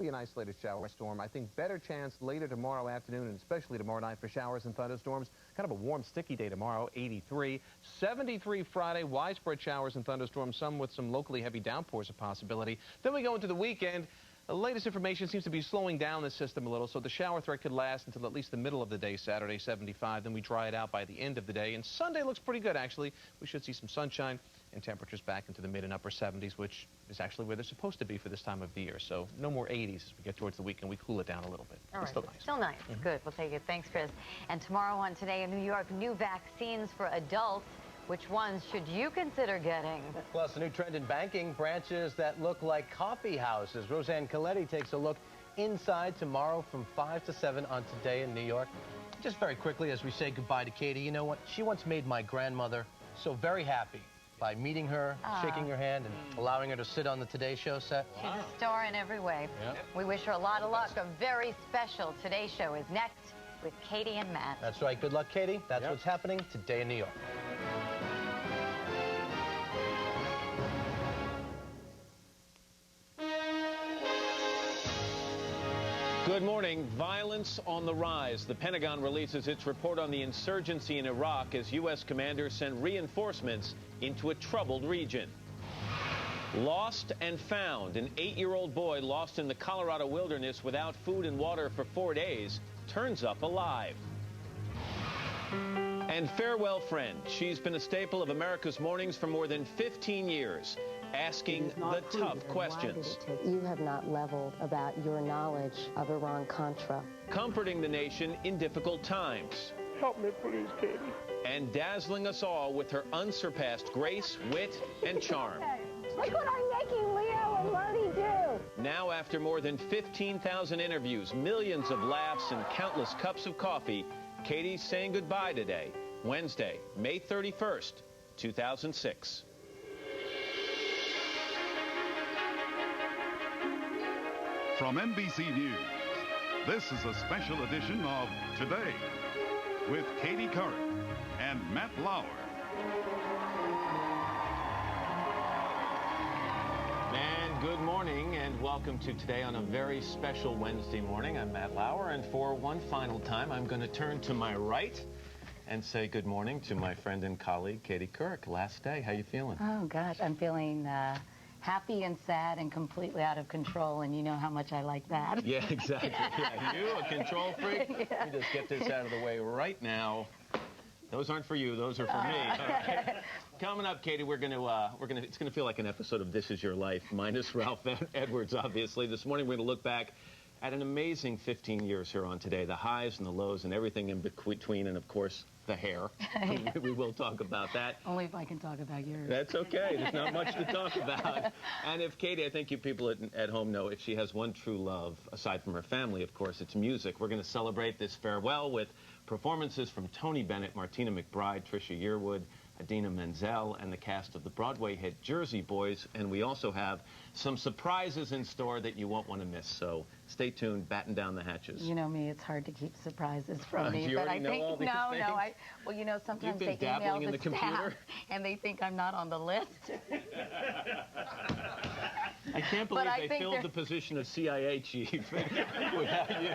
be an isolated shower storm. I think better chance later tomorrow afternoon and especially tomorrow night for showers and thunderstorms. Kind of a warm, sticky day tomorrow, 83. 73 Friday, widespread showers and thunderstorms, some with some locally heavy downpours a possibility. Then we go into the weekend. The latest information seems to be slowing down the system a little, so the shower threat could last until at least the middle of the day, Saturday, 75. Then we dry it out by the end of the day. And Sunday looks pretty good, actually. We should see some sunshine and temperatures back into the mid and upper 70s, which is actually where they're supposed to be for this time of the year. So no more 80s as we get towards the weekend. We cool it down a little bit. All right. Still nice. Still nice. Good. We'll take it. Thanks, Chris. And tomorrow on Today in New York, new vaccines for adults. Which ones should you consider getting? Plus, a new trend in banking, branches that look like coffee houses. Roseanne Coletti takes a look inside tomorrow from 5 to 7 on Today in New York. Just very quickly, as we say goodbye to Katie, you know what? She once made my grandmother so very happy by meeting her, shaking her hand, and allowing her to sit on the Today Show set. She's a star in every way. Yep. We wish her a lot of luck. A very special Today Show is next with Katie and Matt. That's right. Good luck, Katie. That's what's happening today in New York. Good morning. Violence on the rise. The Pentagon releases its report on the insurgency in Iraq as U.S. commanders send reinforcements into a troubled region. Lost and found. An 8-year-old boy lost in the Colorado wilderness without food and water for 4 days turns up alive. And Farewell Friend. She's been a staple of America's mornings for more than 15 years. Asking the tough questions. You have not leveled about your knowledge of Iran-Contra. Comforting the nation in difficult times. Help me, please, Katie. And dazzling us all with her unsurpassed grace, wit, and charm. Look what I'm making Leo and Marty do. Now, after more than 15,000 interviews, millions of laughs, and countless cups of coffee, Katie's saying goodbye today, Wednesday, May 31st, 2006. From NBC News, this is a special edition of Today with Katie Couric and Matt Lauer. And good morning and welcome to Today on a very special Wednesday morning. I'm Matt Lauer, and for one final time, I'm going to turn to my right and say good morning to my friend and colleague, Katie Couric. Last day, how you feeling? Oh, gosh, I'm feeling happy and sad and completely out of control, and you know how much I like that. Yeah, exactly. Yeah, you, a control freak? Yeah. You just get this out of the way right now. Those aren't for you, those are for me. All right. Coming up, Katie, it's gonna feel like an episode of This Is Your Life, minus Ralph Edwards, obviously. This morning we're gonna look back at an amazing 15 years here on Today, the highs and the lows and everything in between, and of course, the hair. We will talk about that. Only if I can talk about yours. That's okay. There's not much to talk about. And if Katie, I think you people at home know, if she has one true love, aside from her family, of course, it's music. We're going to celebrate this farewell with performances from Tony Bennett, Martina McBride, Trisha Yearwood, Idina Menzel, and the cast of the Broadway hit Jersey Boys. And we also have some surprises in store that you won't want to miss. So stay tuned, batten down the hatches. You know me, it's hard to keep surprises from me. You but I know think all these things? Well, you know, sometimes they email dabbling in the computer, and they think I'm not on the list. I can't believe they filled the position of CIA chief without you.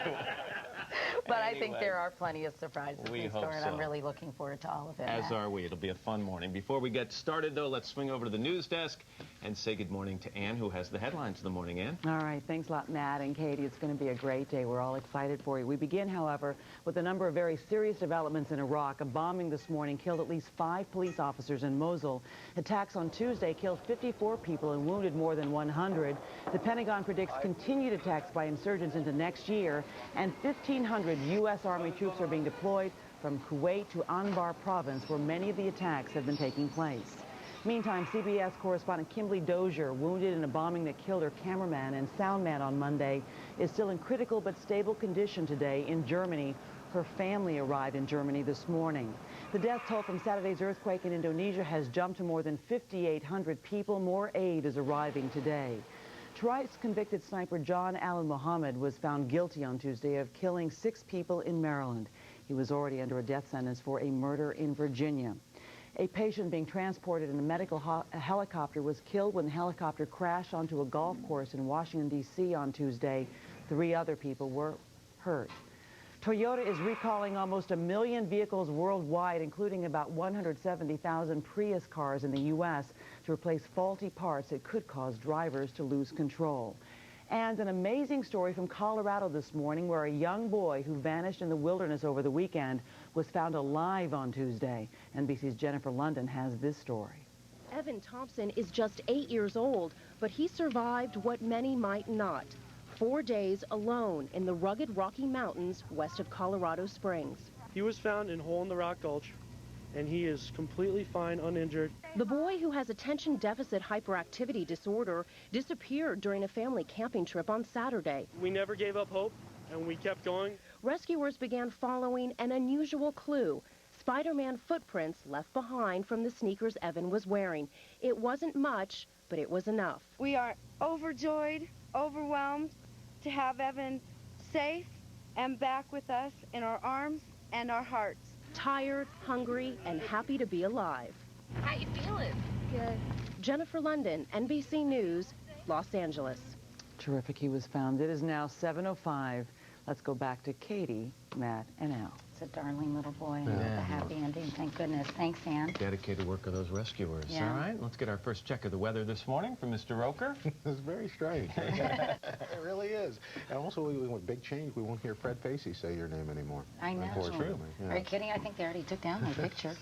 But anyway, I think there are plenty of surprises in store, and I'm really looking forward to all of it. As are we. It'll be a fun morning. Before we get started, though, let's swing over to the news desk and say good morning to Ann, who has the headlines of the morning. Ann? All right. Thanks a lot, Matt and Katie. It's going to be a great day. We're all excited for you. We begin, however, with a number of very serious developments in Iraq. A bombing this morning killed at least 5 police officers in Mosul. Attacks on Tuesday killed 54 people and wounded more than 100. The Pentagon predicts continued attacks by insurgents into next year, and 1,500 U.S. Army troops are being deployed from Kuwait to Anbar province, where many of the attacks have been taking place. Meantime, CBS correspondent Kimberly Dozier, wounded in a bombing that killed her cameraman and soundman on Monday, is still in critical but stable condition today in Germany. Her family arrived in Germany this morning. The death toll from Saturday's earthquake in Indonesia has jumped to more than 5,800 people. More aid is arriving today. Twice-convicted sniper John Allen Muhammad was found guilty on Tuesday of killing 6 people in Maryland. He was already under a death sentence for a murder in Virginia. A patient being transported in a medical helicopter was killed when the helicopter crashed onto a golf course in Washington, D.C. on Tuesday. 3 other people were hurt. Toyota is recalling almost 1 million vehicles worldwide, including about 170,000 Prius cars in the U.S., to replace faulty parts that could cause drivers to lose control. And an amazing story from Colorado this morning, where a young boy who vanished in the wilderness over the weekend was found alive on Tuesday. NBC's Jennifer London has this story. Evan Thompson is just 8 years old, but he survived what many might not. 4 days alone in the rugged Rocky Mountains west of Colorado Springs. He was found in Hole in the Rock Gulch, and he is completely fine, uninjured. The boy, who has attention deficit hyperactivity disorder, disappeared during a family camping trip on Saturday. We never gave up hope, and we kept going. Rescuers began following an unusual clue: Spider-Man footprints left behind from the sneakers Evan was wearing. It wasn't much, but it was enough. We are overjoyed, overwhelmed to have Evan safe and back with us in our arms and our hearts. Tired, hungry, and happy to be alive. How you feeling? Good. Jennifer London, NBC News, Los Angeles. Terrific. He was found. It is now 7:05. Let's go back to Katie, Matt, and Al. It's a darling little boy, and a happy ending, thank goodness. Thanks, Ann. Dedicated work of those rescuers. Yeah. All right, let's get our first check of the weather this morning from Mr. Roker. It's very strange. It really is. And also, with big change, we won't hear Fred Pacey say your name anymore. I know. Unfortunately. Yeah. Are you kidding? I think they already took down my picture.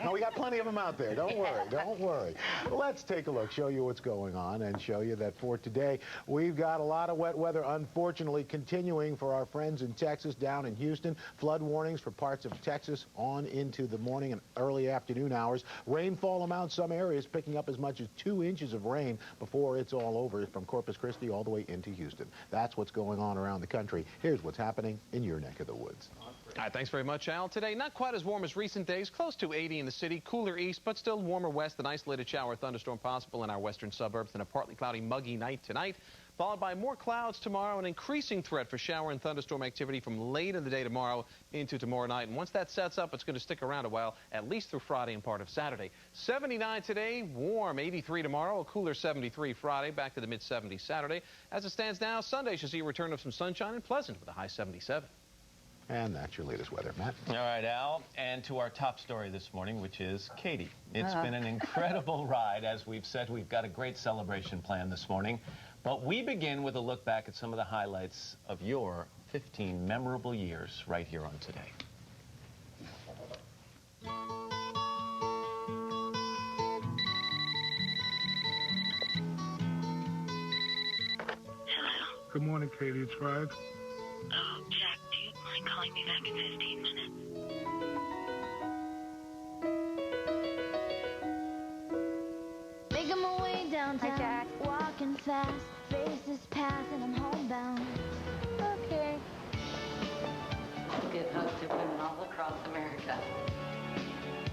No, we got plenty of them out there. Don't worry. Don't worry. Well, let's take a look, show you what's going on, and show you that for today, we've got a lot of wet weather, unfortunately, continuing for our friends in Texas, down in Houston. Flood warnings for parts of Texas on into the morning and early afternoon hours. Rainfall amounts, some areas picking up as much as 2 inches of rain before it's all over, from Corpus Christi all the way into Houston. That's what's going on around the country. Here's what's happening in your neck of the woods. All right, thanks very much, Al. Today, not quite as warm as recent days, close to 80 in the city, cooler east, but still warmer west. An isolated shower thunderstorm possible in our western suburbs, and a partly cloudy, muggy night tonight, followed by more clouds tomorrow, an increasing threat for shower and thunderstorm activity from late in the day tomorrow into tomorrow night. And once that sets up, it's going to stick around a while, at least through Friday and part of Saturday. 79 today, warm, 83 tomorrow, a cooler 73 Friday, back to the mid-70s Saturday. As it stands now, Sunday should see a return of some sunshine and pleasant with a high 77. And that's your latest weather, Matt. All right, Al, and to our top story this morning, which is Katie. It's been an incredible ride. As we've said, we've got a great celebration planned this morning. But we begin with a look back at some of the highlights of your 15 memorable years right here on Today. Good morning, Katie. It's Ryan. Oh, Jack, do you mind calling me back in 15 minutes? Making my way downtown. Hi, Jack. Walking fast, faces pass, and I'm homebound. Okay. Good hope to women all across America.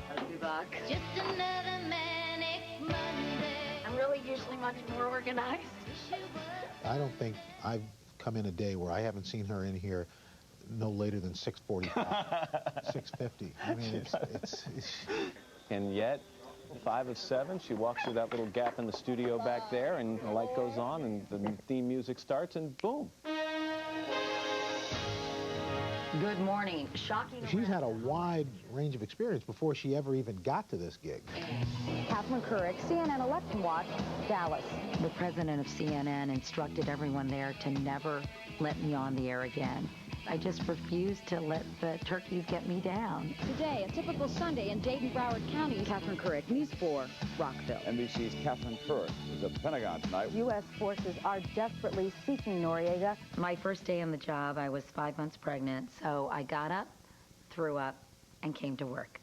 I'll be back. Just another manic Monday. I'm really usually much more organized. I don't think I've come in a day where I haven't seen her in here no later than 6:45, 6:50. I mean, it's And yet, 5 of 7, she walks through that little gap in the studio back there, and the light goes on, and the theme music starts, and boom. Good morning. Shocking. She's had a wide range of experience before she ever even got to this gig. Catherine Couric, CNN Election Watch, Dallas. The president of CNN instructed everyone there to never let me on the air again. I just refused to let the turkeys get me down. Today, a typical Sunday in Dayton, Broward County. Catherine Couric, News 4, Rockville. NBC's Catherine Couric is at the Pentagon tonight. U.S. forces are desperately seeking Noriega. My first day on the job, I was 5 months pregnant, so I got up, threw up, and came to work.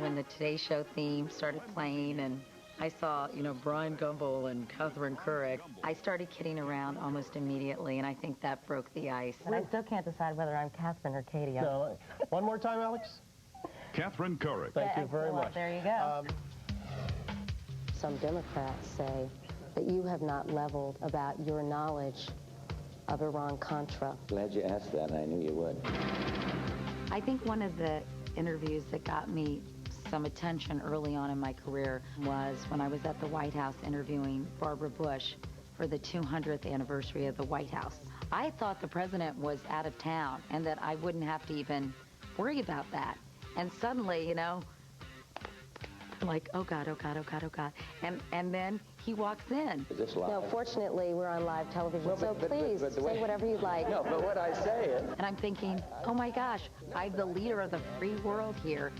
When the Today Show theme started playing and I saw, Brian Gumbel and Catherine Couric, I started kidding around almost immediately, and I think that broke the ice. But I still can't decide whether I'm Catherine or Katie. No. One more time, Alex. Catherine Couric. Thank you very much. There you go. Some Democrats say that you have not leveled about your knowledge of Iran-Contra. Glad you asked that. I knew you would. I think one of the interviews that got me some attention early on in my career was when I was at the White House interviewing Barbara Bush for the 200th anniversary of the White House. I thought the president was out of town and that I wouldn't have to even worry about that. And suddenly, you know, I'm like, oh God, oh God, oh God, oh God. And then he walks in. Is this live? No, fortunately, we're on live television, Well, so please say whatever you'd like. No, but what I say is... And I'm thinking, oh my gosh, I'm the leader of the free world here.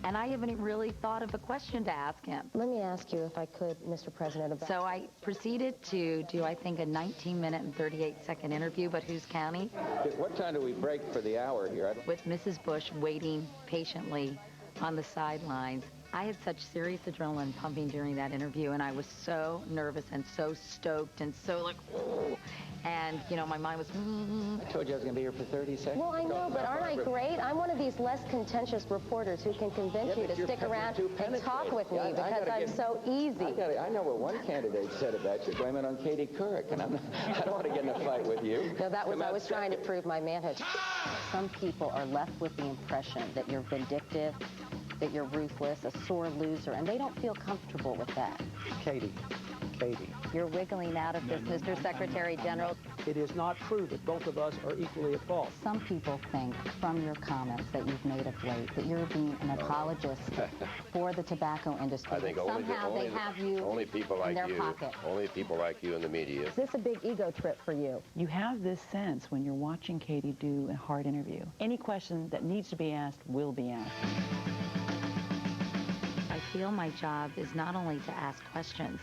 And I haven't really thought of a question to ask him. Let me ask you, if I could, Mr. President, about... So I proceeded to do, I think, a 19-minute and 38-second interview, but who's counting? What time do we break for the hour here? With Mrs. Bush waiting patiently on the sidelines. I had such serious adrenaline pumping during that interview, and I was so nervous and so stoked and so like, oh. And, you know, my mind was, I told you I was going to be here for 30 seconds. Well, I know, but aren't I great? I'm one of these less contentious reporters who can convince you to stick around and talk with me because I'm so easy. I know what one candidate said about you. Blame it on Katie Couric, and I don't want to get in a fight with you. No, that was, I was trying to prove my manhood. Some people are left with the impression that you're vindictive, that you're ruthless, a sore loser, and they don't feel comfortable with that. Katie. You're wiggling out of this, Mr. Secretary General. It is not true that both of us are equally at fault. Some people think from your comments that you've made of late that you're being an apologist for the tobacco industry. I think somehow they have you only people like in their you, pocket. only people like you in the media. Is this a big ego trip for you? You have this sense when you're watching Katie do a hard interview. Any question that needs to be asked will be asked. I feel my job is not only to ask questions,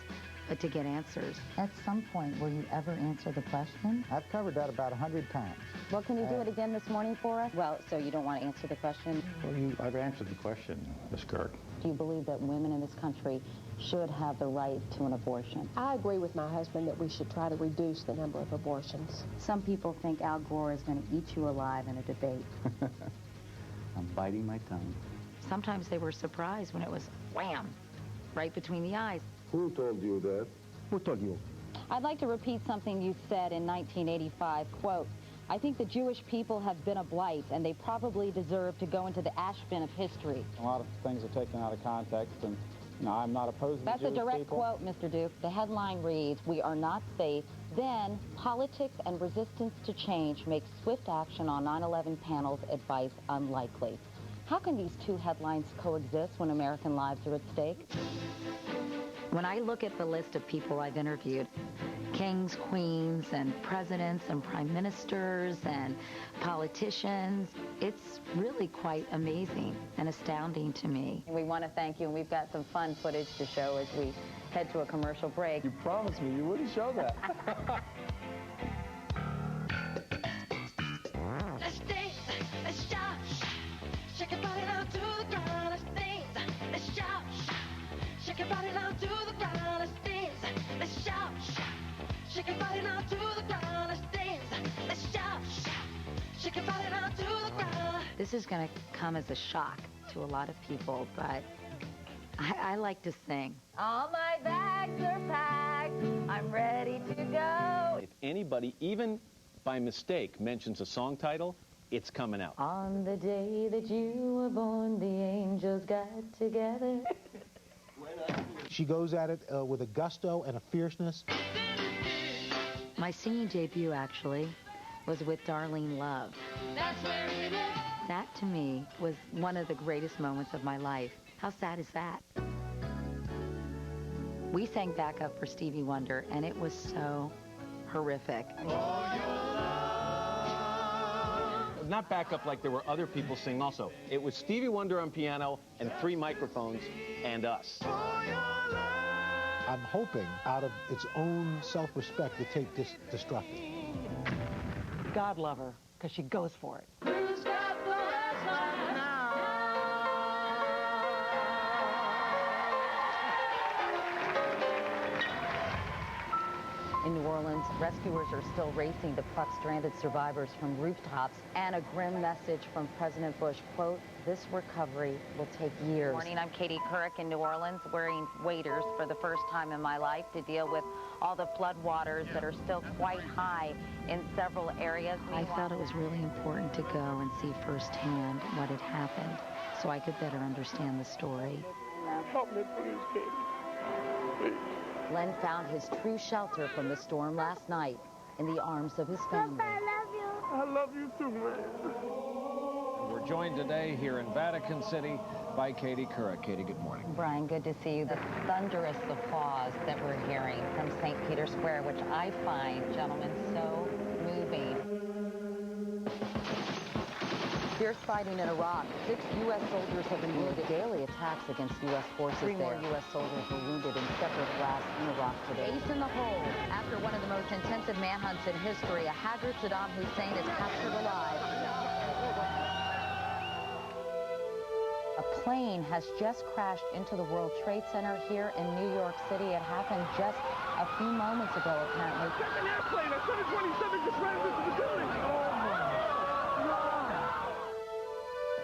but to get answers. At some point, will you ever answer the question? I've covered that about 100 times. Well, can you do it again this morning for us? Well, so you don't want to answer the question? Well, I've answered the question, Ms. Couric. Do you believe that women in this country should have the right to an abortion? I agree with my husband that we should try to reduce the number of abortions. Some people think Al Gore is going to eat you alive in a debate. I'm biting my tongue. Sometimes they were surprised when it was wham, right between the eyes. Who told you that? Who told you? I'd like to repeat something you said in 1985, quote, I think the Jewish people have been a blight, and they probably deserve to go into the ash bin of history. A lot of things are taken out of context, and you know, I'm not opposing That's Jewish a direct people. quote, Mr. Duke. The headline reads, we are not safe. Then, politics and resistance to change make swift action on 9/11 panel's advice unlikely. How can these two headlines coexist when American lives are at stake? When I look at the list of people I've interviewed, kings, queens, and presidents, and prime ministers, and politicians, it's really quite amazing and astounding to me. We want to thank you, and we've got some fun footage to show as we head to a commercial break. You promised me you wouldn't show that. Let's dance, let's shout, shake your body down to the ground. Let's dance, let's shout, shake your body down to the ground. Let's dance, let's shout, shake your body down to the ground. Let's dance, let's shout, shake your body down to the ground. This is going to come as a shock to a lot of people, but I like to sing. All my bags are packed. I'm ready to go. If anybody, even by mistake, mentions a song title, it's coming out. On the day that you were born, the angels got together. She goes at it with a gusto and a fierceness. My singing debut, actually, was with Darlene Love. That's where it is. That, to me, was one of the greatest moments of my life. How sad is that? We sang backup for Stevie Wonder, and it was so horrific. Not backup like there were other people singing also. It was Stevie Wonder on piano and 3 microphones and us. I'm hoping, out of its own self-respect, the tape destructive. God love her, because she goes for it. In New Orleans, rescuers are still racing to pluck stranded survivors from rooftops, and a grim message from President Bush, quote, "This recovery will take years." Good morning, I'm Katie Couric in New Orleans, wearing waders for the first time in my life to deal with all the flood waters that are still quite high in several areas. I felt it was really important to go and see firsthand what had happened so I could better understand the story. Help me, please, Katie. Please. Len found his true shelter from the storm last night in the arms of his family. I love you. I love you too, man. We're joined today here in Vatican City by Katie Couric. Katie, good morning. Brian, good to see you. The thunderous applause that we're hearing from St. Peter's Square, which I find, gentlemen, so moving. Fierce fighting in Iraq. 6 U.S. soldiers have been wounded. Daily attacks against U.S. forces 3 more U.S. soldiers were wounded in separate blasts in Iraq today. Ace in the hole. After one of the most intensive manhunts in history, a haggard Saddam Hussein is captured alive. A plane has just crashed into the World Trade Center here in New York City. It happened just a few moments ago, apparently. There's an airplane at 727 just ran into the building.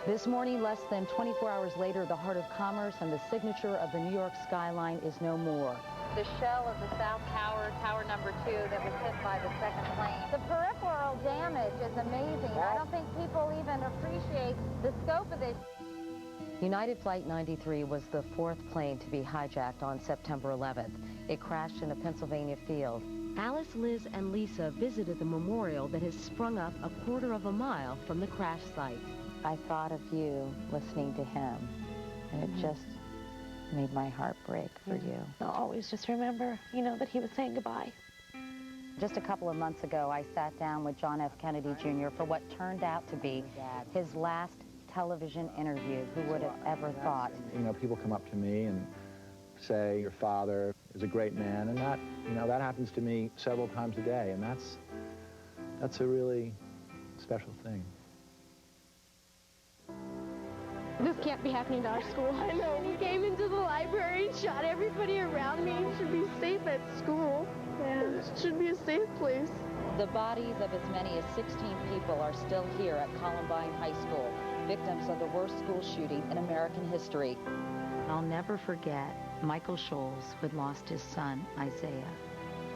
This morning, less than 24 hours later, the heart of commerce and the signature of the New York skyline is no more. The shell of the South Tower, Tower number 2, that was hit by the second plane. The peripheral damage is amazing. I don't think people even appreciate the scope of this. United Flight 93 was the 4th plane to be hijacked on September 11th. It crashed in a Pennsylvania field. Alice, Liz, and Lisa visited the memorial that has sprung up a quarter of a mile from the crash site. I thought of you listening to him, and it just made my heart break for you. I'll always just remember, you know, that he was saying goodbye. Just a couple of months ago, I sat down with John F. Kennedy Jr. for what turned out to be his last television interview. Who would have ever thought? You know, people come up to me and say, your father is a great man, and that, you know, that happens to me several times a day, and that's a really special thing. This can't be happening to our school. I know. He came into the library and shot everybody around me. It should be safe at school. Yeah. It should be a safe place. The bodies of as many as 16 people are still here at Columbine High School, victims of the worst school shooting in American history. I'll never forget Michael Scholes, who had lost his son, Isaiah,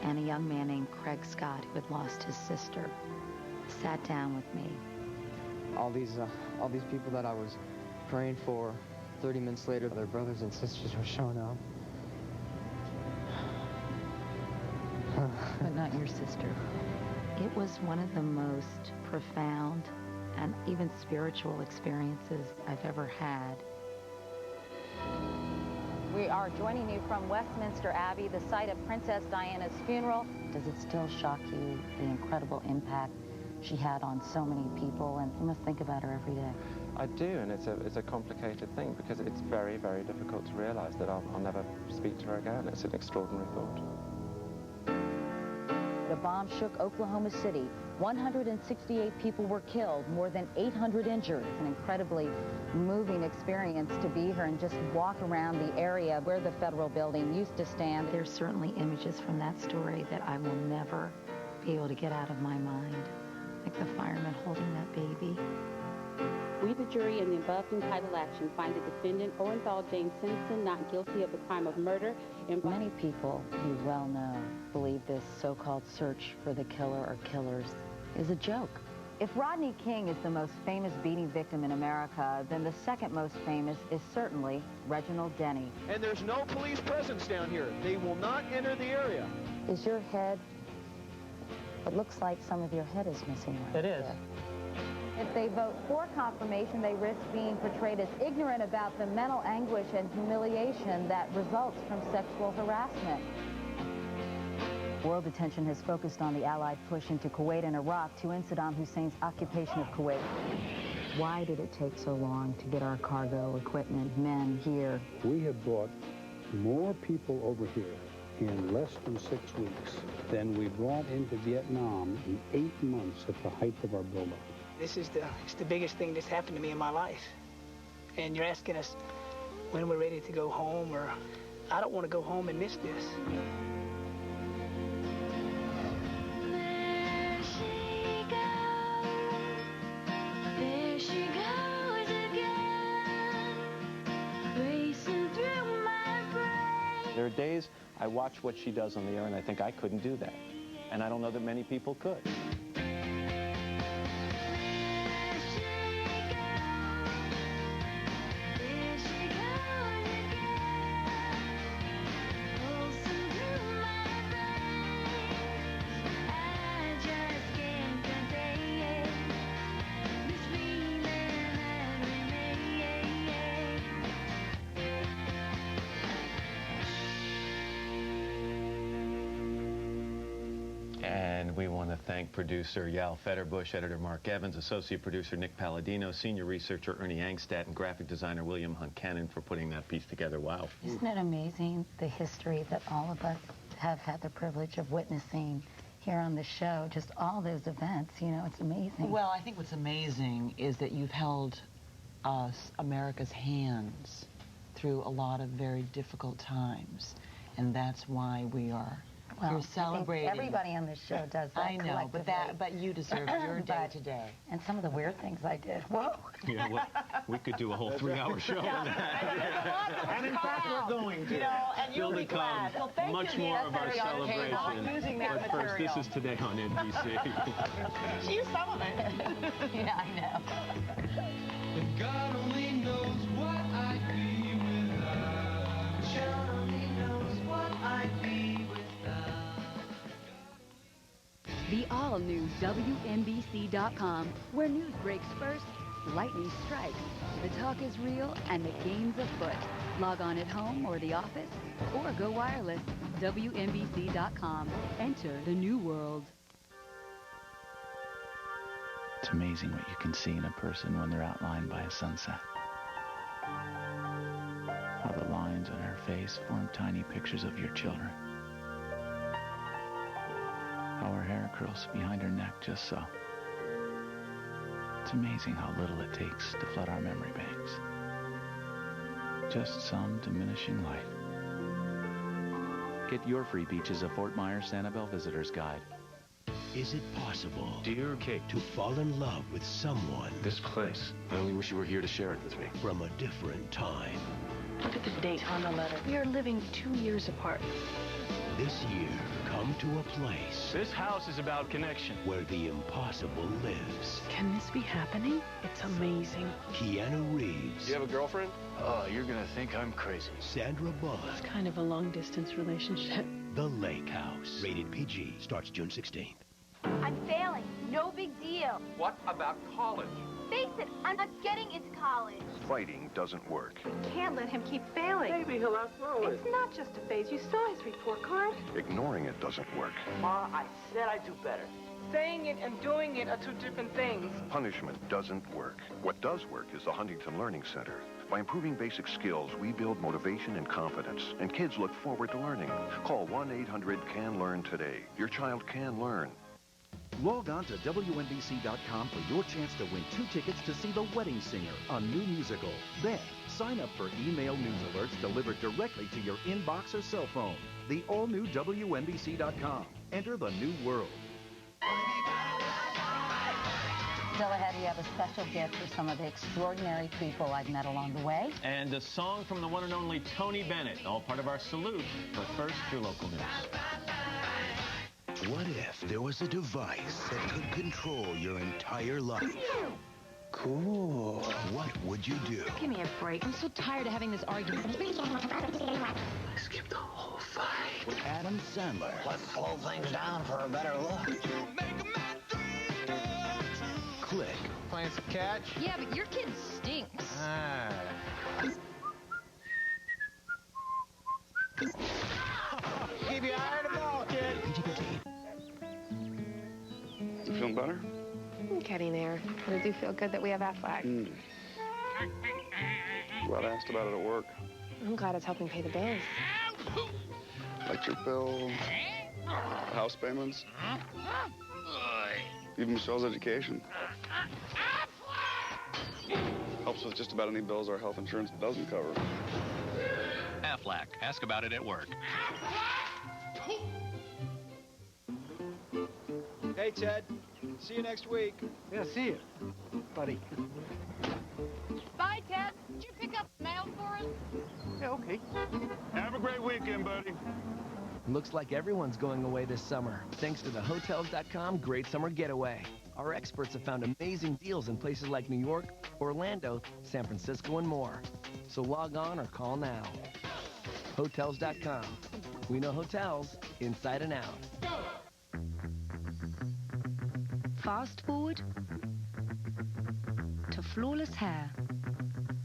and a young man named Craig Scott, who had lost his sister, sat down with me. All these people that I was praying for, 30 minutes later, their brothers and sisters were showing up. But not your sister. It was one of the most profound and even spiritual experiences I've ever had. We are joining you from Westminster Abbey, the site of Princess Diana's funeral. Does it still shock you, the incredible impact she had on so many people? And you must think about her every day. I do, and it's a complicated thing because it's very, very difficult to realize that I'll never speak to her again. It's an extraordinary thought. The bomb shook Oklahoma City. 168 people were killed, more than 800 injured. It's an incredibly moving experience to be here and just walk around the area where the federal building used to stand. There's certainly images from that story that I will never be able to get out of my mind, like the fireman holding that baby. We, the jury, in the above entitled action, find the defendant, Orenthal James Simpson, not guilty of the crime of murder. Many people you well know believe this so-called search for the killer or killers is a joke. If Rodney King is the most famous beating victim in America, then the second most famous is certainly Reginald Denny. And there's no police presence down here. They will not enter the area. Is your head... It looks like some of your head is missing right It is. there. If they vote for confirmation, they risk being portrayed as ignorant about the mental anguish and humiliation that results from sexual harassment. World attention has focused on the Allied push into Kuwait and Iraq to end Saddam Hussein's occupation of Kuwait. Why did it take so long to get our cargo, equipment, men here? We have brought more people over here in less than 6 weeks than we brought into Vietnam in 8 months at the height of our buildup. This is the biggest thing that's happened to me in my life. And you're asking us when we're ready to go home, or I don't want to go home and miss this. days I watch what she does on the air, and I think I couldn't do that. And I don't know that many people could. And we want to thank producer Yal Fetterbush, editor Mark Evans, associate producer Nick Palladino, senior researcher Ernie Angstadt, and graphic designer William Huncannon for putting that piece together. Wow. Isn't it amazing, the history that all of us have had the privilege of witnessing here on the show, just all those events, you know, it's amazing. Well, I think what's amazing is that you've held us, America's hands, through a lot of very difficult times, and that's why we are here celebrating. I think everybody on this show does that. I know, but you deserve your day today. And some of the weird things I did. Whoa. Yeah, well, we could do a whole 3-hour show on that. And in fact, we're going to. You know, and you'll be glad. So thank much you, more of our celebration. But first, this is Today on NBC. Use some of it. Yeah, I know. God only knows what I'd be without. God only knows what I'd be without. The all-new WNBC.com, where news breaks first, lightning strikes, the talk is real, and the game's afoot. Log on at home or the office, or go wireless. WNBC.com. Enter the new world. It's amazing what you can see in a person when they're outlined by a sunset. How the lines on her face form tiny pictures of your children. How her hair curls behind her neck just so. It's amazing how little it takes to flood our memory banks. Just some diminishing light. Get your free Beaches of Fort Myers Sanibel Visitor's Guide. Is it possible, dear Kate, to fall in love with someone? This place. I only wish you were here to share it with me. From a different time. Look at the date on the letter. We are living 2 years apart. This year, come to a place. This house is about connection. Where the impossible lives. Can this be happening? It's amazing. Keanu Reeves. You have a girlfriend? Oh, you're gonna think I'm crazy. Sandra Bullock. It's kind of a long-distance relationship. The Lake House. Rated PG. Starts June 16th. I'm failing. No big deal. What about college? Face it, I'm not getting into college. Fighting doesn't work. Can't let him keep failing. Maybe he'll outgrow it. It's not just a phase. You saw his report card. Ignoring it doesn't work. Ma, I said I'd do better. Saying it and doing it are two different things. Punishment doesn't work. What does work is the Huntington Learning Center. By improving basic skills, we build motivation and confidence, and kids look forward to learning. Call 1-800-CAN-LEARN today. Your child can learn. Log on to WNBC.com for your chance to win 2 tickets to see The Wedding Singer, a new musical. Then, sign up for email news alerts delivered directly to your inbox or cell phone. The all-new WNBC.com. Enter the new world. Still ahead, we have a special gift for some of the extraordinary people I've met along the way. And a song from the one and only Tony Bennett, all part of our salute. But first, your local news. What if there was a device that could control your entire life? Cool. What would you do? Give me a break. I'm so tired of having this argument. I skipped the whole fight. With Adam Sandler. Let's slow things down for a better look. Click. Playing some catch? Yeah, but your kid stinks. Keep your eye on the ball, kid. You feeling better? I'm getting there. But I do feel good that we have Aflac. Glad I asked about it at work. I'm glad it's helping pay the bills. Electric bill, house payments, even Michelle's education. Helps with just about any bills our health insurance doesn't cover. Aflac. Ask about it at work. Hey, Ted. See you next week. Yeah, see you, buddy. Bye, Ted. Did you pick up mail for us? Yeah, okay. Have a great weekend, buddy. Looks like everyone's going away this summer, thanks to the Hotels.com Great Summer Getaway. Our experts have found amazing deals in places like New York, Orlando, San Francisco, and more. So log on or call now. Hotels.com. We know hotels inside and out. Fast forward to flawless hair.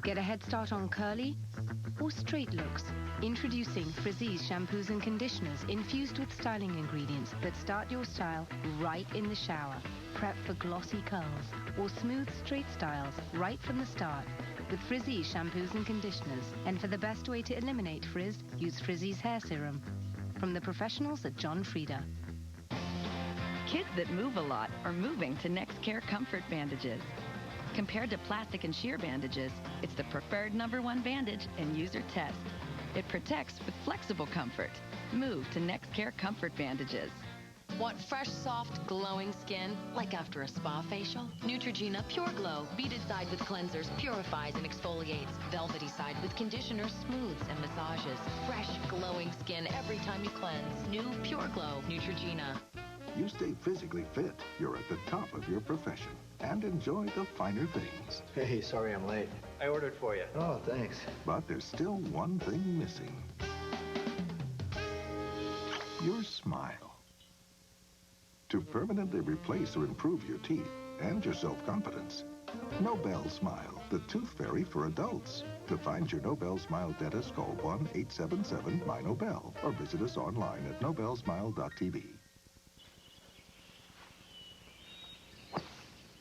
Get a head start on curly or straight looks. Introducing Frizzy's shampoos and conditioners infused with styling ingredients that start your style right in the shower. Prep for glossy curls or smooth straight styles right from the start with Frizzy's shampoos and conditioners. And for the best way to eliminate frizz, use Frizzy's hair serum. From the professionals at John Frieda. Kids that move a lot are moving to NextCare Comfort Bandages. Compared to plastic and sheer bandages, it's the preferred #1 bandage in user test. It protects with flexible comfort. Move to NextCare Comfort Bandages. Want fresh, soft, glowing skin, like after a spa facial? Neutrogena Pure Glow, beaded side with cleansers, purifies and exfoliates. Velvety side with conditioners, smooths and massages. Fresh, glowing skin every time you cleanse. New Pure Glow Neutrogena. You stay physically fit, you're at the top of your profession, and enjoy the finer things. Hey, sorry I'm late. I ordered for you. Oh, thanks. But there's still one thing missing. Your smile. To permanently replace or improve your teeth and your self-confidence, Nobel Smile, the tooth fairy for adults. To find your Nobel Smile dentist, call 1-877-MY-NOBEL or visit us online at nobelsmile.tv.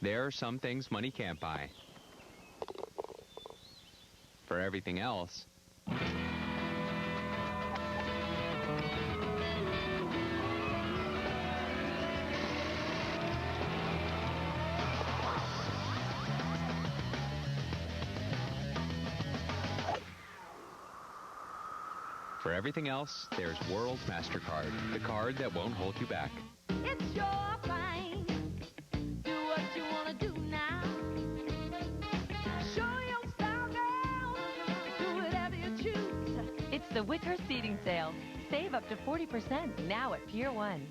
There are some things money can't buy. For everything else, there's World MasterCard, the card that won't hold you back. It's your thing. Do what you want to do now. Show your style, girl. Do whatever you choose. It's the Wicker Seating Sale. Save up to 40% now at Pier 1.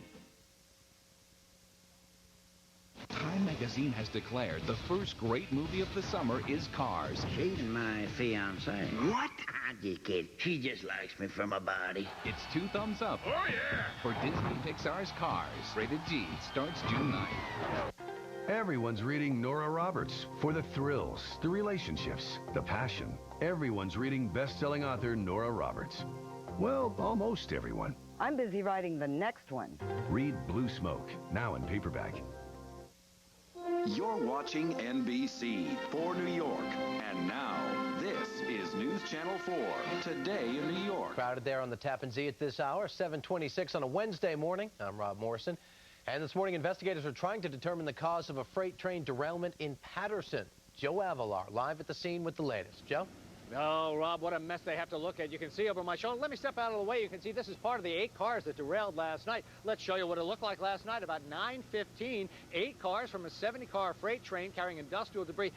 Time magazine has declared the first great movie of the summer is Cars. She's my fiancée. What? I just kid. She just likes me from her body. It's 2 thumbs up. Oh, yeah! For Disney Pixar's Cars. Rated G. Starts June 9th. Everyone's reading Nora Roberts for the thrills, the relationships, the passion. Everyone's reading best-selling author Nora Roberts. Well, almost everyone. I'm busy writing the next one. Read Blue Smoke, now in paperback. You're watching NBC for New York. And now, this is News Channel 4, Today in New York. Crowded there on the Tappan Zee at this hour, 7:26 on a Wednesday morning. I'm Rob Morrison. And this morning, investigators are trying to determine the cause of a freight train derailment in Patterson. Joe Avalar, live at the scene with the latest. Joe? Oh, Rob, what a mess they have to look at. You can see over my shoulder. Let me step out of the way. You can see this is part of the 8 cars that derailed last night. Let's show you what it looked like last night. About 9:15, 8 cars from a 70-car freight train carrying industrial debris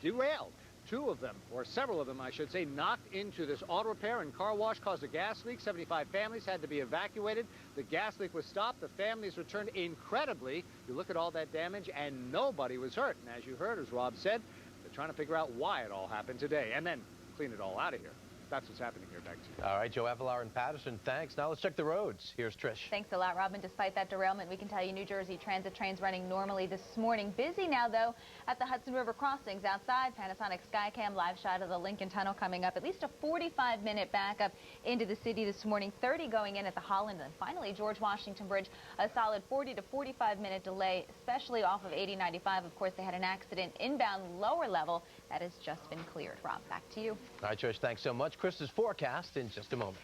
derailed. 2 of them, or several of them, I should say, knocked into this auto repair and car wash, caused a gas leak. 75 families had to be evacuated. The gas leak was stopped. The families returned incredibly. You look at all that damage, and nobody was hurt. And as you heard, as Rob said, they're trying to figure out why it all happened today and then clean it all out of here. That's what's happening here. Back to you. All right, Joe Avalar in Patterson, thanks. Now let's check the roads. Here's Trish. Thanks a lot, Robin. Despite that derailment, we can tell you New Jersey Transit trains running normally this morning. Busy now, though, at the Hudson River crossings outside. Panasonic Skycam live shot of the Lincoln Tunnel coming up. At least a 45-minute backup into the city this morning. 30 going in at the Holland. And finally, George Washington Bridge, a solid 40 to 45-minute delay, especially off of 8095. Of course, they had an accident inbound lower level. That has just been cleared. Rob, back to you. All right, Trish, thanks so much. Krista's forecast in just a moment.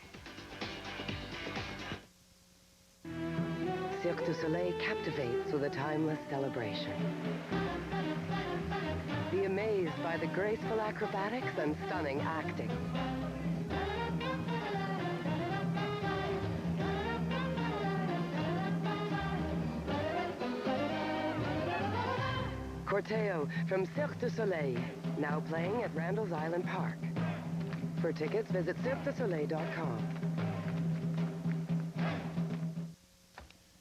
Cirque du Soleil captivates with a timeless celebration. Be amazed by the graceful acrobatics and stunning acting. Corteo from Cirque du Soleil, now playing at Randall's Island Park. For tickets, visit cirquedusoleil.com.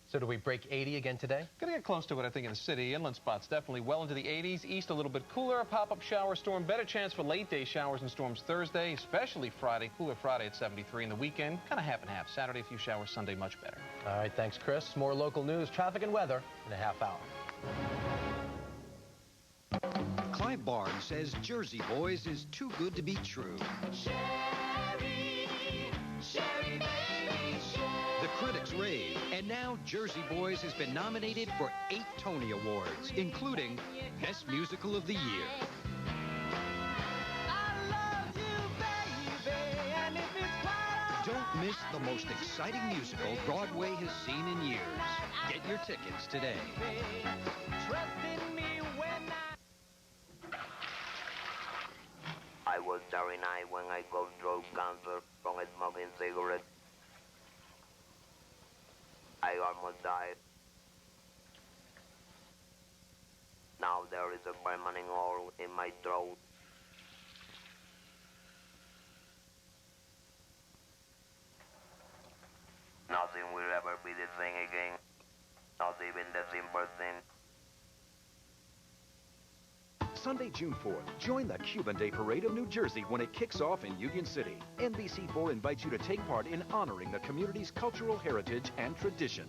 So do we break 80 again today? Gonna get close to it, I think, in the city. Inland spots definitely well into the 80s. East a little bit cooler. A pop-up shower storm. Better chance for late-day showers and storms Thursday, especially Friday. Cooler Friday at 73. In the weekend, kind of half and half. Saturday, a few showers. Sunday, much better. All right, thanks, Chris. More local news, traffic, and weather in a half hour. Clive Barnes says Jersey Boys is too good to be true. Sherry, Sherry, baby, Sherry. The critics rave, and now Jersey Boys has been nominated for 8 Tony Awards, including Best Musical of the Year. Don't miss the most exciting musical Broadway has seen in years. Get your tickets today. I was very nice when I got throat cancer from smoking cigarettes. I almost died. Now there is a permanent hole in my throat. Nothing will ever be the same again. Not even the simple thing. Sunday, June 4th, join the Cuban Day Parade of New Jersey when it kicks off in Union City. NBC4 invites you to take part in honoring the community's cultural heritage and tradition.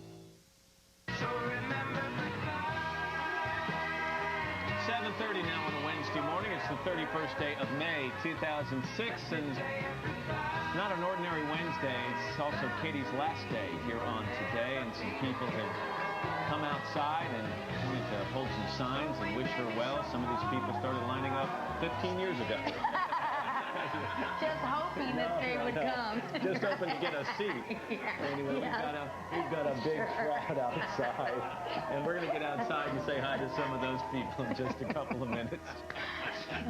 7:30 now on a Wednesday morning. It's the 31st day of May, 2006, and not an ordinary Wednesday. It's also Katie's last day here on Today, and some people have come outside and wanted to hold some signs and wish her well. Some of these people started lining up 15 years ago. Just hoping this day would come. Just hoping to get a seat. Anyway, we've got a big crowd outside, and we're going to get outside and say hi to some of those people in just a couple of minutes.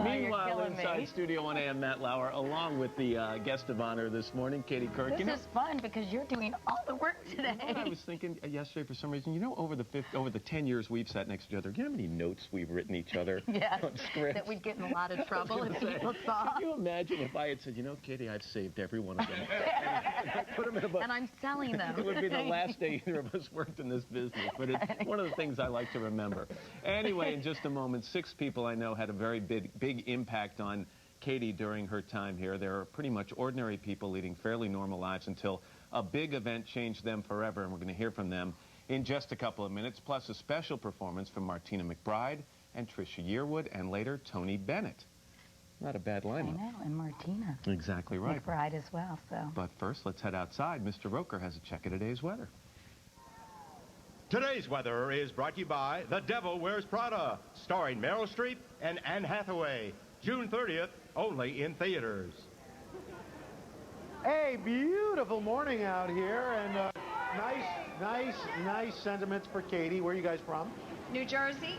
Meanwhile, inside Studio 1 AM, Matt Lauer, along with the guest of honor this morning, Katie Couric. This is fun because you're doing all the work today. You know, I was thinking yesterday, for some reason, you know, over the 10 years we've sat next to each other, do you know how many notes we've written each other? Yes, on scripts? that we'd get in a lot of trouble if people saw. Can you imagine if I had said, you know, Katie, I've saved every one of them. and put them in a book. And I'm selling them. It would be the last day either of us worked in this business, but it's one of the things I like to remember. Anyway, in just a moment, 6 people I know had a very big impact on Katie during her time here. They're pretty much ordinary people leading fairly normal lives until a big event changed them forever, and we're going to hear from them in just a couple of minutes, plus a special performance from Martina McBride and Trisha Yearwood, and later Tony Bennett. Not a bad lineup. I know, and Martina. Exactly right. McBride as well, so. But first, let's head outside. Mr. Roker has a check of today's weather. Today's weather is brought to you by The Devil Wears Prada, starring Meryl Streep and Anne Hathaway. June 30th, only in theaters. A beautiful morning out here, and nice sentiments for Katie. Where are you guys from? New Jersey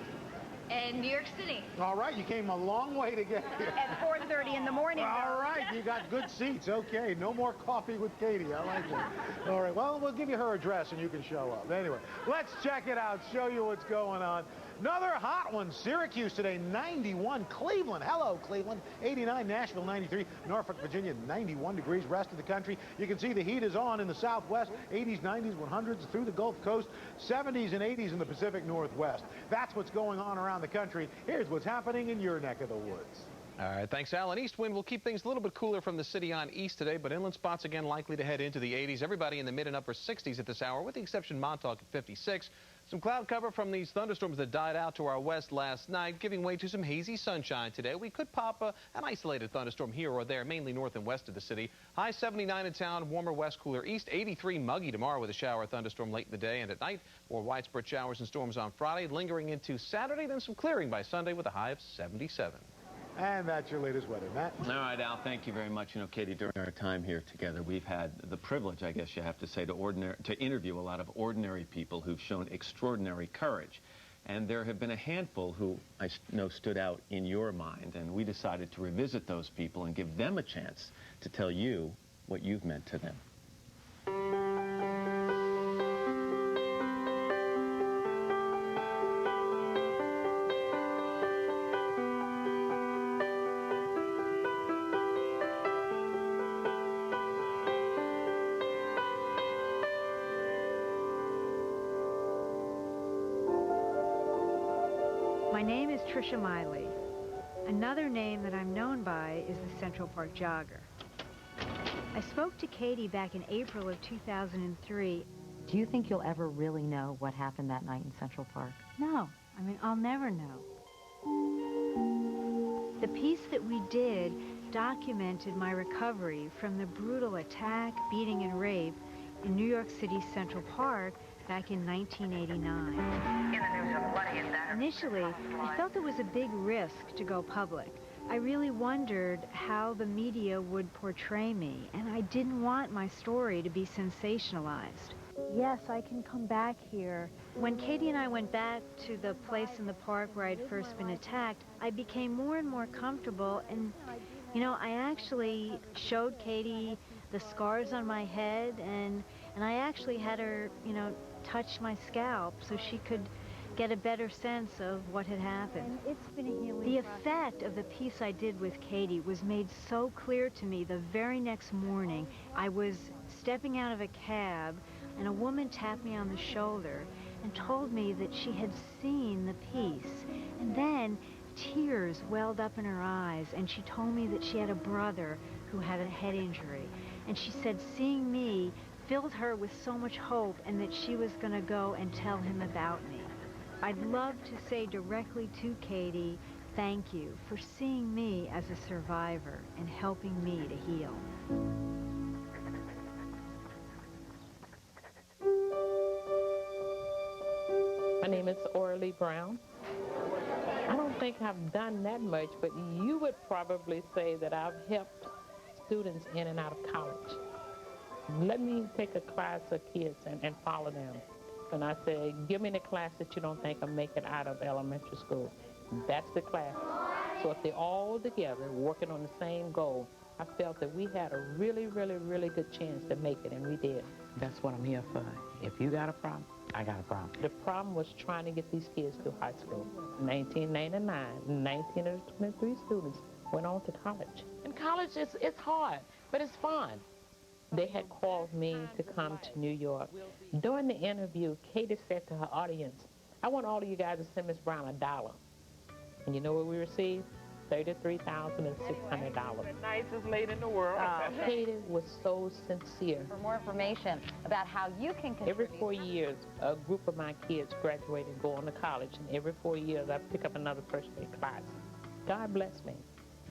and New York City. All right, you came a long way to get here. At 4:30 in the morning. All right, you got good seats. Okay, no more coffee with Katie. I like it. All right, well, we'll give you her address and you can show up. Anyway, let's check it out, show you what's going on. Another hot one. Syracuse today, 91. Cleveland, hello, Cleveland. 89. Nashville, 93. Norfolk, Virginia, 91 degrees. Rest of the country, you can see the heat is on in the southwest. 80s, 90s, 100s through the Gulf Coast. 70s and 80s in the Pacific Northwest. That's what's going on around the country. Here's what's happening in your neck of the woods. All right, thanks, Alan. East wind will keep things a little bit cooler from the city on east today, but inland spots again likely to head into the 80s. Everybody in the mid and upper 60s at this hour, with the exception of Montauk at 56. Some cloud cover from these thunderstorms that died out to our west last night, giving way to some hazy sunshine today. We could pop an isolated thunderstorm here or there, mainly north and west of the city. High 79 in town, warmer west, cooler east. 83 muggy tomorrow with a shower thunderstorm late in the day and at night. More widespread showers and storms on Friday, lingering into Saturday, then some clearing by Sunday with a high of 77. And that's your latest weather, Matt. All right, Al, thank you very much. You know, Katie, during our time here together, we've had the privilege, I guess you have to say, to interview a lot of ordinary people who've shown extraordinary courage. And there have been a handful who I know stood out in your mind, and we decided to revisit those people and give them a chance to tell you what you've meant to them. My name is Tricia Miley. Another name that I'm known by is the Central Park Jogger. I spoke to Katie back in April of 2003. Do you think you'll ever really know what happened that night in Central Park? No, I mean, I'll never know. The piece that we did documented my recovery from the brutal attack, beating, and rape in New York City's Central Park back in 1989. Initially, I felt it was a big risk to go public. I really wondered how the media would portray me, and I didn't want my story to be sensationalized. Yes, I can come back here. When Katie and I went back to the place in the park where I'd first been attacked, I became more and more comfortable, and, you know, I actually showed Katie the scars on my head, and I actually had her, you know, touch my scalp so she could get a better sense of what had happened. It's been a healing The effect of the piece I did with Katie was made so clear to me the very next morning. I was stepping out of a cab, and a woman tapped me on the shoulder and told me that she had seen the piece. And then tears welled up in her eyes, and she told me that she had a brother who had a head injury. And she said seeing me filled her with so much hope, and that she was going to go and tell him about me. I'd love to say directly to Katie, thank you for seeing me as a survivor and helping me to heal. My name is Orly Brown. I don't think I've done that much, but you would probably say that I've helped students in and out of college. Let me take a class of kids and follow them. And I say, give me the class that you don't think will make it out of elementary school. That's the class. So if they're all together working on the same goal, I felt that we had a really, really, really good chance to make it, and we did. That's what I'm here for. If you got a problem, I got a problem. The problem was trying to get these kids through high school. In 1999, 19 of the 23 students went on to college. And college, it's hard, but it's fun. They had called me to come to New York. During the interview, Katie said to her audience, I want all of you guys to send Miss Brown $1. And you know what we received? $33,600. The nicest lady in the world. Katie was so sincere. For more information about how you can contribute. Every 4 years, a group of my kids graduate and go on to college, and every 4 years, I pick up another first-grade class. God bless me.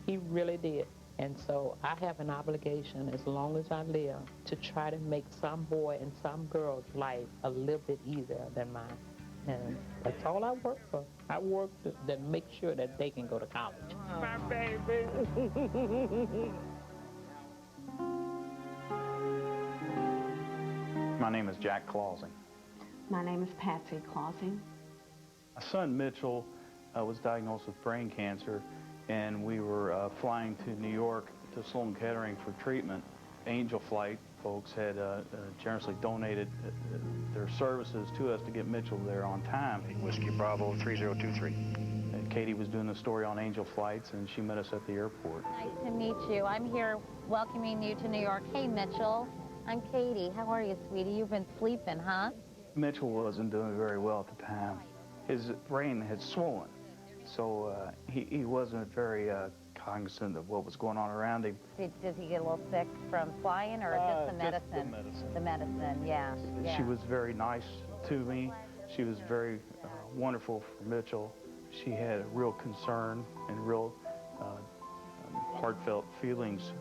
He really did. And so I have an obligation, as long as I live, to try to make some boy and some girl's life a little bit easier than mine. And that's all I work for. I work to make sure that they can go to college. My baby. My name is Jack Clausing. My name is Patsy Clausing. My son Mitchell was diagnosed with brain cancer, and we were flying to New York to Sloan Kettering for treatment. Angel Flight folks had generously donated their services to us to get Mitchell there on time. Whiskey Bravo 3023. Katie was doing the story on Angel Flights, and she met us at the airport. Nice to meet you. I'm here welcoming you to New York. Hey, Mitchell. I'm Katie. How are you, sweetie? You've been sleeping, huh? Mitchell wasn't doing very well at the time. His brain had swollen, so he wasn't very cognizant of what was going on around him. Does he get a little sick from flying, or just the medicine? Just the medicine. The medicine, yeah. She was very nice to me. She was very wonderful for Mitchell. She had a real concern and real heartfelt feelings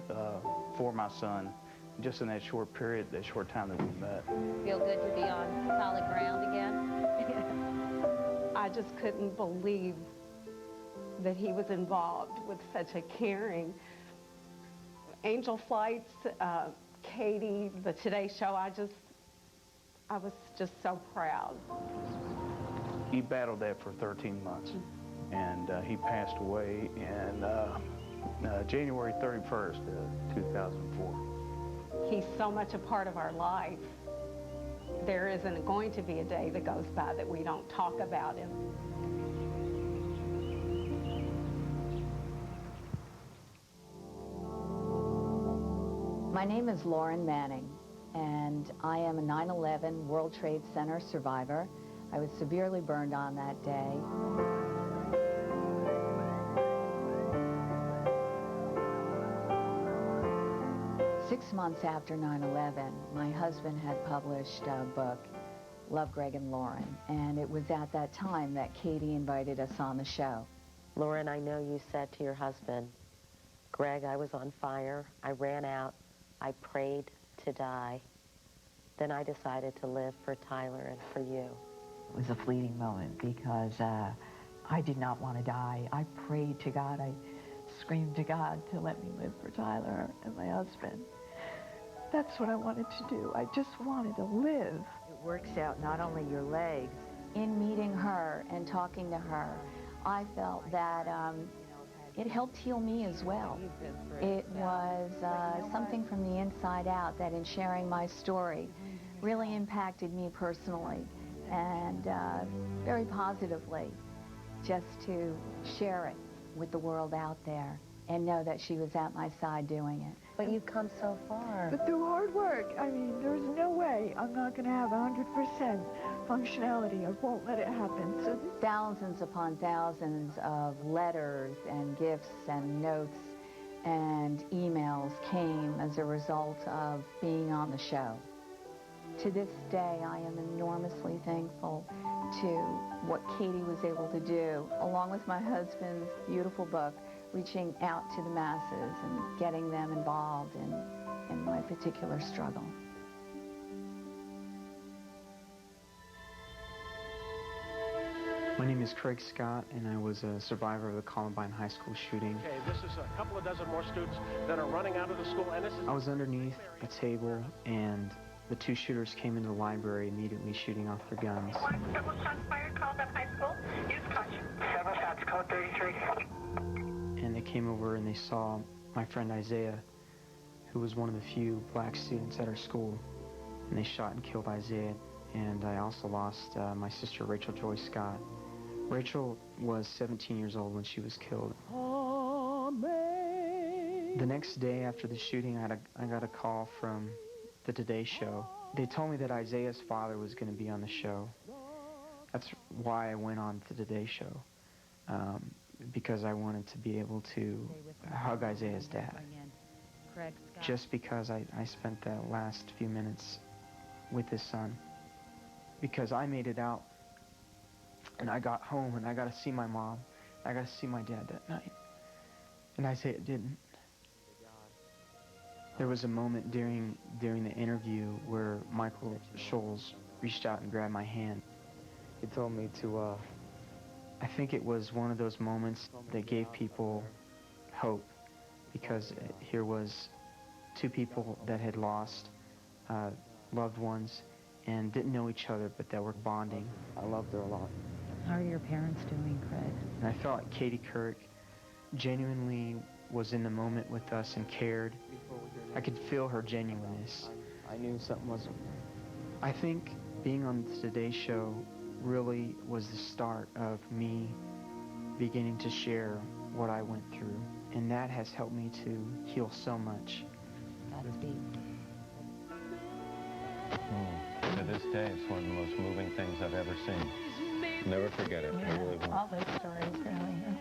for my son, just in that short period, that short time that we met. Feel good to be on solid ground again? I just couldn't believe that he was involved with such a caring. Angel Flights, Katie, the Today Show, I was just so proud. He battled that for 13 months, and he passed away in January 31st, 2004. He's so much a part of our life. There isn't going to be a day that goes by that we don't talk about him. My name is Lauren Manning, and I am a 9/11 World Trade Center survivor. I was severely burned on that day. 6 months after 9/11, my husband had published a book, Love, Greg and Lauren, and it was at that time that Katie invited us on the show. Lauren, I know you said to your husband, Greg, I was on fire, I ran out, I prayed to die. Then I decided to live for Tyler and for you. It was a fleeting moment because I did not want to die. I prayed to God, I screamed to God to let me live for Tyler and my husband. That's what I wanted to do. I just wanted to live. It works out not only your legs. In meeting her and talking to her, I felt that it helped heal me as well. It was something from the inside out that in sharing my story really impacted me personally and very positively, just to share it with the world out there and know that she was at my side doing it. But you've come so far. But through hard work, I mean, there's no way I'm not going to have 100% functionality. I won't let it happen. So thousands upon thousands of letters and gifts and notes and emails came as a result of being on the show. To this day, I am enormously thankful to what Katie was able to do, along with my husband's beautiful book, reaching out to the masses and getting them involved in my particular struggle. My name is Craig Scott, and I was a survivor of the Columbine High School shooting. Okay, this is a couple of dozen more students that are running out of the school, and this is... I was underneath a table, and the two shooters came into the library immediately shooting off their guns. Double shots fired, Columbine High School. Use caution. 7 shots, code 33. And they came over and they saw my friend Isaiah, who was one of the few black students at our school, and they shot and killed Isaiah. And I also lost my sister Rachel Joy Scott. Rachel was 17 years old when she was killed. The next day after the shooting, I got a call from the Today Show. They told me that Isaiah's father was going to be on the show. That's why I went on the Today Show, because I wanted to be able to hug Isaiah's dad. Just because I spent the last few minutes with his son. Because I made it out, and I got home, and I got to see my mom. I got to see my dad that night. And Isaiah didn't. There was a moment during the interview where Michael Scholes reached out and grabbed my hand. He told me to, I think it was one of those moments that gave people hope, because here was two people that had lost loved ones and didn't know each other, but that were bonding. I loved her a lot. How are your parents doing, Craig? And I felt like Katie Couric genuinely was in the moment with us and cared. I could feel her genuineness. I knew something wasn't. I think being on the Today Show really was the start of me beginning to share what I went through, and that has helped me to heal so much. Godspeed. To this day, it's one of the most moving things I've ever seen. Never forget it. I really won't. All those stories really are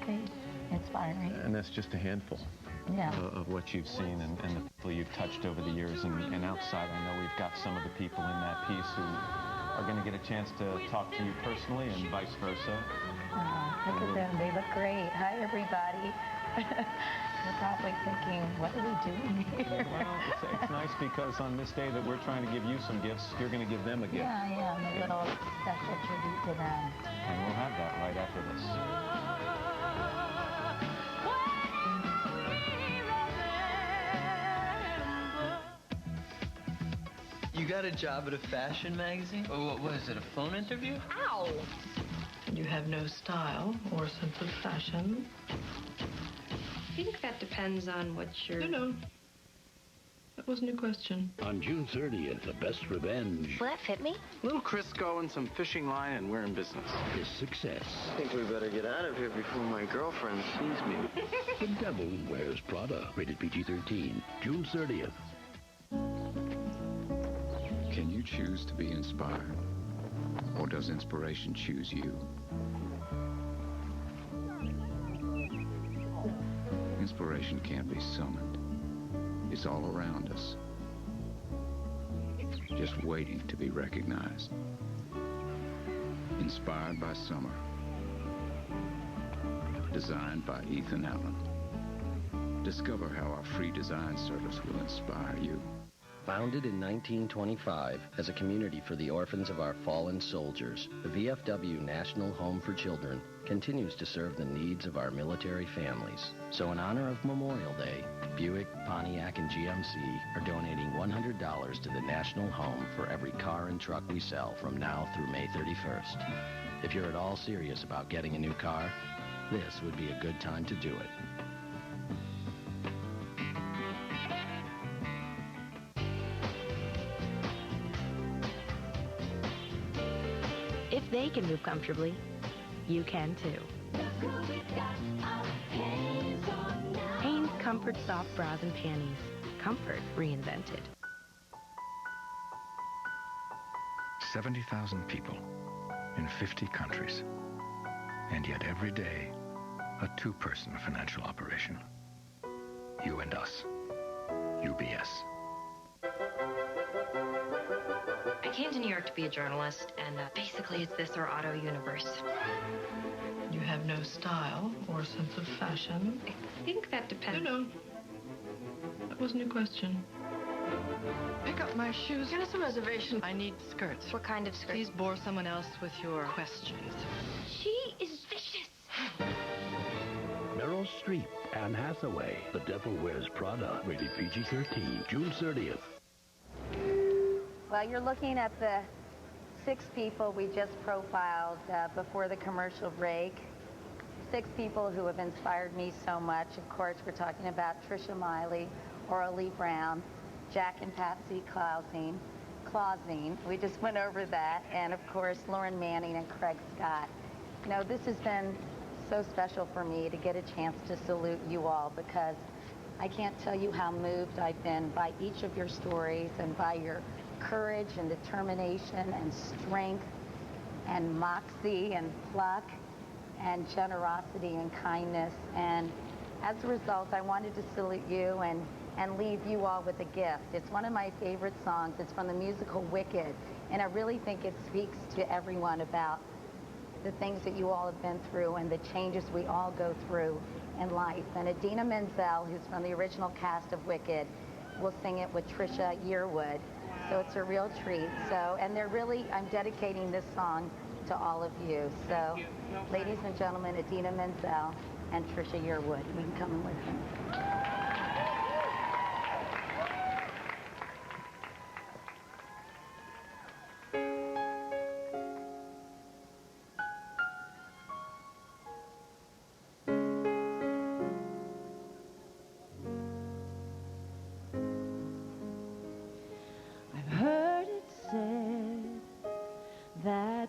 inspiring. And that's just a handful of what you've seen and the people you've touched over the years. And outside, I know we've got some of the people in that piece who are going to get a chance to talk to you personally and vice versa. Oh, look at them. They look great. Hi, everybody. You're probably thinking, what are we doing here? Well, it's nice because on this day that we're trying to give you some gifts, you're going to give them a gift. Yeah, a little special tribute to them. And we'll have that right after this. You got a job at a fashion magazine? Or what was it, a phone interview? Ow! You have no style or sense of fashion. I think that depends on what you're... No. That wasn't your question. On June 30th, the best revenge Will that fit me? Little Crisco and some fishing line, and we're in business. is success. I think we better get out of here before my girlfriend sees me. The Devil Wears Prada, rated PG-13, June 30th. Can you choose to be inspired? Or does inspiration choose you? Inspiration can't be summoned. It's She's all around us, just waiting to be recognized. Inspired by summer. Designed by Ethan Allen. Discover how our free design service will inspire you. Founded in 1925 as a community for the orphans of our fallen soldiers, the VFW National Home for Children continues to serve the needs of our military families. So in honor of Memorial Day, Buick, Pontiac, and GMC are donating $100 to the National Home for every car and truck we sell from now through May 31st. If you're at all serious about getting a new car, this would be a good time to do it. If they can move comfortably, you can too. Hanes Comfort Soft Bras and Panties. Comfort reinvented. 70,000 people in 50 countries. And yet every day, a two-person financial operation. You and us. UBS. I came to New York to be a journalist, and basically it's this or Auto Universe. You have no style or sense of fashion. I think that depends. No. That wasn't a question. Pick up my shoes. Get us a reservation. I need skirts. What kind of skirts? Please bore someone else with your questions. She is vicious. Meryl Streep, Anne Hathaway, The Devil Wears Prada, rated PG-13, June 30th. Well, you're looking at the 6 people we just profiled before the commercial break. 6 people who have inspired me so much. Of course, we're talking about Tricia Miley, Orly Brown, Jack and Patsy Clausine. We just went over that. And, of course, Lauren Manning and Craig Scott. You know, this has been so special for me to get a chance to salute you all, because I can't tell you how moved I've been by each of your stories and by your courage and determination and strength and moxie and pluck and generosity and kindness. And as a result, I wanted to salute you and leave you all with a gift. It's one of my favorite songs. It's from the musical Wicked, and I really think it speaks to everyone about the things that you all have been through and the changes we all go through in life. And Idina Menzel, who's from the original cast of Wicked, will sing it with Trisha Yearwood. So it's a real treat. So, and I'm dedicating this song to all of you. So, ladies and gentlemen, Idina Menzel and Trisha Yearwood. We can come and listen.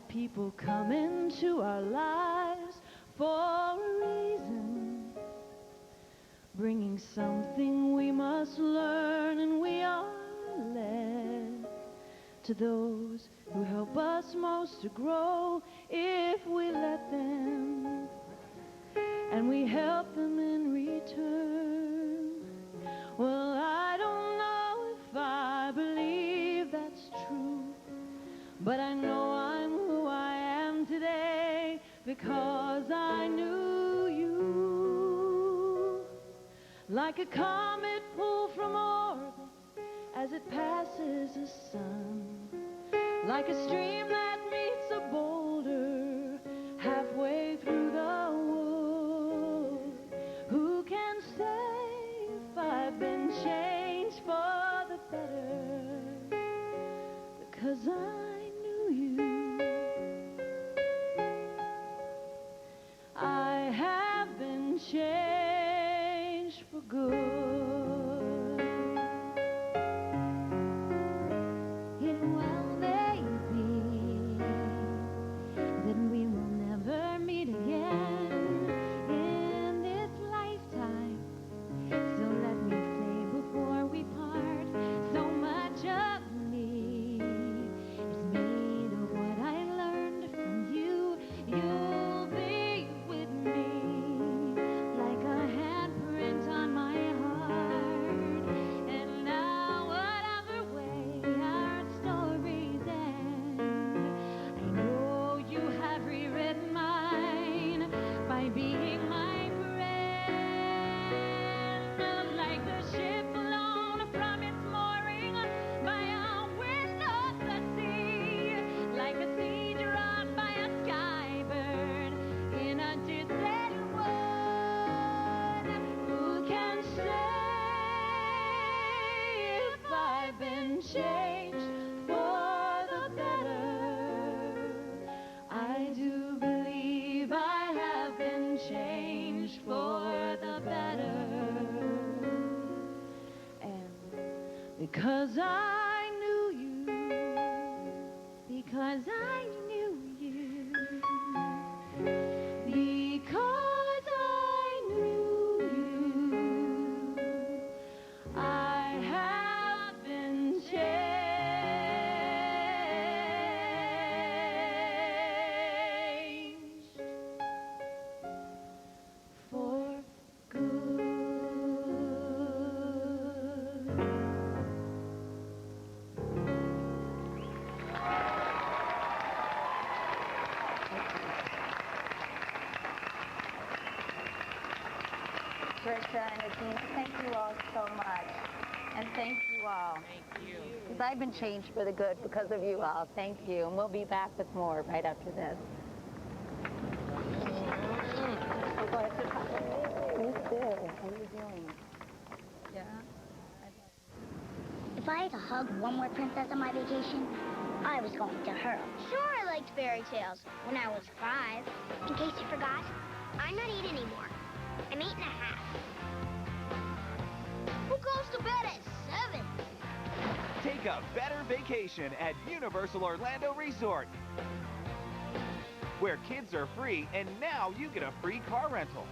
People come into our lives for a reason, bringing something we must learn, and we are led to those who help us most to grow if we let them, and we help them in return. Well, I don't know if I believe that's true, but I know I'm who I am today because I knew you. Like a comet pulled from orbit as it passes the sun, like a stream that meets a boulder halfway through the wood. Who can say if I've been changed for the better? Because I knew you. I have been changed for good. It well may be that we will never meet again in this lifetime. So let me say before we part, so much of me is made of what I learned from you. You'll be with me like a handprint on my being my friend, like the ship blown from its mooring by a wind of the sea, like a seed dropped by a sky bird in a distant wood. Who can say if I've been changed for the better? I do believe I have been changed for the better. And because I knew you, because I knew you, because I knew you, I have been changed for good. Trisha and the team, thank you all so much. And thank you all. Thank you. Because I've been changed for the good because of you all. Thank you. And we'll be back with more right after this. You too. How are you doing? Yeah. If I had to hug one more princess on my vacation, I was going to her. Sure, I liked fairy tales when I was 5. In case you forgot, I'm not 8 anymore. I'm 8 and a half. Who goes to bed at 7? Take a better vacation at Universal Orlando Resort, where kids are free and now you get a free car rental.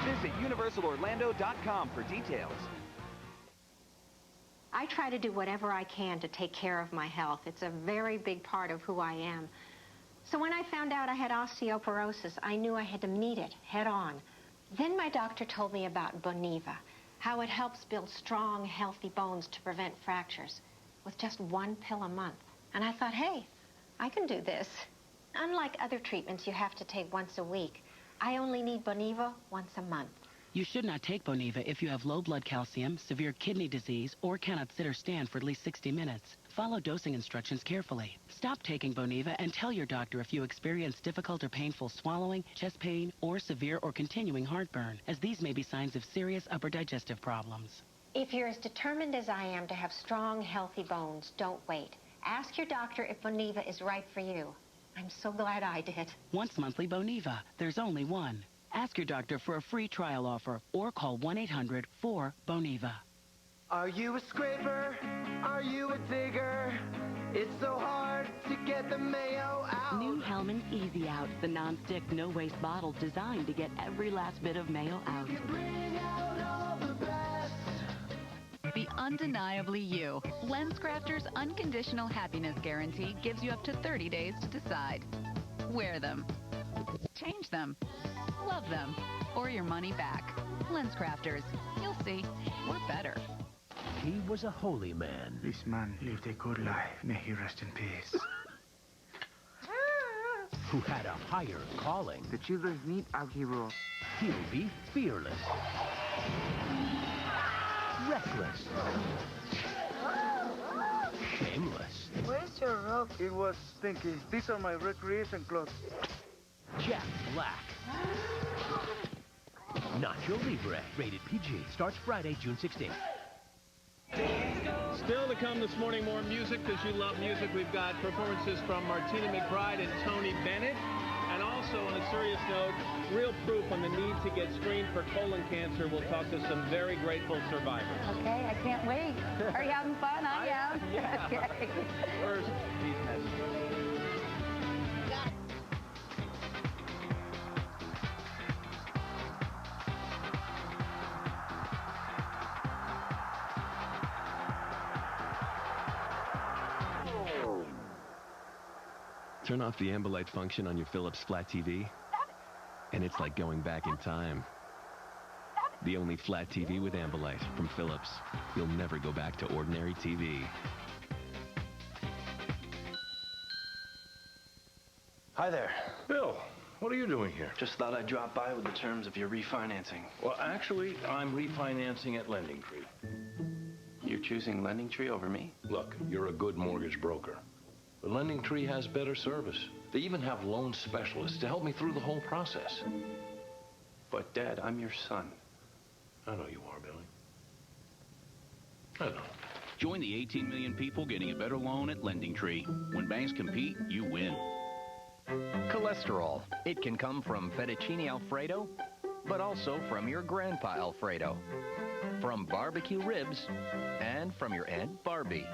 Visit universalorlando.com for details. I try to do whatever I can to take care of my health. It's a very big part of who I am. So when I found out I had osteoporosis, I knew I had to meet it head on. Then my doctor told me about Boniva, how it helps build strong, healthy bones to prevent fractures with just 1 pill a month. And I thought, hey, I can do this. Unlike other treatments you have to take once a week, I only need Boniva once a month. You should not take Boniva if you have low blood calcium, severe kidney disease, or cannot sit or stand for at least 60 minutes. Follow dosing instructions carefully. Stop taking Boniva and tell your doctor if you experience difficult or painful swallowing, chest pain, or severe or continuing heartburn, as these may be signs of serious upper digestive problems. If you're as determined as I am to have strong, healthy bones, don't wait. Ask your doctor if Boniva is right for you. I'm so glad I did. Once monthly Boniva. There's only one. Ask your doctor for a free trial offer or call 1-800-4-BONIVA. Are you a scraper? Are you a digger? It's so hard to get the mayo out. New Hellman's Easy Out, the non-stick, no-waste bottle designed to get every last bit of mayo out. Be undeniably you. LensCrafters' unconditional happiness guarantee gives you up to 30 days to decide. Wear them. Change them. Love them. Or your money back. LensCrafters. You'll see. We're better. He was a holy man. This man lived a good life. May he rest in peace. Who had a higher calling. The children's need our hero. He'll be fearless. Reckless. Shameless. Where's your rope? It was stinky. These are my recreation clothes. Jack Black. Nacho Libre. Rated PG. Starts Friday, June 16th. Still to come this morning, more music, because you love music. We've got performances from Martina McBride and Tony Bennett. And also, on a serious note, real proof on the need to get screened for colon cancer. We'll talk to some very grateful survivors. Okay, I can't wait. Are you having fun? I am. Yeah. Okay. First, these messages. Turn off the Ambilight function on your Philips flat TV, and it's like going back in time. The only flat TV with Ambilight from Philips. You'll never go back to ordinary TV. Hi there. Bill, what are you doing here? Just thought I'd drop by with the terms of your refinancing. Well, actually, I'm refinancing at Lending Tree. You're choosing Lending Tree over me? Look, you're a good mortgage broker. But Lending Tree has better service. They even have loan specialists to help me through the whole process. But, Dad, I'm your son. I know you are, Billy. I know. Join the 18 million people getting a better loan at Lending Tree. When banks compete, you win. Cholesterol. It can come from fettuccine Alfredo, but also from your grandpa Alfredo, from barbecue ribs, and from your Aunt Barbie.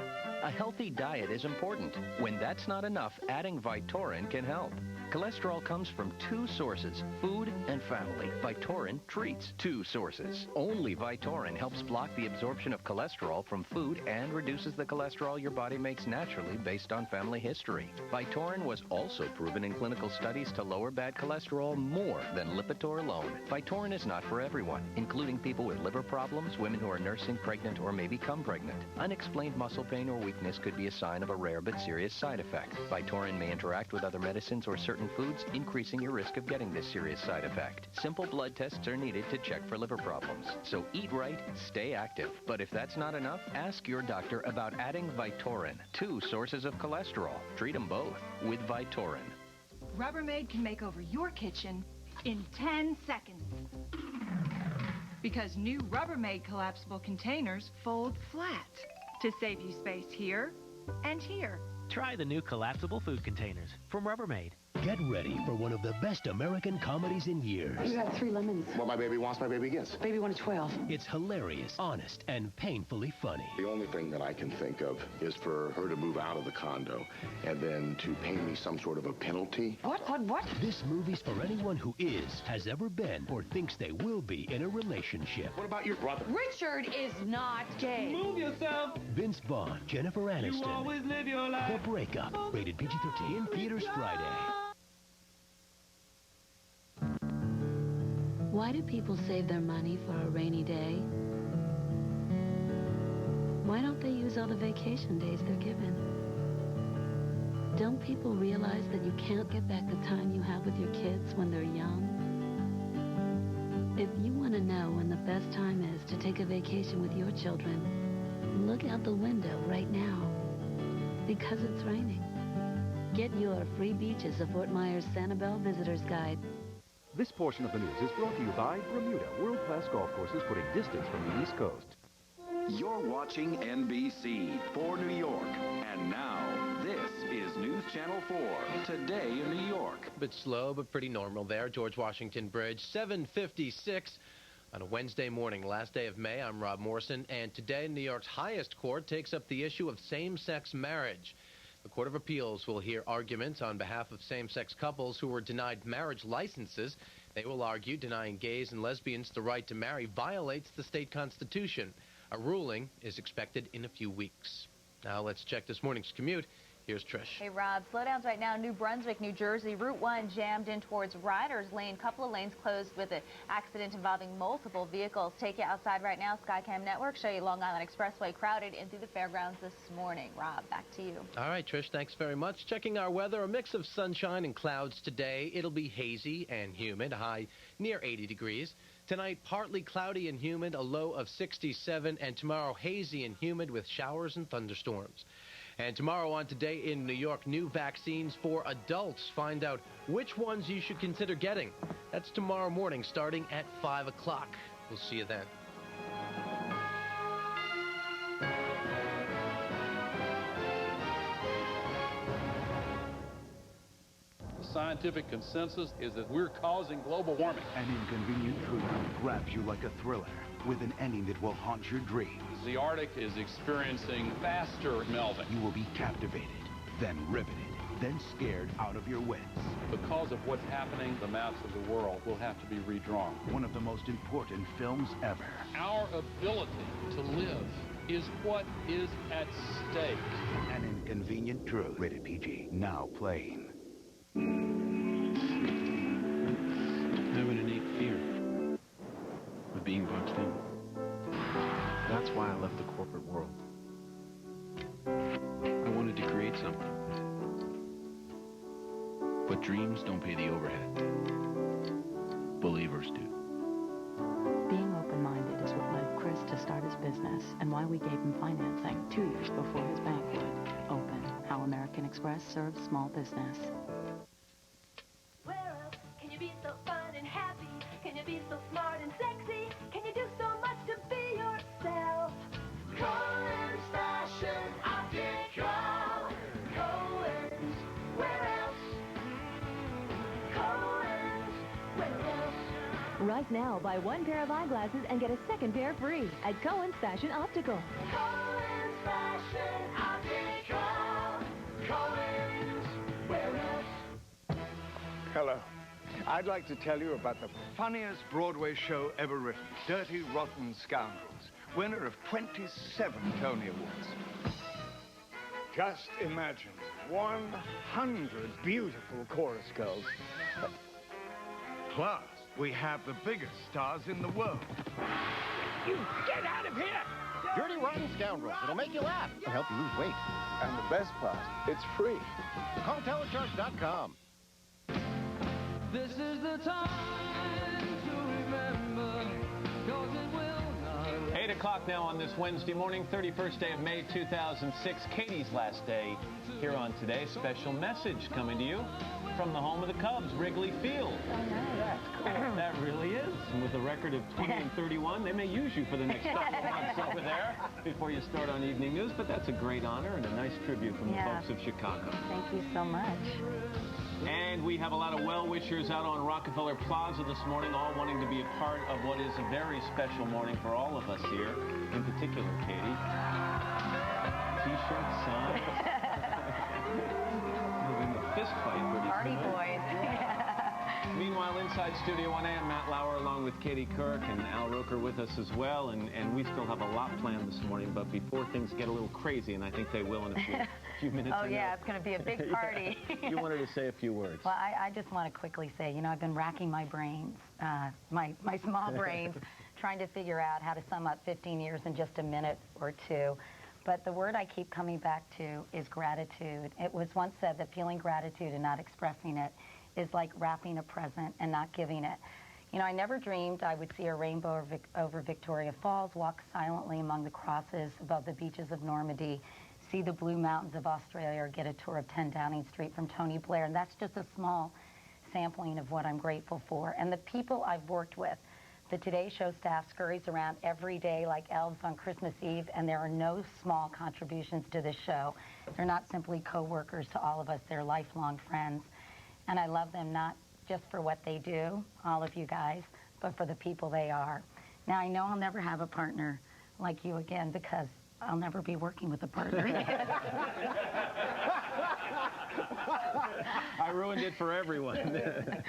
A healthy diet is important. When that's not enough, adding Vytorin can help. Cholesterol comes from two sources, food and family. Vytorin treats two sources. Only Vytorin helps block the absorption of cholesterol from food and reduces the cholesterol your body makes naturally based on family history. Vytorin was also proven in clinical studies to lower bad cholesterol more than Lipitor alone. Vytorin is not for everyone, including people with liver problems, women who are nursing, pregnant, or may become pregnant. Unexplained muscle pain or weakness could be a sign of a rare but serious side effect. Vytorin may interact with other medicines or certain foods, increasing your risk of getting this serious side effect. Simple blood tests are needed to check for liver problems. So eat right, stay active. But if that's not enough, ask your doctor about adding Vytorin. Two sources of cholesterol. Treat them both with Vytorin. Rubbermaid can make over your kitchen in 10 seconds. Because new Rubbermaid collapsible containers fold flat to save you space here and here. Try the new collapsible food containers from Rubbermaid. Get ready for one of the best American comedies in years. You got 3 lemons. What my baby wants, my baby gets. Baby wanted 12. It's hilarious, honest, and painfully funny. The only thing that I can think of is for her to move out of the condo and then to pay me some sort of a penalty. What? This movie's for anyone who is, has ever been, or thinks they will be in a relationship. What about your brother? Richard is not gay. Move yourself. Vince Vaughn, Jennifer Aniston. You always live your life. The Breakup. Rated PG-13 in theaters Friday. Why do people save their money for a rainy day? Why don't they use all the vacation days they're given? Don't people realize that you can't get back the time you have with your kids when they're young? If you want to know when the best time is to take a vacation with your children, look out the window right now, because it's raining. Get your free beaches of Fort Myers Sanibel Visitor's Guide. This portion of the news is brought to you by Bermuda, world-class golf courses putting distance from the East Coast. You're watching NBC for New York. And now, this is News Channel 4, Today in New York. A bit slow, but pretty normal there. George Washington Bridge, 7:56 on a Wednesday morning, last day of May. I'm Rob Morrison, and today New York's highest court takes up the issue of same-sex marriage. The Court of Appeals will hear arguments on behalf of same-sex couples who were denied marriage licenses. They will argue denying gays and lesbians the right to marry violates the state constitution. A ruling is expected in a few weeks. Now let's check this morning's commute. Here's Trish. Hey, Rob. Slowdowns right now. New Brunswick, New Jersey. Route 1 jammed in towards Riders Lane. Couple of lanes closed with an accident involving multiple vehicles. Take you outside right now. Skycam Network show you Long Island Expressway crowded in through the fairgrounds this morning. Rob, back to you. All right, Trish, thanks very much. Checking our weather, a mix of sunshine and clouds today. It'll be hazy and humid, a high near 80 degrees. Tonight, partly cloudy and humid, a low of 67. And tomorrow, hazy and humid with showers and thunderstorms. And tomorrow on Today in New York, new vaccines for adults. Find out which ones you should consider getting. That's tomorrow morning starting at 5 o'clock. We'll see you then. The scientific consensus is that we're causing global warming. An inconvenient truth grabs you like a thriller with an ending that will haunt your dreams. The Arctic is experiencing faster melting. You will be captivated, then riveted, then scared out of your wits. Because of what's happening, the maps of the world will have to be redrawn. One of the most important films ever. Our ability to live is what is at stake. An inconvenient truth. Rated PG. Now playing. I have an innate fear of being boxed in. That's why I left the corporate world. I wanted to create something. But But dreams don't pay the overhead. Believers do. Being open-minded is what led Chris to start his business and why we gave him financing 2 years before his bank would. Open, how American Express serves small business. Where else can you be so fun and happy? Can you be so smart and sexy? Can you do so much to be yourself? Cohen's Fashion Optical. Cohen's, where else? Cohen's, where else? Right now, buy one pair of eyeglasses and get a second pair free at Cohen's Fashion Optical. Cohen's Fashion Optical. Cohen's, where else? Hello. I'd like to tell you about the funniest Broadway show ever written, Dirty Rotten Scoundrels, winner of 27 Tony Awards. Just imagine 100 beautiful chorus girls. Plus, we have the biggest stars in the world. You get out of here! Dirty Rotten Scoundrels. It'll make you laugh. It'll help you lose weight. And the best part, it's free. Call telecharge.com. This is the time to remember, 'cause it will not. 8 o'clock now on this Wednesday morning, 31st day of May 2006, Katie's last day here on Today. Special message coming to you from the home of the Cubs, Wrigley Field. Oh, nice. That's cool. That really is. And with a record of 20 and 31, they may use you for the next couple of months over there before you start on evening news, but that's a great honor and a nice tribute from the folks of Chicago. Thank you so much. And we have a lot of well-wishers out on Rockefeller Plaza this morning, all wanting to be a part of what is a very special morning for all of us here, in particular, Katie. T-shirt, sign. Moving the fist fight pretty Party soon. boys. Meanwhile, inside Studio 1A, I'm Matt Lauer along with Katie Couric and Al Roker with us as well, and we still have a lot planned this morning, but before things get a little crazy, and I think they will in a few minutes. Oh, yeah, it's going to be a big party. Yeah. You wanted to say a few words. Well, I just want to quickly say, you know, I've been racking my brains, my small brains, trying to figure out how to sum up 15 years in just a minute or two. But the word I keep coming back to is gratitude. It was once said that feeling gratitude and not expressing it is like wrapping a present and not giving it. You know, I never dreamed I would see a rainbow over Victoria Falls, walk silently among the crosses above the beaches of Normandy, see the Blue Mountains of Australia, or get a tour of 10 Downing Street from Tony Blair. And that's just a small sampling of what I'm grateful for. And the people I've worked with. The Today Show staff scurries around every day like elves on Christmas Eve, and there are no small contributions to this show. They're not simply co-workers to all of us, they're lifelong friends. And I love them not just for what they do, all of you guys, but for the people they are. Now, I know I'll never have a partner like you again because I'll never be working with a partner. I ruined it for everyone.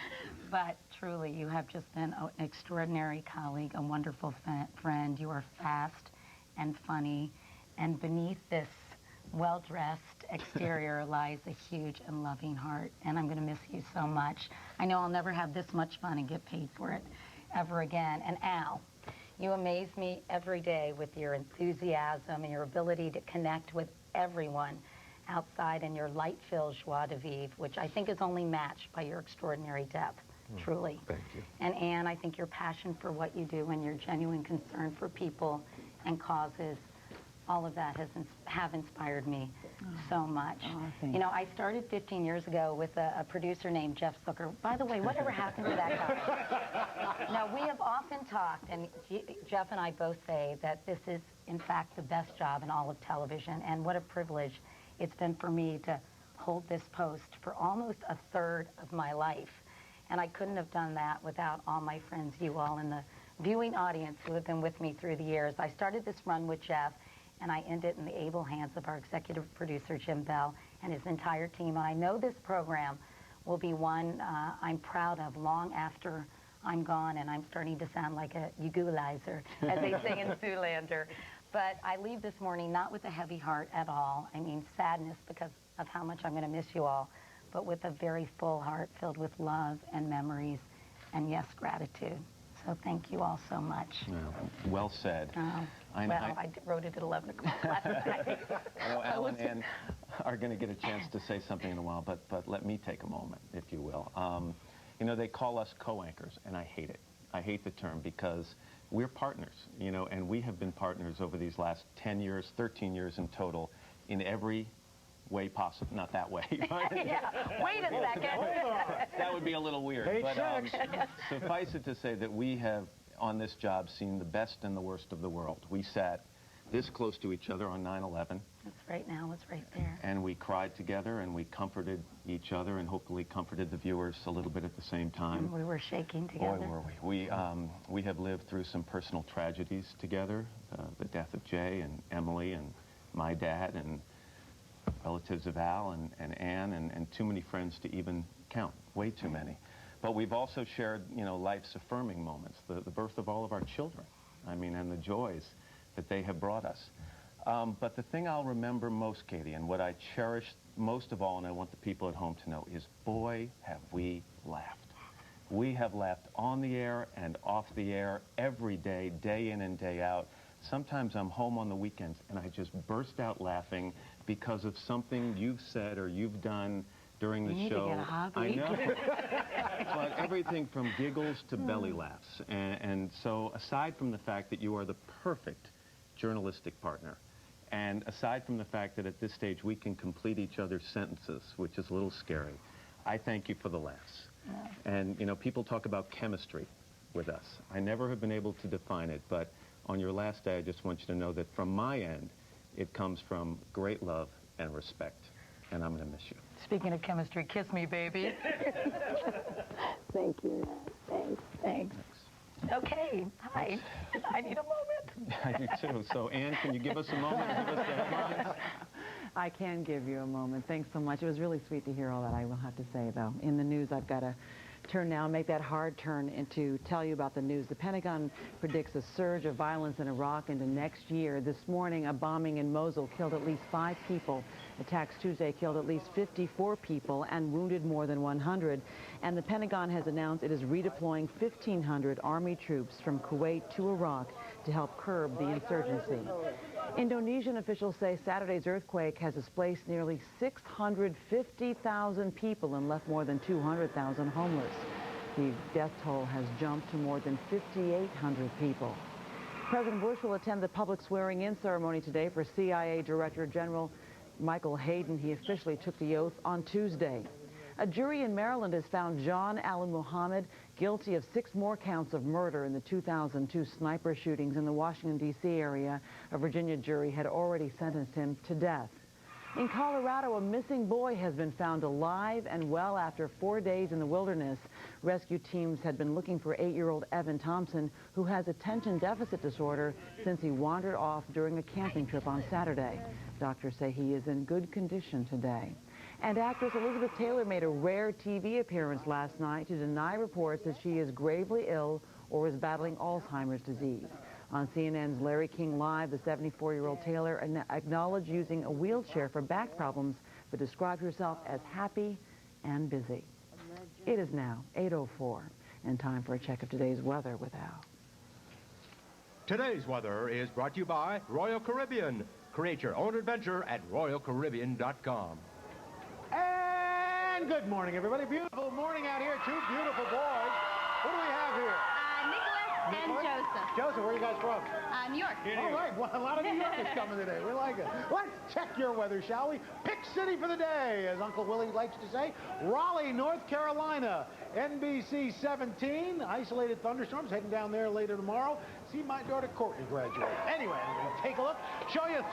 But truly, you have just been an extraordinary colleague, a wonderful friend. You are fast and funny, and beneath this well-dressed exterior lies a huge and loving heart, and I'm going to miss you so much. I know I'll never have this much fun and get paid for it ever again. And Al, you amaze me every day with your enthusiasm and your ability to connect with everyone outside and your light-filled joie de vivre, which I think is only matched by your extraordinary depth, truly. Thank you. And Anne, I think your passion for what you do and your genuine concern for people and causes, all of that have inspired me so much. You know, I started 15 years ago with a producer named Jeff Zucker. By the way, whatever happened to that guy? Now, we have often talked, and Jeff and I both say that this is, in fact, the best job in all of television, and what a privilege it's been for me to hold this post for almost a third of my life. And I couldn't have done that without all my friends, you all, and the viewing audience who have been with me through the years. I started this run with Jeff, and I end it in the able hands of our executive producer, Jim Bell, and his entire team. And I know this program will be one I'm proud of long after I'm gone, and I'm starting to sound like a equalizer, as they say in Zoolander. But I leave this morning not with a heavy heart at all. I mean, sadness because of how much I'm going to miss you all, but with a very full heart filled with love and memories and, yes, gratitude. So thank you all so much. Well said. I wrote it at 11 o'clock last night. I know Al and Ann are going to get a chance to say something in a while, but let me take a moment, if you will. You know, they call us co-anchors, and I hate it. I hate the term because we're partners, you know, and we have been partners over these last 10 years, 13 years in total, in every way possible. Not that way. Right? Yeah. Wait a second. That would be a little weird. But suffice it to say that we have, on this job, seen the best and the worst of the world. We sat this close to each other on 9/11. That's right now. It's right there. And we cried together, and we comforted each other, and hopefully comforted the viewers a little bit at the same time. And we were shaking together. Boy, were we. We have lived through some personal tragedies together, the death of Jay and Emily and my dad and relatives of Al and Ann and too many friends to even count, way too many. But we've also shared, you know, life's affirming moments, the birth of all of our children, I mean, and the joys that they have brought us. But the thing I'll remember most, Katie, and what I cherish most of all, and I want the people at home to know, is boy, have we laughed. We have laughed on the air and off the air every day, day in and day out. Sometimes I'm home on the weekends and I just burst out laughing because of something you've said or you've done during the show. You need to get a hobby. I know. But everything from giggles to belly laughs. And so aside from the fact that you are the perfect journalistic partner, and aside from the fact that at this stage we can complete each other's sentences, which is a little scary, I thank you for the laughs. Yeah. And, you know, people talk about chemistry with us. I never have been able to define it, but on your last day, I just want you to know that from my end, it comes from great love and respect, and I'm going to miss you. Speaking of chemistry, kiss me, baby. Thank you. Thanks. Okay, hi. I need a moment. I do too. So, Ann, can you give us a moment? Give us the headlines? I can give you a moment. Thanks so much. It was really sweet to hear all that, I will have to say, though. In the news, I've got to turn now, make that hard turn into tell you about the news. The Pentagon predicts a surge of violence in Iraq into next year. This morning, a bombing in Mosul killed at least 5 people. Attacks Tuesday killed at least 54 people and wounded more than 100. And the Pentagon has announced it is redeploying 1,500 Army troops from Kuwait to Iraq to help curb the insurgency. Indonesian officials say Saturday's earthquake has displaced nearly 650,000 people and left more than 200,000 homeless. The death toll has jumped to more than 5,800 people. President Bush will attend the public swearing-in ceremony today for CIA Director General Michael Hayden. He officially took the oath on Tuesday. A jury in Maryland has found John Allen Muhammad guilty of 6 more counts of murder in the 2002 sniper shootings in the Washington, D.C. area. A Virginia jury had already sentenced him to death. In Colorado, a missing boy has been found alive and well after 4 days in the wilderness. Rescue teams had been looking for 8-year-old Evan Thompson, who has attention deficit disorder, since he wandered off during a camping trip on Saturday. Doctors say he is in good condition today. And actress Elizabeth Taylor made a rare TV appearance last night to deny reports that she is gravely ill or is battling Alzheimer's disease. On CNN's Larry King Live, the 74-year-old Taylor acknowledged using a wheelchair for back problems, but described herself as happy and busy. It is now 8:04, and time for a check of today's weather with Al. Today's weather is brought to you by Royal Caribbean. Create your own adventure at RoyalCaribbean.com. And good morning, everybody. Beautiful morning out here. 2 beautiful boys. What do we have here? Nicholas and Joseph. Joseph, where are you guys from? New York. All right, well, a lot of New Yorkers coming today. We like it. Let's check your weather, shall we? Pick city for the day, as Uncle Willie likes to say. Raleigh, North Carolina. NBC-17. Isolated thunderstorms heading down there later tomorrow. See my daughter Courtney graduate. Anyway, take a look. Show you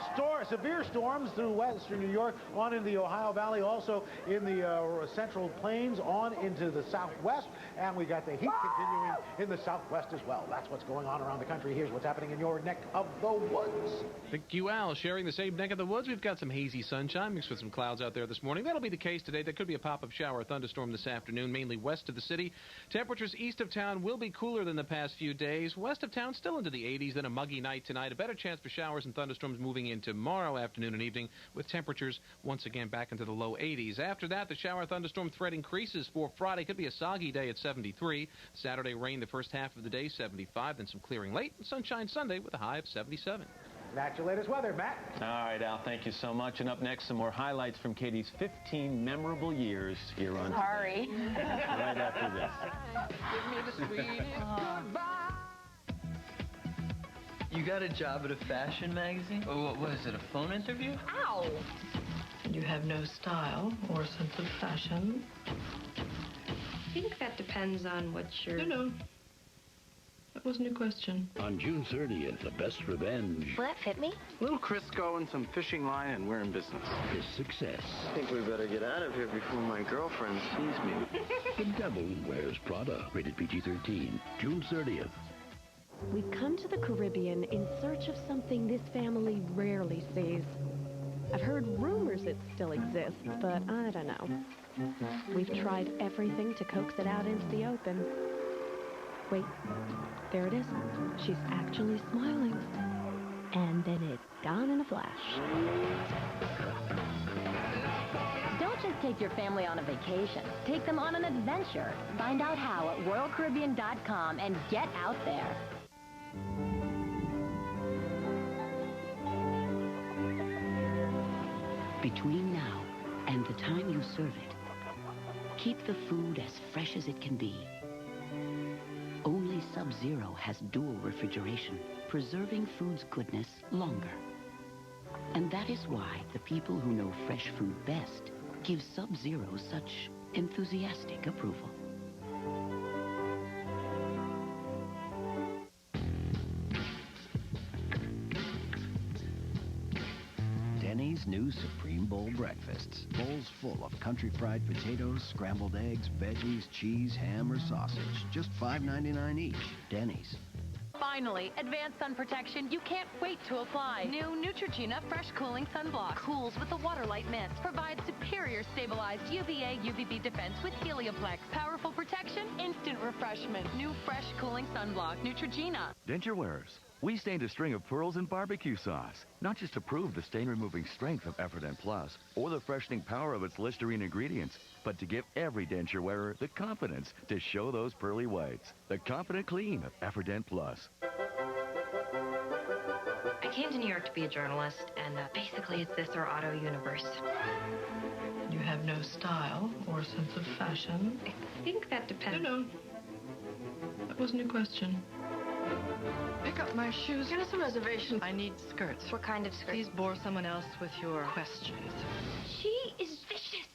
severe storms through western New York on into the Ohio Valley, also in the central plains on into the southwest. And we got the heat continuing in the southwest as well. That's what's going on around the country. Here's what's happening in your neck of the woods. Thank you, Al. Sharing the same neck of the woods, we've got some hazy sunshine mixed with with some clouds out there this morning. That'll be the case today. There could be a pop-up shower or thunderstorm this afternoon, mainly west of the city. Temperatures east of town will be cooler than the past few days. West of town still into the 80s, then a muggy night tonight. A better chance for showers and thunderstorms moving in tomorrow afternoon and evening, with temperatures once again back into the low 80s. After that, the shower thunderstorm threat increases for Friday. Could be a soggy day at 73. Saturday rain the first half of the day, 75. Then some clearing late, and sunshine Sunday with a high of 77. That's your latest weather, Matt. All right, Al, thank you so much. And up next, some more highlights from Katie's 15 memorable years here on Sorry. Right after this. Give me the sweetest goodbye. You got a job at a fashion magazine? Or what is it, a phone interview? Ow! You have no style or sense of fashion. I think that depends on what you're... No. That wasn't a question. On June 30th, the best revenge Will that fit me? Little Crisco and some fishing line, and we're in business. Is success. I think we better get out of here before my girlfriend sees me. The Devil Wears Prada. Rated PG-13. June 30th. We come to the Caribbean in search of something this family rarely sees. I've heard rumors it still exists, but I don't know. We've tried everything to coax it out into the open. Wait, there it is. She's actually smiling. And then it's gone in a flash. Don't just take your family on a vacation. Take them on an adventure. Find out how at RoyalCaribbean.com and get out there. Between now and the time you serve it, keep the food as fresh as it can be. Only Sub-Zero has dual refrigeration, preserving food's goodness longer. And that is why the people who know fresh food best give Sub-Zero such enthusiastic approval. Denny's new Supreme Bowl breakfasts. Bowls full of country fried potatoes, scrambled eggs, veggies, cheese, ham, or sausage. Just $5.99 each. Denny's. Finally, advanced sun protection you can't wait to apply. New Neutrogena Fresh Cooling Sunblock. Cools with the Waterlight Mist. Provides superior stabilized UVA, UVB defense with Helioplex. Powerful protection, instant refreshment. New Fresh Cooling Sunblock. Neutrogena. Denture wearers. We stained a string of pearls in barbecue sauce, not just to prove the stain-removing strength of Efferdent Plus or the freshening power of its Listerine ingredients, but to give every denture wearer the confidence to show those pearly whites. The confident clean of Efferdent Plus. I came to New York to be a journalist, and basically it's this or Auto Universe. You have no style or sense of fashion. I think that depends. No. That wasn't a question. Pick up my shoes. Get us a reservation. I need skirts. What kind of skirts? Please bore someone else with your questions. She is vicious.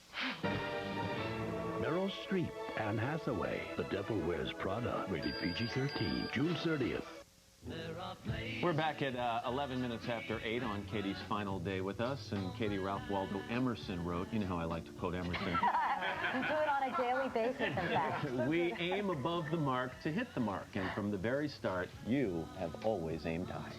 Meryl Streep, Anne Hathaway. The Devil Wears Prada. Rated PG-13. June 30th. We're back at 11 minutes after 8 on Katie's final day with us. And Katie, Ralph Waldo Emerson wrote, you know how I like to quote Emerson. We do it on a daily basis, in fact. We aim above the mark to hit the mark. And from the very start, you have always aimed high.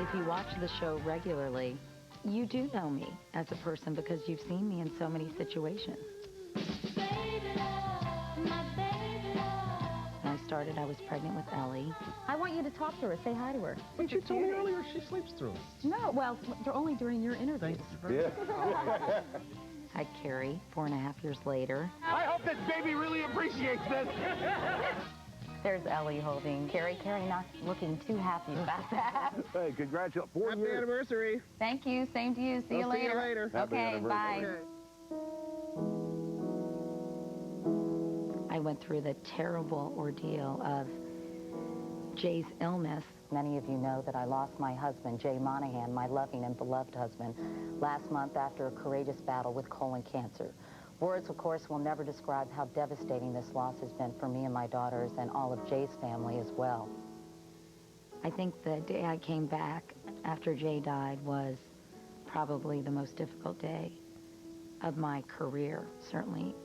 If you watch the show regularly, you do know me as a person because you've seen me in so many situations. When I started, I was pregnant with Ellie. I want you to talk to her. Say hi to her. But you told me earlier she sleeps through us. No, well, they're only during your interviews. Yeah. I had Carrie 4.5 years later. I hope this baby really appreciates this. There's Ellie holding Carrie. Carrie not looking too happy about that. Hey, congratulations. 4 years. Happy anniversary. Thank you. Same to you. See you later. See you later. Okay, bye. Okay. I went through the terrible ordeal of Jay's illness. Many of you know that I lost my husband, Jay Monahan, my loving and beloved husband, last month after a courageous battle with colon cancer. Words, of course, will never describe how devastating this loss has been for me and my daughters and all of Jay's family as well. I think the day I came back after Jay died was probably the most difficult day of my career. Certainly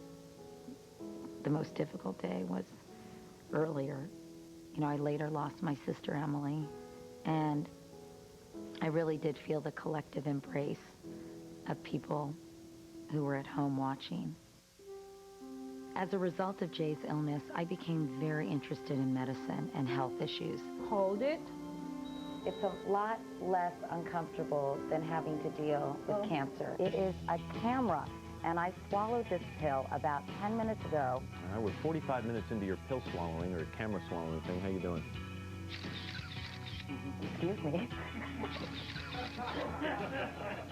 the most difficult day was earlier. You know, I later lost my sister Emily, and I really did feel the collective embrace of people who were at home watching. As a result of Jay's illness, I became very interested in medicine and health issues. Hold it. It's a lot less uncomfortable than having to deal with cancer. It is a camera, and I swallowed this pill about 10 minutes ago. All right, we're 45 minutes into your pill swallowing or camera swallowing thing. How you doing? Excuse me.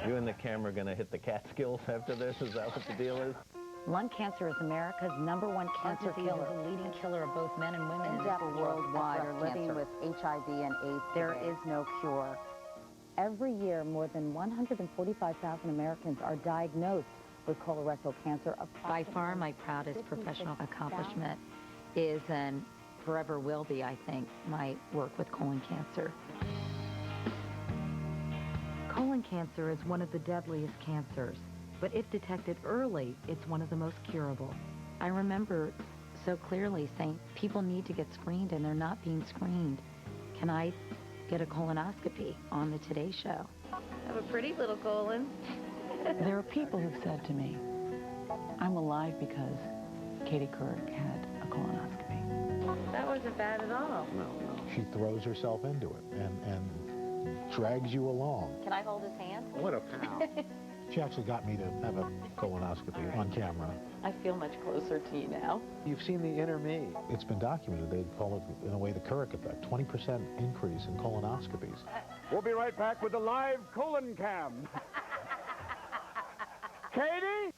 You and the camera gonna hit the Catskills after this? Is that what the deal is? Lung cancer is America's #1 cancer killer. The leading killer of both men and women. People worldwide are living with HIV and AIDS. There is no cure. Every year, more than 145,000 Americans are diagnosed with colorectal cancer. By far, my proudest professional accomplishment is, and forever will be, I think, my work with colon cancer. Colon cancer is one of the deadliest cancers, but if detected early, it's one of the most curable. I remember so clearly saying, people need to get screened and they're not being screened. Can I get a colonoscopy on the Today Show? I have a pretty little colon. There are people who've said to me, I'm alive because Katie Couric had a colonoscopy. That wasn't bad at all. No. She throws herself into it and drags you along. Can I hold his hand? What a pal. She actually got me to have a colonoscopy on camera. I feel much closer to you now. You've seen the inner me. It's been documented. They call it, in a way, the Couric effect. 20% increase in colonoscopies. We'll be right back with the live colon cam. Katie?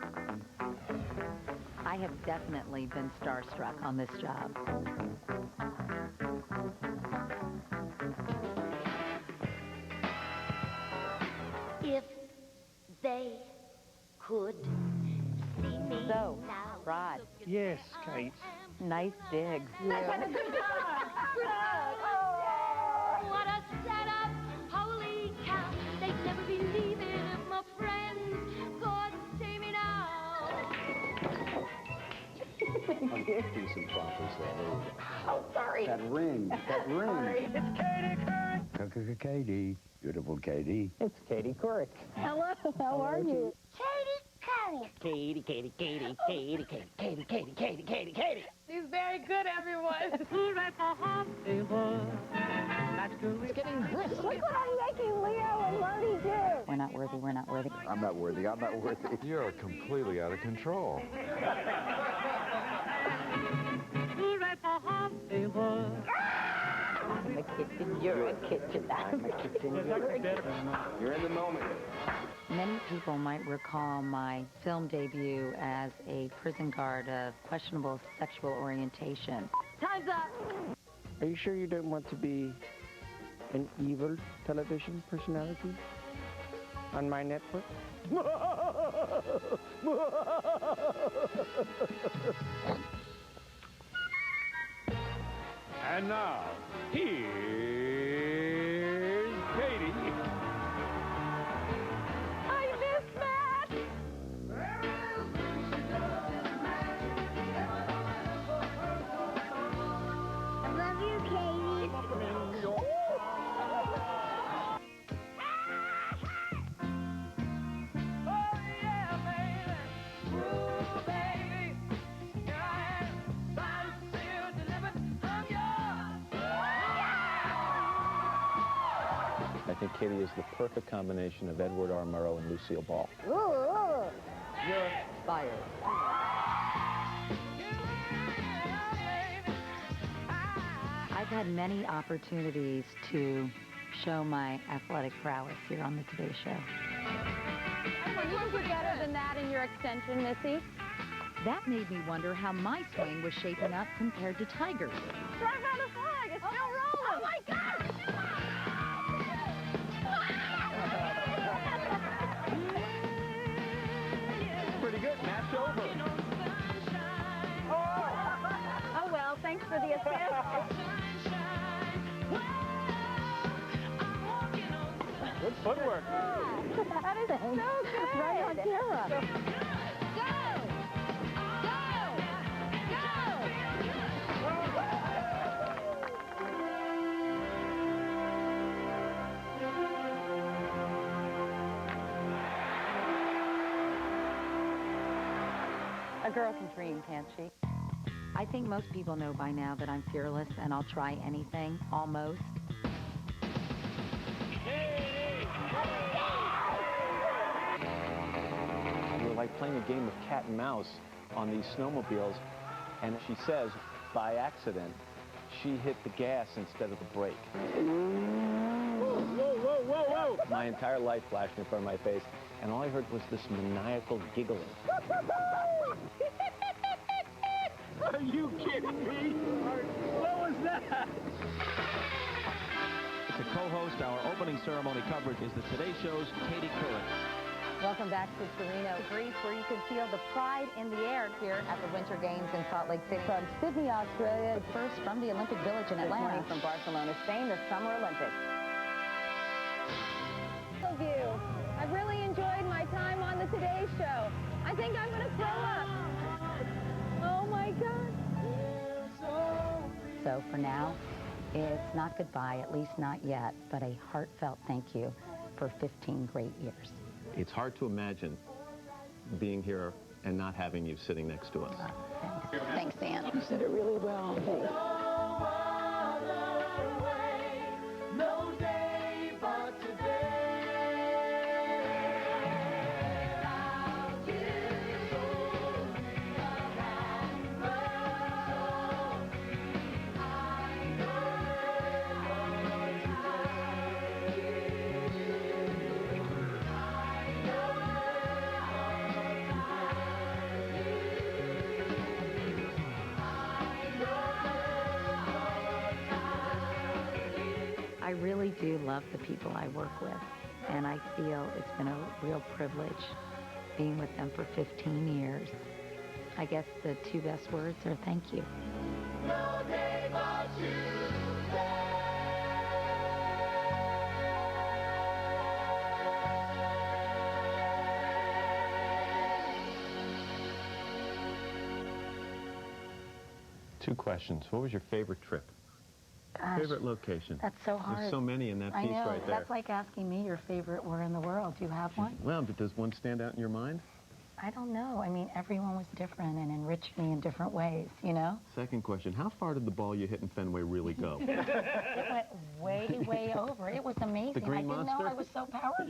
I have definitely been starstruck on this job. If they could see me So, now. Rod. Yes, Kate. Nice digs. Yeah. Oh, what a setup! Holy cow! They'd never believe it if my friends God save me now. Decent prompters there. Oh, sorry. That ring. Sorry. It's Katie Couric. Katie. Beautiful Katie. It's Katie Couric. Hello, how are you? Katie, Katie, Katie, Katie, Katie, Katie, Katie, Katie, Katie, Katie. He's very good, everyone. It's getting brisk. Look what I'm making Leo and Marty do. We're not worthy, we're not worthy. I'm not worthy. You're completely out of control. I'm a kitchen, you're a kitchen, I'm a kitchen, you're a kitchen. You're in the moment. Many people might recall my film debut as a prison guard of questionable sexual orientation. Time's up. Are you sure you don't want to be an evil television personality on my network? And now, here's Katie. I miss Matt. I love you, Katie. I think Katie is the perfect combination of Edward R. Murrow and Lucille Ball. You're fired. I've had many opportunities to show my athletic prowess here on the Today Show. Come on, you can do better than that in your extension, Missy. That made me wonder how my swing was shaping up compared to Tiger's. Drive on the flag. It's still rolling. Oh, my God. Pretty good. Match over. Oh, well, thanks for the assist. Good footwork. That is so good. Right on camera. girl can dream, can't she? I think most people know by now that I'm fearless and I'll try anything, almost. We were like playing a game of cat and mouse on these snowmobiles, and she says, by accident, she hit the gas instead of the brake. Whoa, whoa, whoa, whoa! My entire life flashed in front of my face, and all I heard was this maniacal giggling. Are you kidding me? What was that? To co-host our opening ceremony coverage is the Today Show's Katie Couric. Welcome back to Torino, Greece, where you can feel the pride in the air here at the Winter Games in Salt Lake City. From Sydney, Australia, first from the Olympic Village in Atlanta. From Barcelona, Spain, the Summer Olympics. Of you. I've really enjoyed my time on the Today Show. I think I'm going to throw up. Oh, my God. So for now, it's not goodbye, at least not yet, but a heartfelt thank you for 15 great years. It's hard to imagine being here and not having you sitting next to us. Thanks, Dan. You said it really well. Thanks. I really do love the people I work with, and I feel it's been a real privilege being with them for 15 years. I guess the two best words are thank you. Two questions. What was your favorite trip? Gosh, favorite location? That's so hard. There's so many in that piece I know. right there. That's like asking me your favorite where in the world. Do you have one? Well, but does one stand out in your mind? I don't know. I mean, everyone was different and enriched me in different ways, you know? Second question, how far did the ball you hit in Fenway really go? It went way, way over. It was amazing. The Green I didn't Monster? know I was so powerful.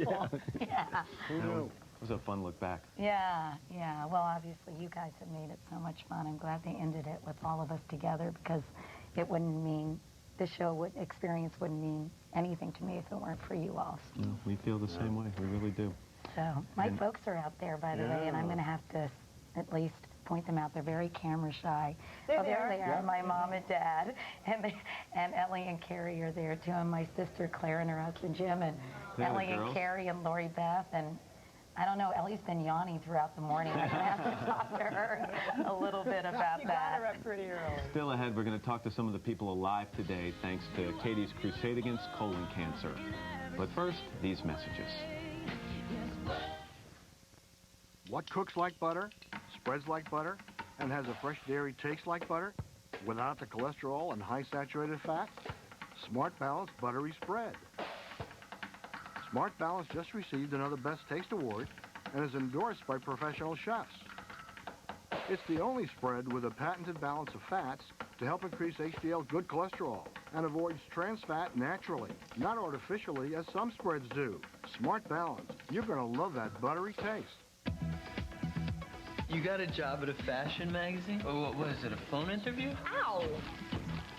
Yeah. Who knew? It was a fun look back. Yeah, yeah. Well, obviously, you guys have made it so much fun. I'm glad they ended it with all of us together because it wouldn't mean, the show experience wouldn't mean anything to me if it weren't for you all. No, we feel the same way. We really do. So, my folks are out there, by the way, and I'm going to have to at least point them out. They're very camera shy. There oh, they there are. they are, my mom and dad. And Ellie and Carrie are there, too, and my sister Claire and her husband Jim, and Hey, Ellie girls. and Carrie and Lori Beth, and I don't know, Ellie's been yawning throughout the morning. I'm going to have to talk to her a little bit about You that. got her up pretty early. Still ahead, we're going to talk to some of the people alive today thanks to Katie's crusade against colon cancer. But first, these messages. What cooks like butter, spreads like butter, and has a fresh dairy taste like butter, without the cholesterol and high saturated fat? Smart Balance Buttery Spread. Smart Balance just received another Best Taste Award and is endorsed by professional chefs. It's the only spread with a patented balance of fats to help increase HDL good cholesterol and avoids trans fat naturally, not artificially as some spreads do. Smart Balance. You're going to love that buttery taste. You got a job at a fashion magazine? Or what was it, a phone interview? Ow!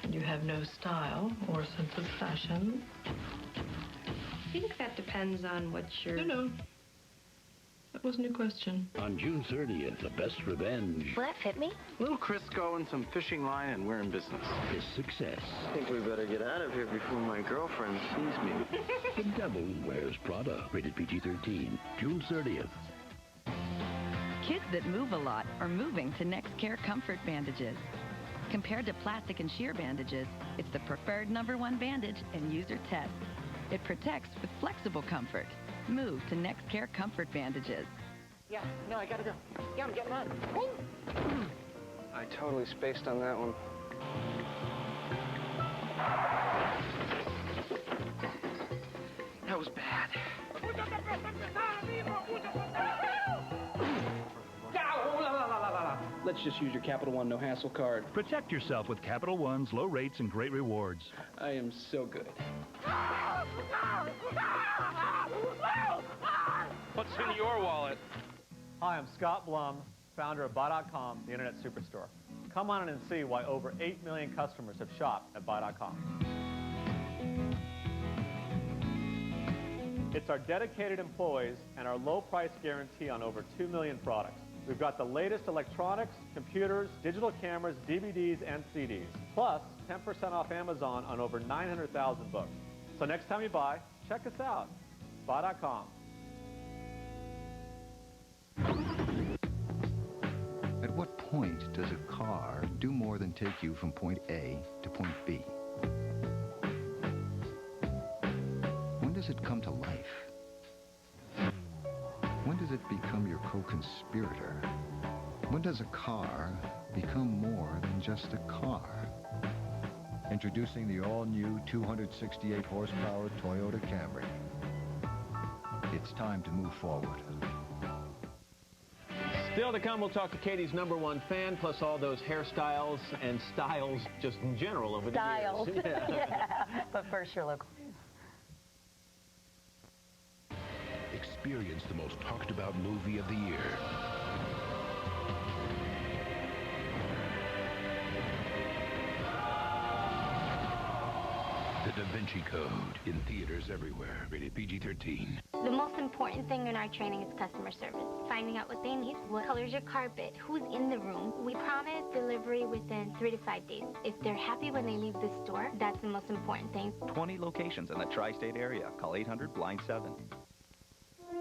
You have no style or sense of fashion. I think that depends on what you're... No. That wasn't a question. On June 30th, the best revenge Will that fit me? Little Crisco and some fishing line and we're in business. is success. I think we better get out of here before my girlfriend sees me. The Devil Wears Prada. Rated PG-13. June 30th. Kids that move a lot are moving to NextCare Comfort Bandages. Compared to plastic and sheer bandages, it's the preferred #1 bandage in user tests. It protects with flexible comfort. Move to NextCare Comfort Bandages. Yeah, no, I gotta go. Yeah, I'm getting on. I totally spaced on that one. That was bad. let's just use your Capital One No Hassle card. Protect yourself with Capital One's low rates and great rewards. I am so good. What's in your wallet? Hi, I'm Scott Blum, founder of Buy.com, the internet superstore. Come on in and see why over 8 million customers have shopped at Buy.com. It's our dedicated employees and our low price guarantee on over 2 million products. We've got the latest electronics, computers, digital cameras, DVDs, and CDs. Plus, 10% off Amazon on over 900,000 books. So next time you buy, check us out. Buy.com. At what point does a car do more than take you from point A to point B? When does it come to life? When does it become your co-conspirator? When does a car become more than just a car? Introducing the all-new 268 horsepower Toyota Camry. It's time to move forward. Still to come, we'll talk to Katie's #1 fan, plus all those hairstyles and styles just in general over the years. Styles. Yeah. But first, your local news. Experience the most talked about movie of the year. The Da Vinci Code, in theaters everywhere. Rated PG-13. The most important thing in our training is customer service. Finding out what they need, what color's your carpet, who's in the room. We promise delivery within 3 to 5 days. If they're happy when they leave the store, that's the most important thing. 20 locations in the tri-state area. Call 800-BLIND-7.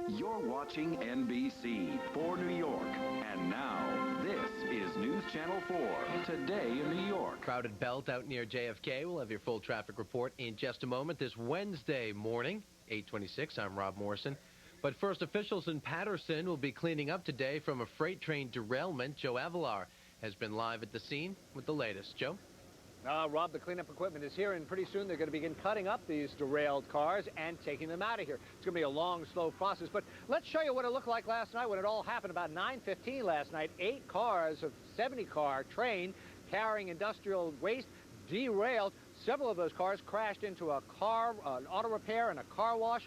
You're watching NBC for New York. And now, this is News Channel 4, Today in New York. Crowded belt out near JFK. We'll have your full traffic report in just a moment. This Wednesday morning, 8:26, I'm Rob Morrison. But first, officials in Patterson will be cleaning up today from a freight train derailment. Joe Avalar has been live at the scene with the latest. Joe? Rob, the cleanup equipment is here, and pretty soon they're going to begin cutting up these derailed cars and taking them out of here. It's going to be a long, slow process, but let's show you what it looked like last night when it all happened. About 9:15 last night, 8 cars of 70-car train carrying industrial waste derailed. Several of those cars crashed into an auto repair and a car wash,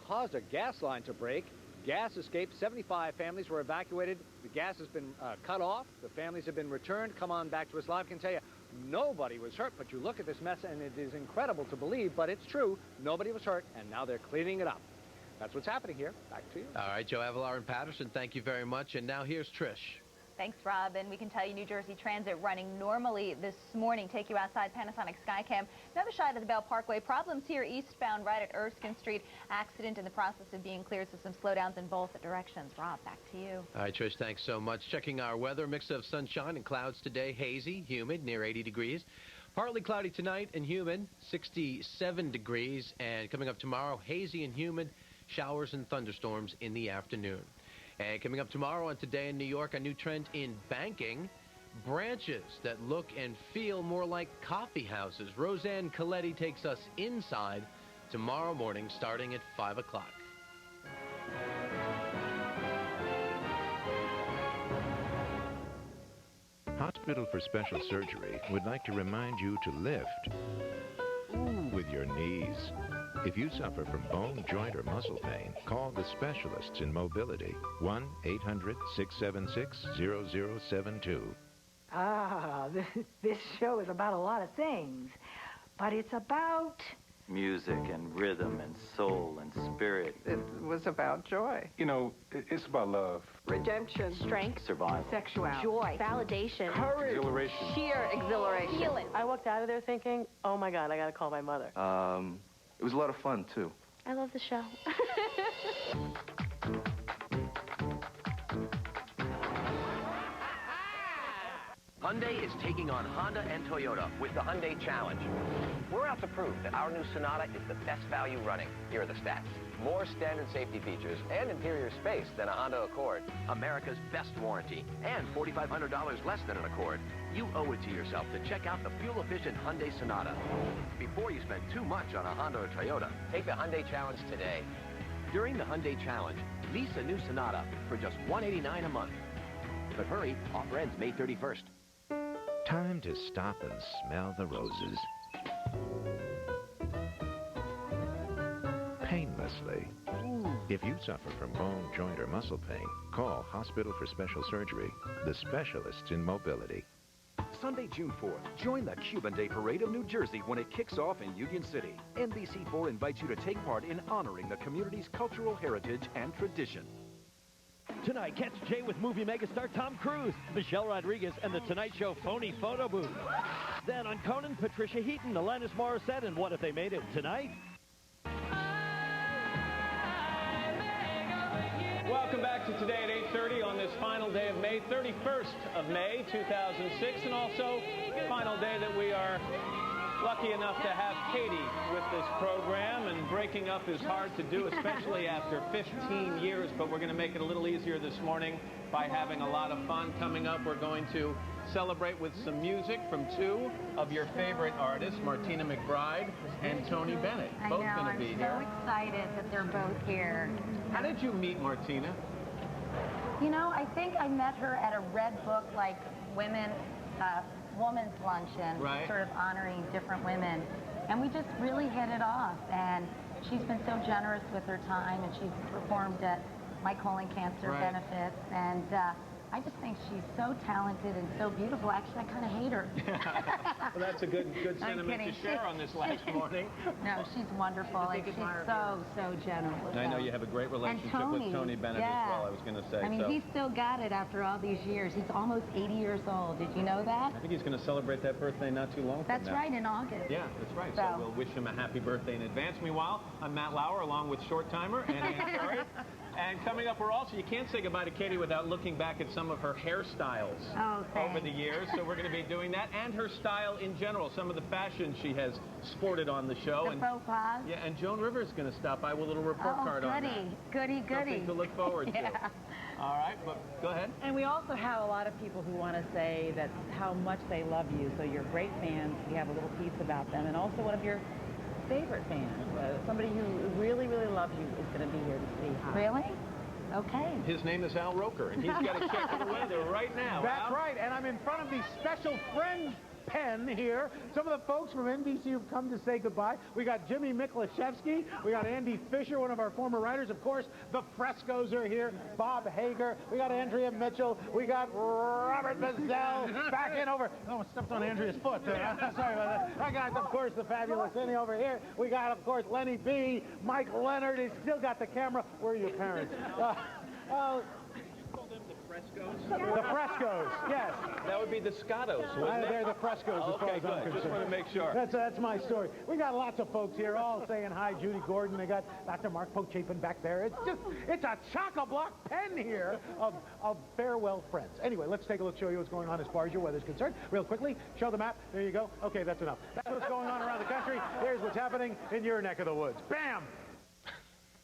caused a gas line to break. Gas escaped. 75 families were evacuated. The gas has been cut off. The families have been returned. Come on back to us live. I can tell you, nobody was hurt, but you look at this mess and it is incredible to believe, but it's true. Nobody was hurt, and now they're cleaning it up. That's what's happening here. Back to you. All right, Joe Avalar in Patterson, thank you very much. And now here's Trish. Thanks, Rob. And we can tell you New Jersey Transit running normally this morning. Take you outside Panasonic Skycam. Another side of the Bell Parkway. Problems here eastbound right at Erskine Street. Accident in the process of being cleared, so some slowdowns in both directions. Rob, back to you. All right, Trish, thanks so much. Checking our weather, mix of sunshine and clouds today. Hazy, humid, near 80 degrees. Partly cloudy tonight and humid, 67 degrees. And coming up tomorrow, hazy and humid, showers and thunderstorms in the afternoon. And coming up tomorrow on Today in New York, a new trend in banking, branches that look and feel more like coffee houses. Roseanne Coletti takes us inside tomorrow morning starting at 5 o'clock. Hospital for Special Surgery would like to remind you to lift with your knees. If you suffer from bone, joint, or muscle pain, call the specialists in mobility. 1-800-676-0072. This show is about a lot of things, but it's about... music and rhythm and soul and spirit. It was about joy. You know, it's about love. Redemption. Strength. Survival. Sexuality. Joy. Validation. Courage. Exhilaration. Sheer exhilaration. Healing. I walked out of there thinking, oh my God, I gotta call my mother. It was a lot of fun, too. I love the show. Hyundai is taking on Honda and Toyota with the Hyundai Challenge. We're out to prove that our new Sonata is the best value running. Here are the stats. More standard safety features and interior space than a Honda Accord. America's best warranty and $4,500 less than an Accord. You owe it to yourself to check out the fuel-efficient Hyundai Sonata. Before you spend too much on a Honda or Toyota, take the Hyundai Challenge today. During the Hyundai Challenge, lease a new Sonata for just $189 a month. But hurry, offer ends May 31st. Time to stop and smell the roses. Painlessly. If you suffer from bone, joint, or muscle pain, call Hospital for Special Surgery, the specialists in mobility. Sunday, June 4th, join the Cuban Day Parade of New Jersey when it kicks off in Union City. NBC4 invites you to take part in honoring the community's cultural heritage and tradition. Tonight, catch Jay with movie megastar Tom Cruise, Michelle Rodriguez, and The Tonight Show phony photo booth. Then on Conan, Patricia Heaton, Alanis Morissette, and What If They Made It Tonight? Welcome back to Today at 8:30 on this final day of May, 31st of May, 2006, and also final day that we are lucky enough to have Katie with this program, and breaking up is hard to do, especially after 15 years, but we're going to make it a little easier this morning by having a lot of fun. Coming up, we're going to celebrate with some music from two of your favorite artists, Martina McBride and Tony Bennett. Both going to be here. I'm so excited that they're both here. How did you meet Martina? You know, I think I met her at a Red Book, like, women's luncheon, right, sort of honoring different women. And we just really hit it off. And she's been so generous with her time, and she's performed at my colon cancer benefits. And I just think she's so talented and so beautiful. Actually, I kind of hate her. Well, that's a good sentiment to share on this last morning. No, she's wonderful. And she's so generous. I know you have a great relationship with Tony Bennett as well, I was going to say. I mean, he's still got it after all these years. He's almost 80 years old. Did you know that? I think he's going to celebrate that birthday not too long from now. That's right, in August. Yeah, that's right. So we'll wish him a happy birthday in advance. Meanwhile, I'm Matt Lauer, along with Short Timer and Ann Curry. And coming up, you can't say goodbye to Katie without looking back at some of her hairstyles over the years. So we're going to be doing that, and her style in general, some of the fashion she has sported on the show. The faux pas. Yeah, and Joan Rivers is going to stop by with a little report card on that. Goody. Something to look forward to. All right, but go ahead. And we also have a lot of people who want to say that how much they love you. So you're great fans. We have a little piece about them, and also one of your favorite fans, somebody who really, really loves you, is going to be here to see hi. Really? Okay. His name is Al Roker, and he's got to check the weather right now. That's right, and I'm in front of the special friends pen here. Some of the folks from NBC who've come to say goodbye. We got Jimmy Miklashevsky. We got Andy Fisher, one of our former writers. Of course, the Frescoes are here. Bob Hager. We got Andrea Mitchell. We got Robert Bazell back in over. Oh, I stepped on Andrea's foot. Sorry about that. I got, of course, the fabulous Lenny over here. We got, of course, Lenny B. Mike Leonard. He's still got the camera. Where are your parents? The Frescoes, yes. That would be the Scottos, wouldn't it? They're the Frescoes, as far as I'm concerned. Just want to make sure. That's my story. We got lots of folks here all saying hi. Judy Gordon. They got Dr. Mark Pochapin back there. It's a chock-a-block pen here of farewell friends. Anyway, let's take a look, show you what's going on as far as your weather's concerned. Real quickly, show the map. There you go. Okay, that's enough. That's what's going on around the country. Here's what's happening in your neck of the woods. Bam!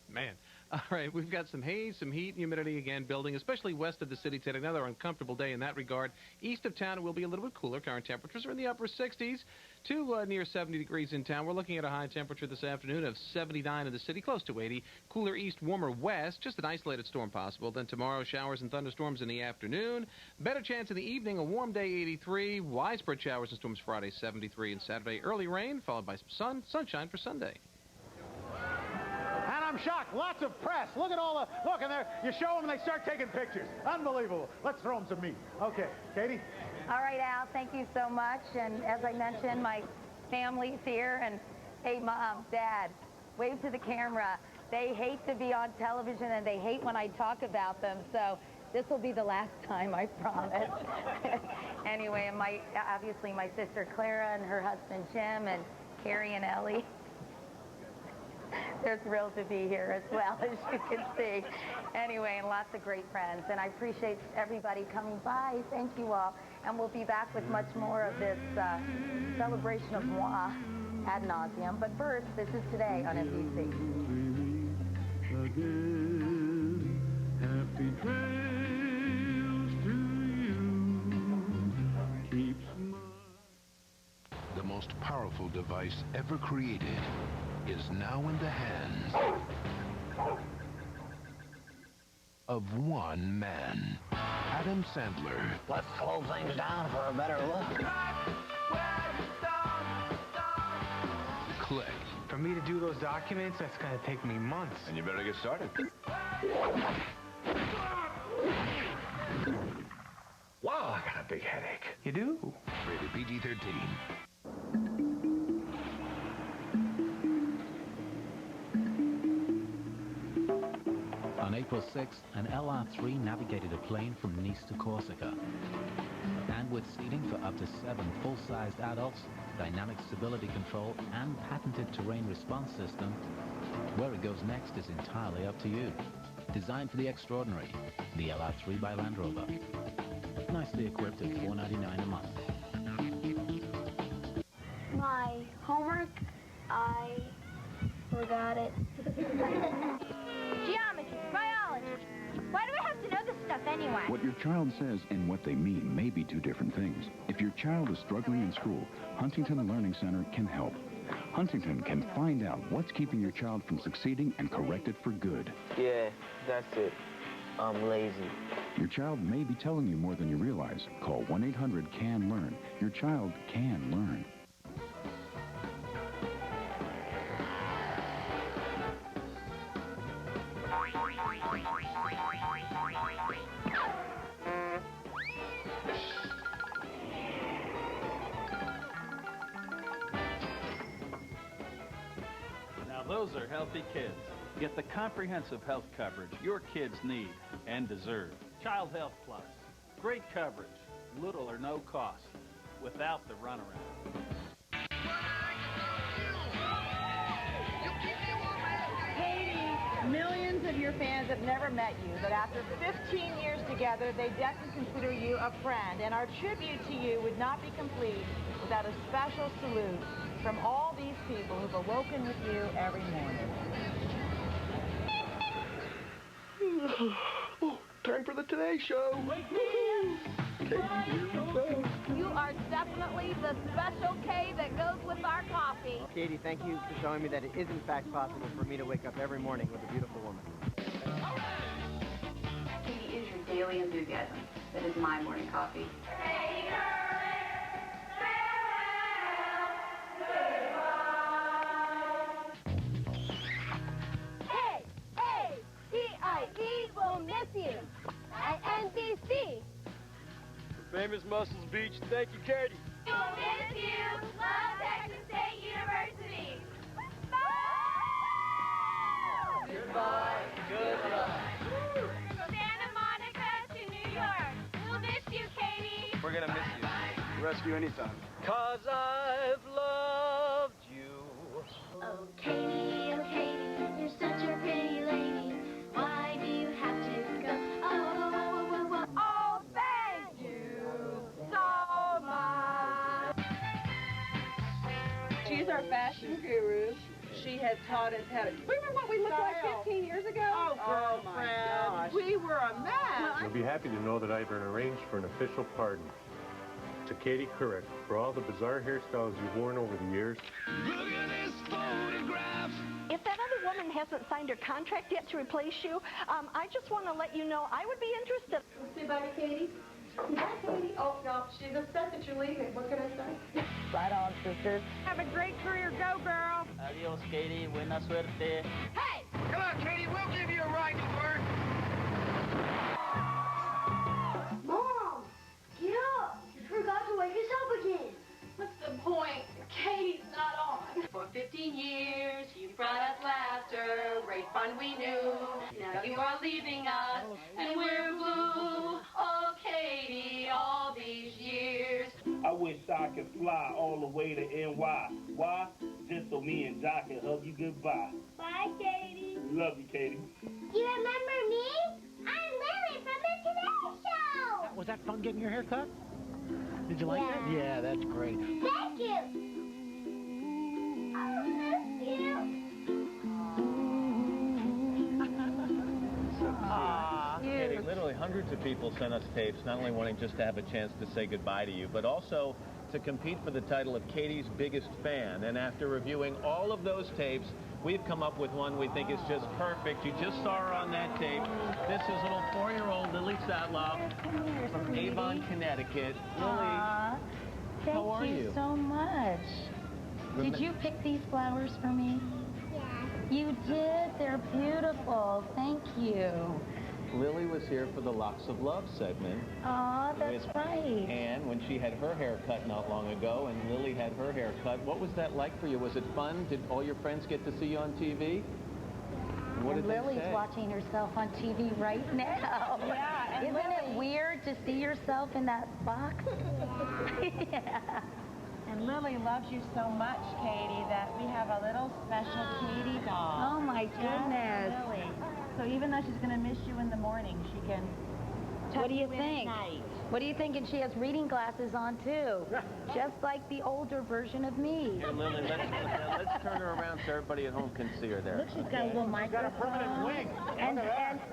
Man. All right, we've got some haze, some heat and humidity again building, especially west of the city today. Another uncomfortable day in that regard. East of town, it will be a little bit cooler. Current temperatures are in the upper 60s to near 70 degrees in town. We're looking at a high temperature this afternoon of 79 in the city, close to 80. Cooler east, warmer west, just an isolated storm possible. Then tomorrow, showers and thunderstorms in the afternoon. Better chance in the evening, a warm day, 83. Widespread showers and storms Friday, 73. And Saturday, early rain, followed by some sunshine for Sunday. And I'm shocked. Lots of press. Look at all the... Look, and you show them and they start taking pictures. Unbelievable. Let's throw them some meat. Okay, Katie? All right, Al, thank you so much. And as I mentioned, my family's here. And hey, Mom, Dad, wave to the camera. They hate to be on television, and they hate when I talk about them. So this will be the last time, I promise. Anyway, and obviously my sister Clara and her husband Jim and Carrie and Ellie. They're thrilled to be here as well, as you can see. Anyway, and lots of great friends. And I appreciate everybody coming by. Thank you all. And we'll be back with much more of this celebration of moi ad nauseum. But first, this is Today on NBC. Happy trails to you. The most powerful device ever created is now in the hands of one man, Adam Sandler. Let's slow things down for a better look. Click. For me to do those documents, that's going to take me months. And you better get started. Wow, I got a big headache. You do? Rated PG-13. On April 6th, an LR-3 navigated a plane from Nice to Corsica. And with seating for up to 7 full-sized adults, dynamic stability control, and patented terrain response system, where it goes next is entirely up to you. Designed for the extraordinary, the LR-3 by Land Rover. Nicely equipped at $4.99 a month. My homework, I forgot it. Geometry, biology. Why do we have to know this stuff anyway? What your child says and what they mean may be two different things. If your child is struggling in school, Huntington Learning Center can help. Huntington can find out what's keeping your child from succeeding and correct it for good. Yeah, that's it. I'm lazy. Your child may be telling you more than you realize. Call 1-800-CAN-LEARN. Your child can learn. Now those are healthy kids. Get the comprehensive health coverage your kids need and deserve. Child Health Plus. Great coverage, little or no cost, without the runaround. Katie, millions of your fans have never met you, but after 15 years together, they definitely consider you a friend. And our tribute to you would not be complete without a special salute from all these people who've awoken with you every morning. Oh, time for the Today Show. Katie, here we go. You are definitely the special K that goes with our coffee. Katie, thank you for showing me that it is in fact possible for me to wake up every morning with a beautiful woman. Katie is your daily enthusiasm. That is my morning coffee. NBC will miss you at NBC. Famous Muscles Beach. Thank you, Katie. We'll miss you. Love Texas State University. Goodbye. Goodbye. Santa Monica to New York. We'll miss you, Katie. We're gonna miss you. Rescue anytime. 'Cause I've loved you. Oh, Katie, you're such a pretty lady. Why do you have to go? Oh, thank you so much. She's our fashion guru. She has taught us how to... Remember what we looked like 15 years ago? Oh, girlfriend. We were a mess. You'll be happy to know that I've been arranged for an official pardon. To Katie Couric, for all the bizarre hairstyles you've worn over the years. Look at this photograph. If that other woman hasn't signed her contract yet to replace you, I just want to let you know I would be interested. Say bye to Katie. Bye, Katie. Oh, no, she's upset that you're leaving. What can I say? Right on, sisters. Have a great career. Go, girl. Adios, Katie. Buena suerte. Hey! Come on, Katie. We'll give you a ride to work. Mom, get up. You forgot to wake us up again. What's the point? Katie's not on. For 15 years, you brought us laughter, great fun we knew. Now you are leaving us, and we're blue. Oh, Katie, all these years. I wish I could fly all the way to NY. Why? Just so me and Jock can hug you goodbye. Bye, Katie. Love you, Katie. You remember me? I'm Lily from the Today Show. Was that fun getting your hair cut? Did you like that? Yeah, that's great. Thank you. I miss you. Katie, literally hundreds of people sent us tapes, not only wanting just to have a chance to say goodbye to you, but also to compete for the title of Katie's biggest fan. And after reviewing all of those tapes, we've come up with one we think is just perfect. You just saw her on that tape. This is little 4-year-old Lily Satlow from Avon, Connecticut. Lily, how are you? Thank you so much. Did you pick these flowers for me? Yeah. You did? They're beautiful. Thank you. Lily was here for the Locks of Love segment. Aw, that's right. And when she had her hair cut not long ago, and Lily had her hair cut, what was that like for you? Was it fun? Did all your friends get to see you on TV? What did Lily's they say? watching herself on TV right now. Yeah, and Isn't it weird to see yourself in that box? Yeah. And Lily loves you so much, Katie, that we have a little special Katie doll. Oh, my goodness. Just Lily. So even though she's going to miss you in the morning, she can What do you tuck think? at night. What do you think? And she has reading glasses on, too. Just like the older version of me. Here, Lily, let's turn her around so everybody at home can see her there. Look, she's got a little microphone. She's got a permanent wing.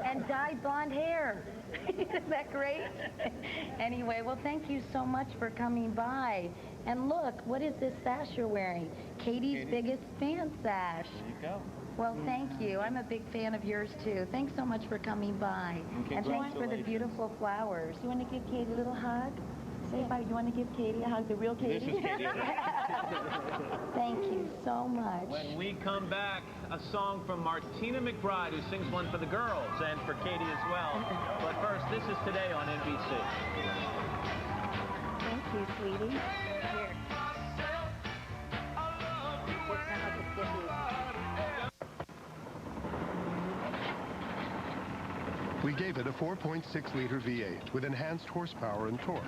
And dyed blonde hair. Isn't that great? Anyway, well, thank you so much for coming by. And look, what is this sash you're wearing? Katie's biggest fan sash. There you go. Well, thank you. I'm a big fan of yours, too. Thanks so much for coming by. And thanks for the beautiful flowers. You want to give Katie a little hug? Say bye. You want to give Katie a hug, the real Katie? This is Katie. Thank you so much. When we come back, a song from Martina McBride, who sings one for the girls and for Katie as well. But first, this is Today on NBC. Thank you, sweetie. Here. Works out like a skippy. We gave it a 4.6-liter V8 with enhanced horsepower and torque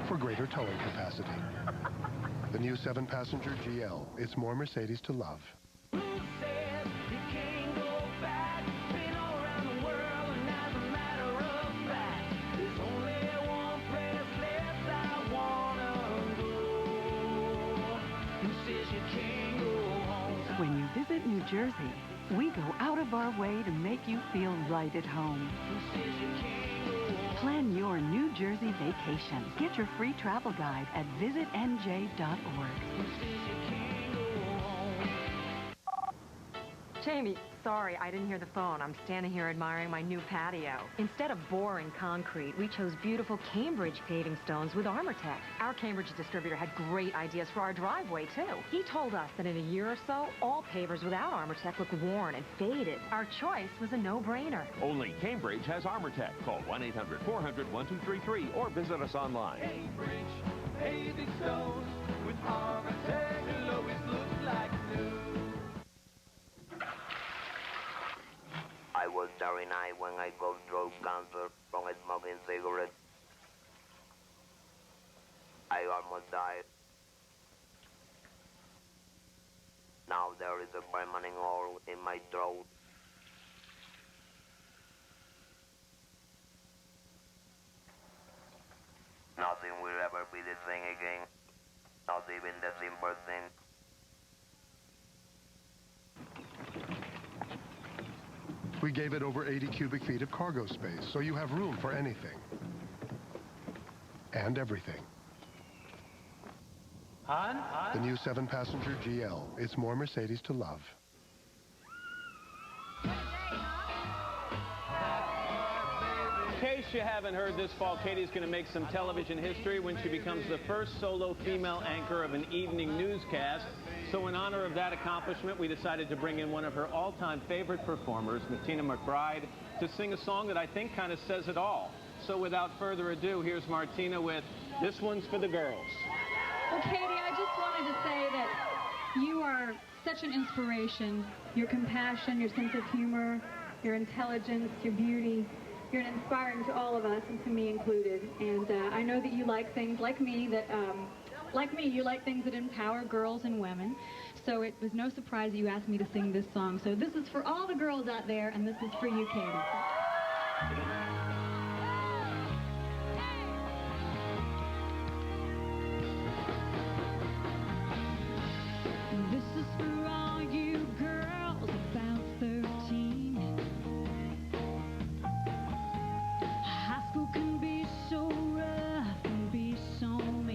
for greater towing capacity. The new 7-passenger GL. It's more Mercedes to love. When you visit New Jersey, we go out of our way to make you feel right at home. Plan your New Jersey vacation. Get your free travel guide at visitnj.org. Jamie, sorry, I didn't hear the phone. I'm standing here admiring my new patio. Instead of boring concrete, we chose beautiful Cambridge paving stones with Armortech. Our Cambridge distributor had great ideas for our driveway, too. He told us that in a year or so, all pavers without Armortech look worn and faded. Our choice was a no-brainer. Only Cambridge has Armortech. Call 1-800-400-1233 or visit us online. Cambridge paving stones with Armortech will always look like new. I was very nice when I got throat cancer from smoking cigarettes. I almost died. Now there is a permanent hole in my throat. Nothing will ever be the same again. Not even the simple thing. We gave it over 80 cubic feet of cargo space, so you have room for anything. And everything. The new 7-passenger GL. It's more Mercedes to love. In case you haven't heard, this fall, Katie's going to make some television history when she becomes the first solo female anchor of an evening newscast. So in honor of that accomplishment, we decided to bring in one of her all-time favorite performers, Martina McBride, to sing a song that I think kind of says it all. So without further ado, here's Martina with This One's for the Girls. Well, Katie, I just wanted to say that you are such an inspiration. Your compassion, your sense of humor, your intelligence, your beauty, you're inspiring to all of us, and to me included. And I know that you like things like me that... like me, you like things that empower girls and women. So it was no surprise you asked me to sing this song. So this is for all the girls out there, and this is for you, Katie. This is for all you girls about 13. High school can be so rough and be so mean.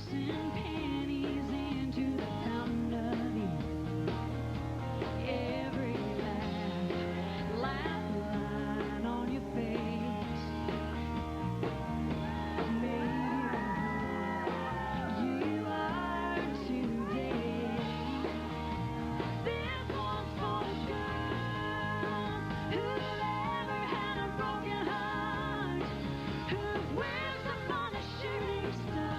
tossing pennies into the fountain of youth. Every laugh line on your face. Maybe you are today. This one's for the girls who never had a broken heart, whose wisdom on a shooting star.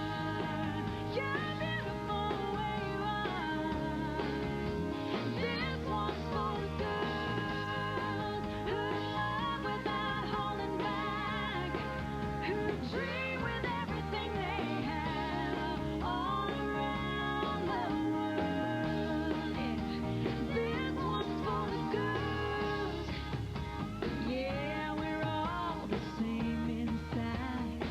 You're beautiful where you are. This one's for the girls who love without holding back, who dream with everything they have all around the world. This one's for the girls. Yeah, we're all the same inside.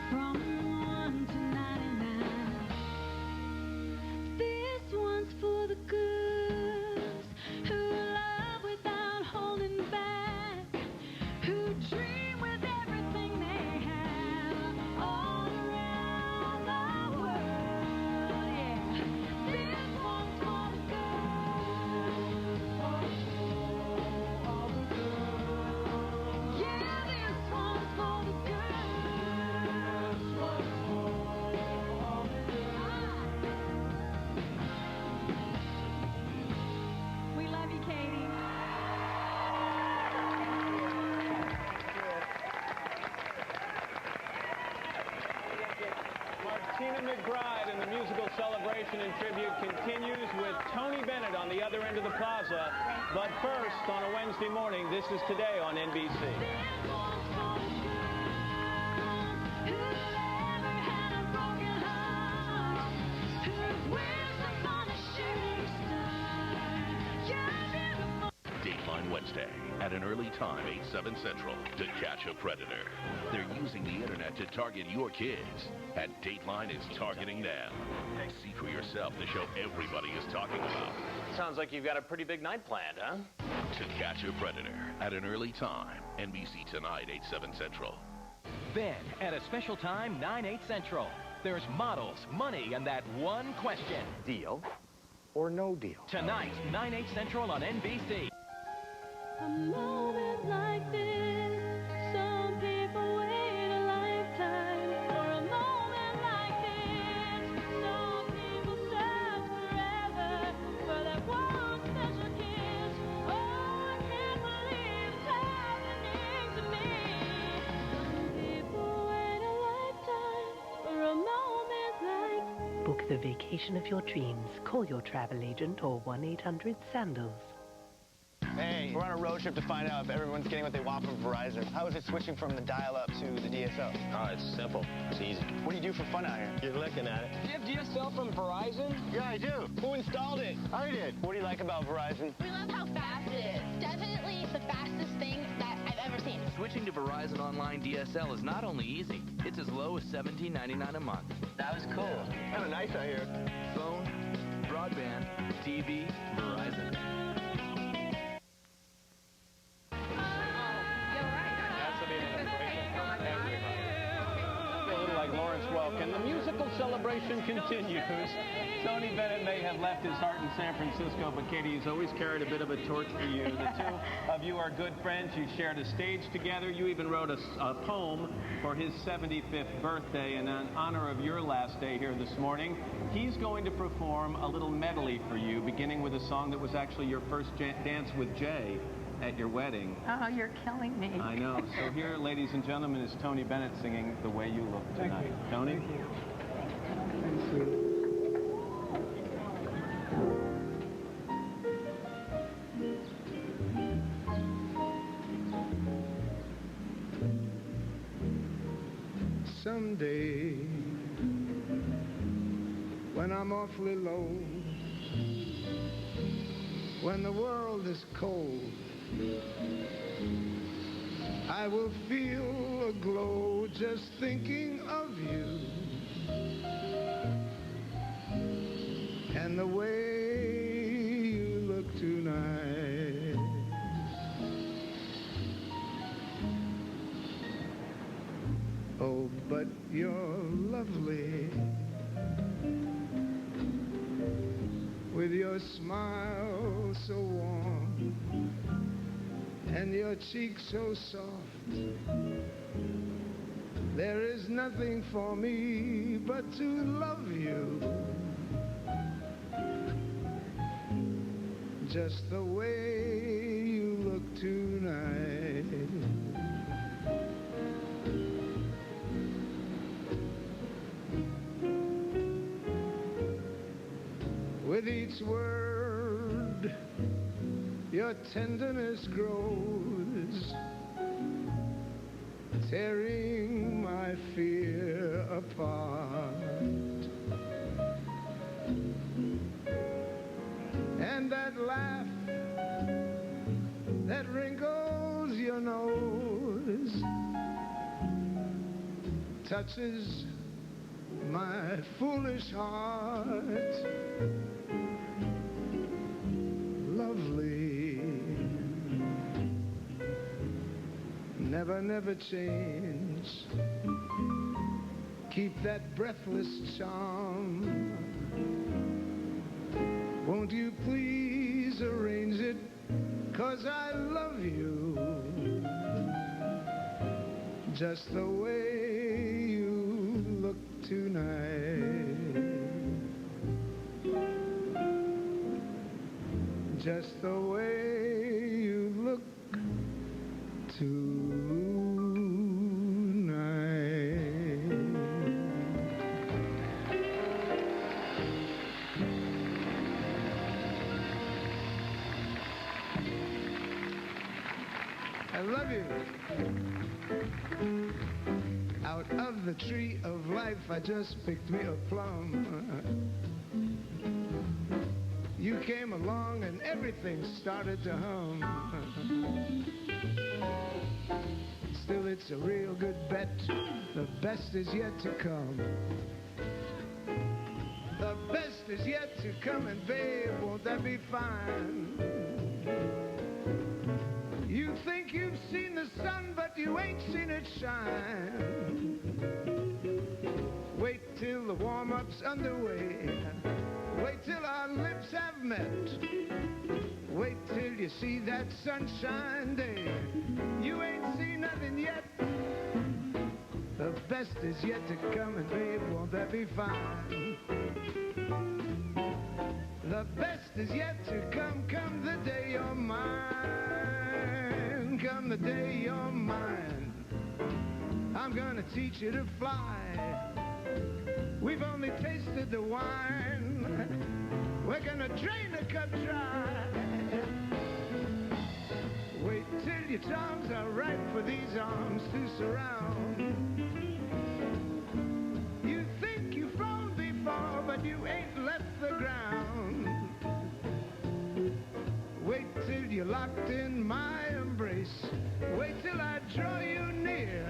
From 1 to 99. This one's for the girls who love without holding back, who dream with everything they have all around the world. Yeah, this one's for the girls. Yeah, this one's for the girls. We love you, Katie. Martina McBride and the musical celebration and tribute continues with Tony Bennett on the other end of the plaza. But first, on a Wednesday morning, this is Today on NBC. Dateline Wednesday, at an early time, 8/7 Central, to catch a predator. They're using the internet to target your kids, and Dateline is targeting them. See for yourself the show everybody is talking about. Sounds like you've got a pretty big night planned, huh? To catch a predator, at an early time, NBC tonight, 8/7 Central. Then, at a special time, 9/8 Central, there's models, money, and that one question. Deal or no deal? Tonight, 9/8 Central on NBC. A moment like this, some people wait a lifetime for a moment like this. Some people search forever for that one special kiss. Oh, I can't believe it's happening to me. Some people wait a lifetime for a moment like this. Book the vacation of your dreams. Call your travel agent or 1-800-SANDALS. Hey, we're on a road trip to find out if everyone's getting what they want from Verizon. How is it switching from the dial-up to the DSL? Oh, it's simple. It's easy. What do you do for fun out here? You're looking at it. Do you have DSL from Verizon? Yeah, I do. Who installed it? I did. What do you like about Verizon? We love how fast it is. Definitely the fastest thing that I've ever seen. Switching to Verizon Online DSL is not only easy, it's as low as $17.99 a month. That was cool. Kind of nice out here. Phone, broadband, TV, Verizon. Lawrence Welkin. The musical celebration continues. Tony Bennett may have left his heart in San Francisco, but Katie has always carried a bit of a torch for you. The two of you are good friends. You shared a stage together. You even wrote a poem for his 75th birthday, and in honor of your last day here this morning, he's going to perform a little medley for you, beginning with a song that was actually your first dance with Jay at your wedding. Oh, you're killing me. I know. So here, ladies and gentlemen, is Tony Bennett singing The Way You Look Tonight. Tony? Thank you. Someday, when I'm awfully low, when the world is cold, I will feel a glow just thinking of you and the way you look tonight. Oh, but you're lovely. With your smile so warm and your cheek so soft, there is nothing for me but to love you just the way you look tonight. With each word, your tenderness grows, tearing my fear apart. And that laugh that wrinkles your nose touches my foolish heart. Lovely, never, never change. Keep that breathless charm. Won't you please arrange it? 'Cause I love you just the way you look tonight. Just the way you look tonight. I love you. Out of the tree of life, I just picked me a plum. You came along and everything started to hum. Still, it's a real good bet. The best is yet to come. The best is yet to come, and babe, won't that be fine? You think you've seen the sun, but you ain't seen it shine. Wait till the warm-up's underway. Wait till our lips have met. Wait till you see that sunshine day. You ain't seen nothing yet. The best is yet to come, and babe, won't that be fine? The best is yet to come, come the day you're mine. Come the day you're mine. I'm gonna teach you to fly. We've only tasted the wine. We're gonna drain the cup dry. Wait till your charms are ripe for these arms to surround. You think you've flown before, but you ain't left the ground. Wait till you're locked in my embrace. Wait till I draw you near.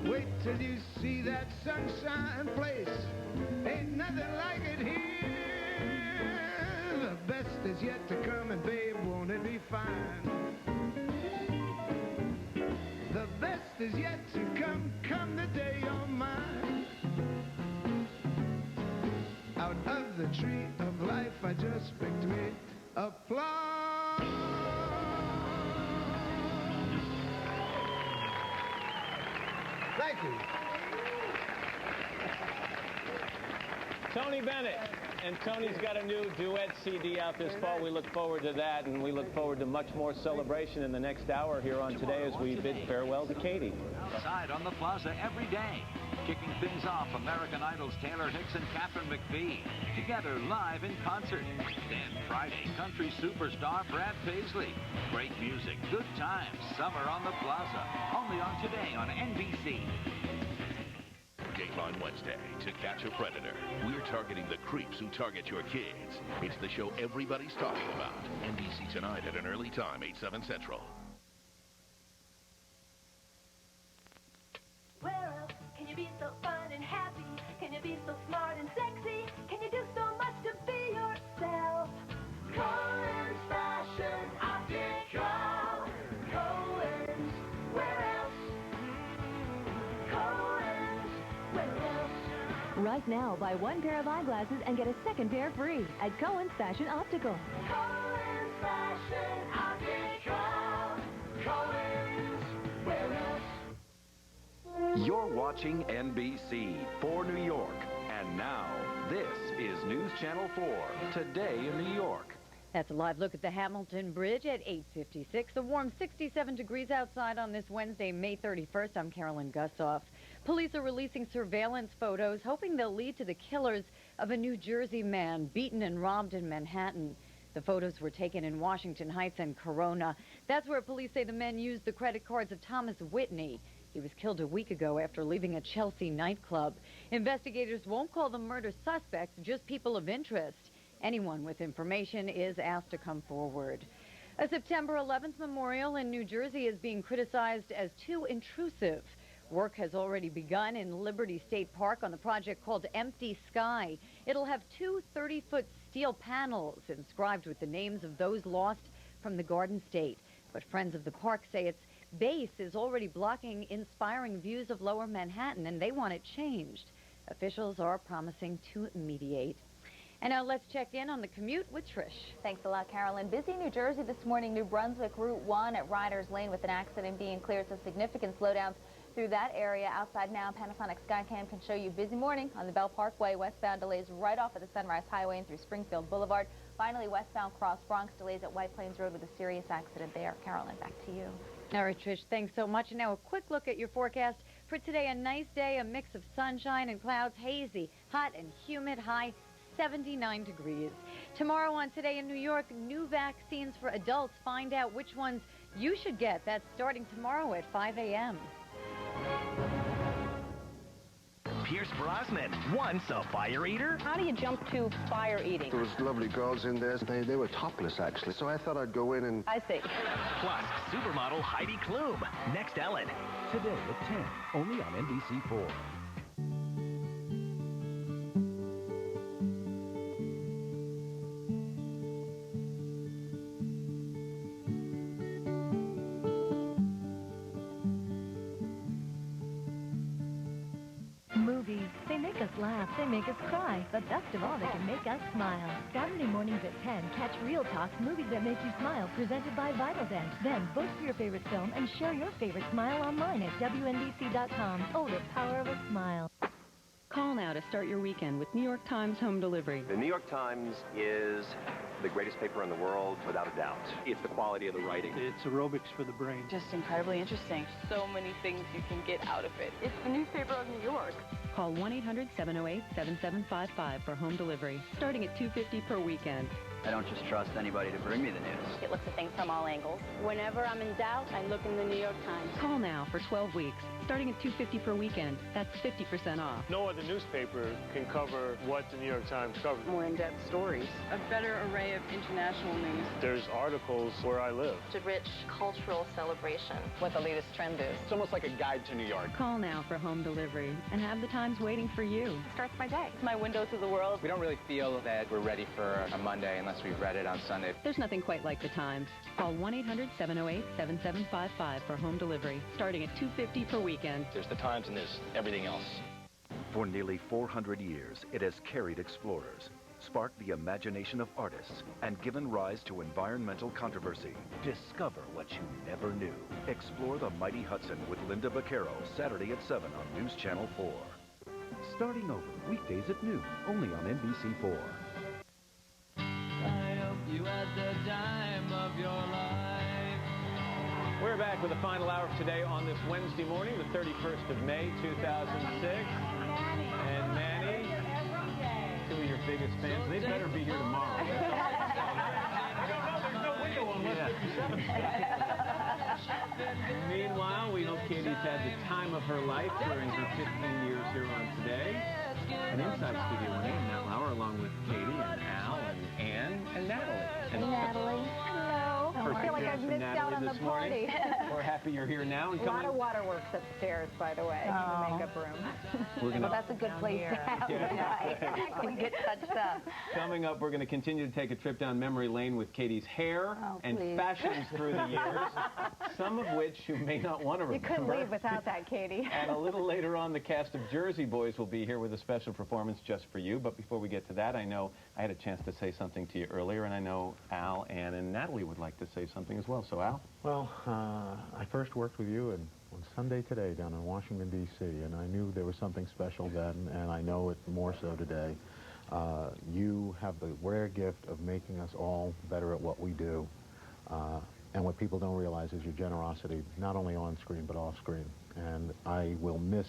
Wait till you see that sunshine place. Ain't nothing like it here. The best is yet to come, and babe, won't it be fine? The best is yet to come, come the day you're mine. Out of the tree of life, I just picked me a plum. Thank you. Tony Bennett. And Tony's got a new duet CD out this fall. We look forward to that, and we look forward to much more celebration in the next hour here on Today as we bid farewell to Katie. Outside on the plaza every day. Kicking things off, American Idol's Taylor Hicks and Catherine McPhee. Together live in concert. Then Friday, country superstar Brad Paisley. Great music, good times, summer on the plaza. Only on Today on NBC. Dateline Wednesday, To Catch a Predator. We're targeting the creeps who target your kids. It's the show everybody's talking about. NBC tonight at an early time, 8/7 Central. Where else can you be so fun and happy? Can you be so smart and sexy? Can you do so much to be yourself? Cohen's Fashion Optical. Cohen's. Where else? Cohen's. Right now, buy one pair of eyeglasses and get a second pair free at Cohen's Fashion Optical. Cohen's Fashion Optical. Cohen's, wear us. You're watching NBC for New York. And now, this is News Channel 4, Today in New York. That's a live look at the Hamilton Bridge at 8:56. A warm 67 degrees outside on this Wednesday, May 31st. I'm Carolyn Gussoff. Police are releasing surveillance photos, hoping they'll lead to the killers of a New Jersey man beaten and robbed in Manhattan. The photos were taken in Washington Heights and Corona. That's where police say the men used the credit cards of Thomas Whitney. He was killed a week ago after leaving a Chelsea nightclub. Investigators won't call them murder suspects, just people of interest. Anyone with information is asked to come forward. A September 11th memorial in New Jersey is being criticized as too intrusive. Work has already begun in Liberty State Park on the project called Empty Sky. It'll have two 30-foot steel panels inscribed with the names of those lost from the Garden State. But friends of the park say its base is already blocking inspiring views of Lower Manhattan, and they want it changed. Officials are promising to mediate. And now let's check in on the commute with Trish. Thanks a lot, Carolyn. Busy New Jersey this morning. New Brunswick Route 1 at Riders Lane with an accident being cleared, so significant slowdowns through that area. Outside now, Panasonic Skycam can show you busy morning on the Bell Parkway. Westbound delays right off of the Sunrise Highway and through Springfield Boulevard. Finally, westbound Cross Bronx delays at White Plains Road with a serious accident there. Carolyn, back to you. All right, Trish, thanks so much. And now a quick look at your forecast for today. A nice day, a mix of sunshine and clouds, hazy, hot and humid, high 79 degrees. Tomorrow on Today in New York, new vaccines for adults. Find out which ones you should get. That's starting tomorrow at 5 a.m. Pierce Brosnan, once a fire eater? How do you jump to fire eating? There was lovely girls in there. They were topless, actually. So I thought I'd go in and... I see. Plus, supermodel Heidi Klum. Next, Ellen. Today at 10, only on NBC4. Movies, they make us laugh, they make us cry, but best of all, they can make us smile. Saturday mornings at 10, catch Real Talks, movies that make you smile, presented by Vitaldent. Then vote for your favorite film and share your favorite smile online at WNBC.com. Oh, the power of a smile. Call now to start your weekend with New York Times Home Delivery. The New York Times is the greatest paper in the world, without a doubt. It's the quality of the writing. It's aerobics for the brain. Just incredibly interesting. So many things you can get out of it. It's the newspaper of New York. Call 1-800-708-7755 for home delivery, starting at $2.50 per weekend. I don't just trust anybody to bring me the news. It looks at things from all angles. Whenever I'm in doubt, I look in the New York Times. Call now for 12 weeks, starting at $2.50 per weekend. That's 50% off. No other newspaper can cover what the New York Times covers. More in-depth stories. A better array of international news. There's articles where I live. It's a rich cultural celebration. What the latest trend is. It's almost like a guide to New York. Call now for home delivery and have the Times waiting for you. Starts my day. It's my window to the world. We don't really feel that we're ready for a Monday unless we've read it on Sunday. There's nothing quite like the Times. Call 1-800-708-7755 for home delivery, starting at $2.50 per weekend. There's the Times and there's everything else. For nearly 400 years, it has carried explorers, sparked the imagination of artists, and given rise to environmental controversy. Discover what you never knew. Explore the mighty Hudson with Linda Vaquero, Saturday at 7 on News Channel 4. Starting over, weekdays at noon, only on NBC4. You had the time of your life. We're back with the final hour of Today on this Wednesday morning, the 31st of May, 2006. And Manny, two of your biggest fans. They better be here tomorrow. There's no window on 157. Meanwhile, we hope Katie's had the time of her life during her 15 years here on Today. And inside Studio 1 in that hour, along with Katie and Al and Ann and Natalie. Natalie. Hello. know. I feel like I've missed out on the party. We're happy you're here now. And A lot of waterworks upstairs, by the way, in the makeup room. Well, that's a good place to have exactly. Get touched up. Coming up, we're going to continue to take a trip down memory lane with Katie's hair and fashions through the years, some of which you may not want to remember. You couldn't leave without that, Katie. And a little later on, the cast of Jersey Boys will be here with a special performance just for you. But before we get to that, I know I had a chance to say something to you earlier, and I know Al, Ann, and Natalie would like to say something as well. So, Al? Well, I first worked with you on Sunday Today down in Washington, D.C., and I knew there was something special then, and I know it more so today. You have the rare gift of making us all better at what we do. And what people don't realize is your generosity, not only on screen, but off screen. And I will miss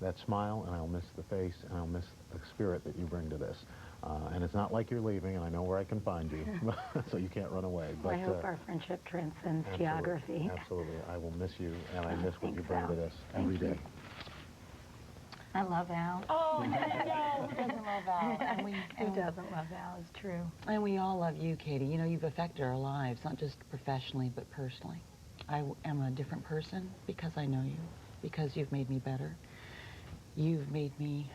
that smile, and I'll miss the face, and I'll miss the spirit that you bring to this. And it's not like you're leaving, and I know where I can find you, so you can't run away. But, I hope our friendship transcends geography. Absolutely. I will miss you, and I miss what you bring to this every day. I love Al. Oh, no, who doesn't love Al? And Who doesn't love Al is true. And we all love you, Katie. You know, you've affected our lives, not just professionally, but personally. I am a different person because I know you, because you've made me better. You've made me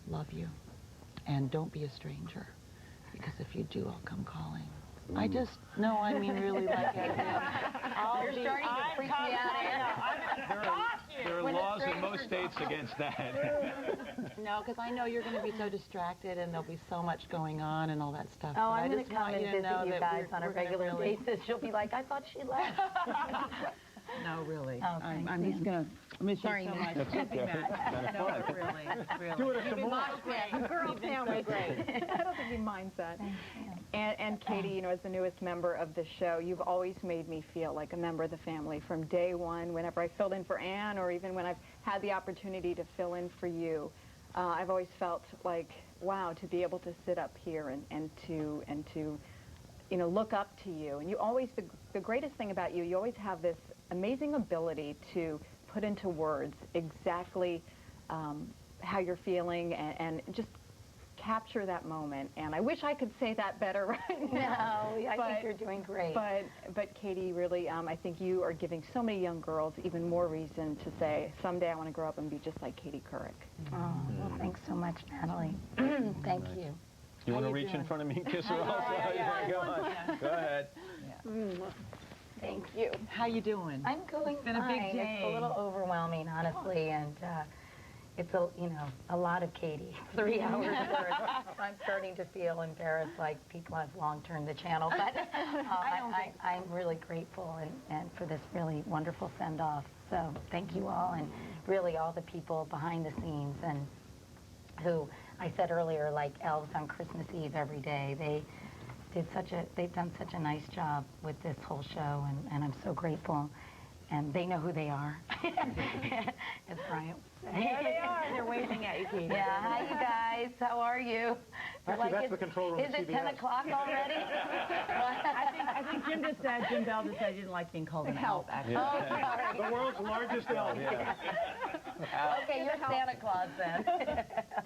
love you. And don't be a stranger, because if you do, I'll come calling. I just, no, I mean really like it. You're starting to freak me out. There are laws in most states against that. No, because I know you're going to be so distracted and there'll be so much going on and all that stuff. Oh, I'm going to come and visit you guys on a regular basis. You'll be like, I thought she left. No, really. Oh, I'm just going to miss you so much. That's okay. No, really. Do it at some more. Girl sounded great. I don't think he minds that. And Katie, you know, as the newest member of the show, you've always made me feel like a member of the family from day one. Whenever I filled in for Ann, or even when I've had the opportunity to fill in for you, I've always felt like, wow, to be able to sit up here and to you know, look up to you. And you always, the greatest thing about you, you always have this amazing ability to put into words exactly how you're feeling and just capture that moment. And I wish I could say that better right now. No, I think you're doing great. But Katie, really, I think you are giving so many young girls even more reason to say, someday I want to grow up and be just like Katie Couric. Oh, well, thanks so much, Natalie. Thank you. You want to reach in front of me and kiss her also? Go on. Go ahead. Thank you. How you doing? I'm going It's been a big day. It's a little overwhelming, honestly, and it's a lot of Katie. 3 hours worth. I'm starting to feel embarrassed, like people have long turned the channel, but I'm really grateful and for this really wonderful send-off. So thank you all, and really all the people behind the scenes, and who I said earlier, like elves on Christmas Eve every day. They've done such a nice job with this whole show, and I'm so grateful. And they know who they are, as Bryant would say. There they are. They're waving at you, Katie. Yeah, hi you guys. How are you? Actually, that's the control room. Is it 10 o'clock already? I think Jim Bell just said you didn't like being called an elf, actually. Oh, sorry. The world's largest elf. Okay, you're Santa Claus then.